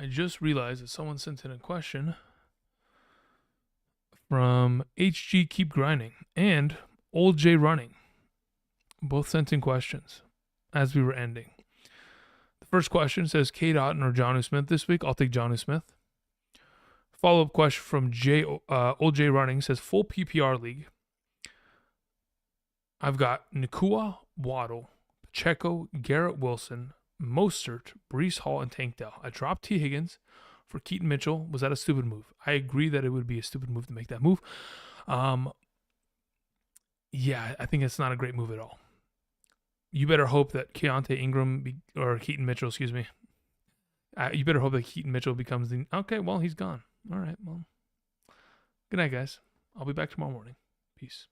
I just realized that someone sent in a question from HG Keep Grinding and Old J Running. Both sent in questions as we were ending. The first question says Kate Otten or Jonnu Smith this week. I'll take Jonnu Smith. Follow-up question from Old J Running says full PPR league. I've got Nakua, Waddle, Pacheco, Garrett Wilson, Mostert, Breece Hall, and Tank Dell. I dropped T. Higgins for Keaton Mitchell. Was that a stupid move? I agree that it would be a stupid move to make that move. Yeah, I think it's not a great move at all. You better hope that Keontae Ingram or Keaton Mitchell, excuse me. You better hope that Keaton Mitchell becomes the... Okay, well, he's gone. All right, well. Good night, guys. I'll be back tomorrow morning. Peace.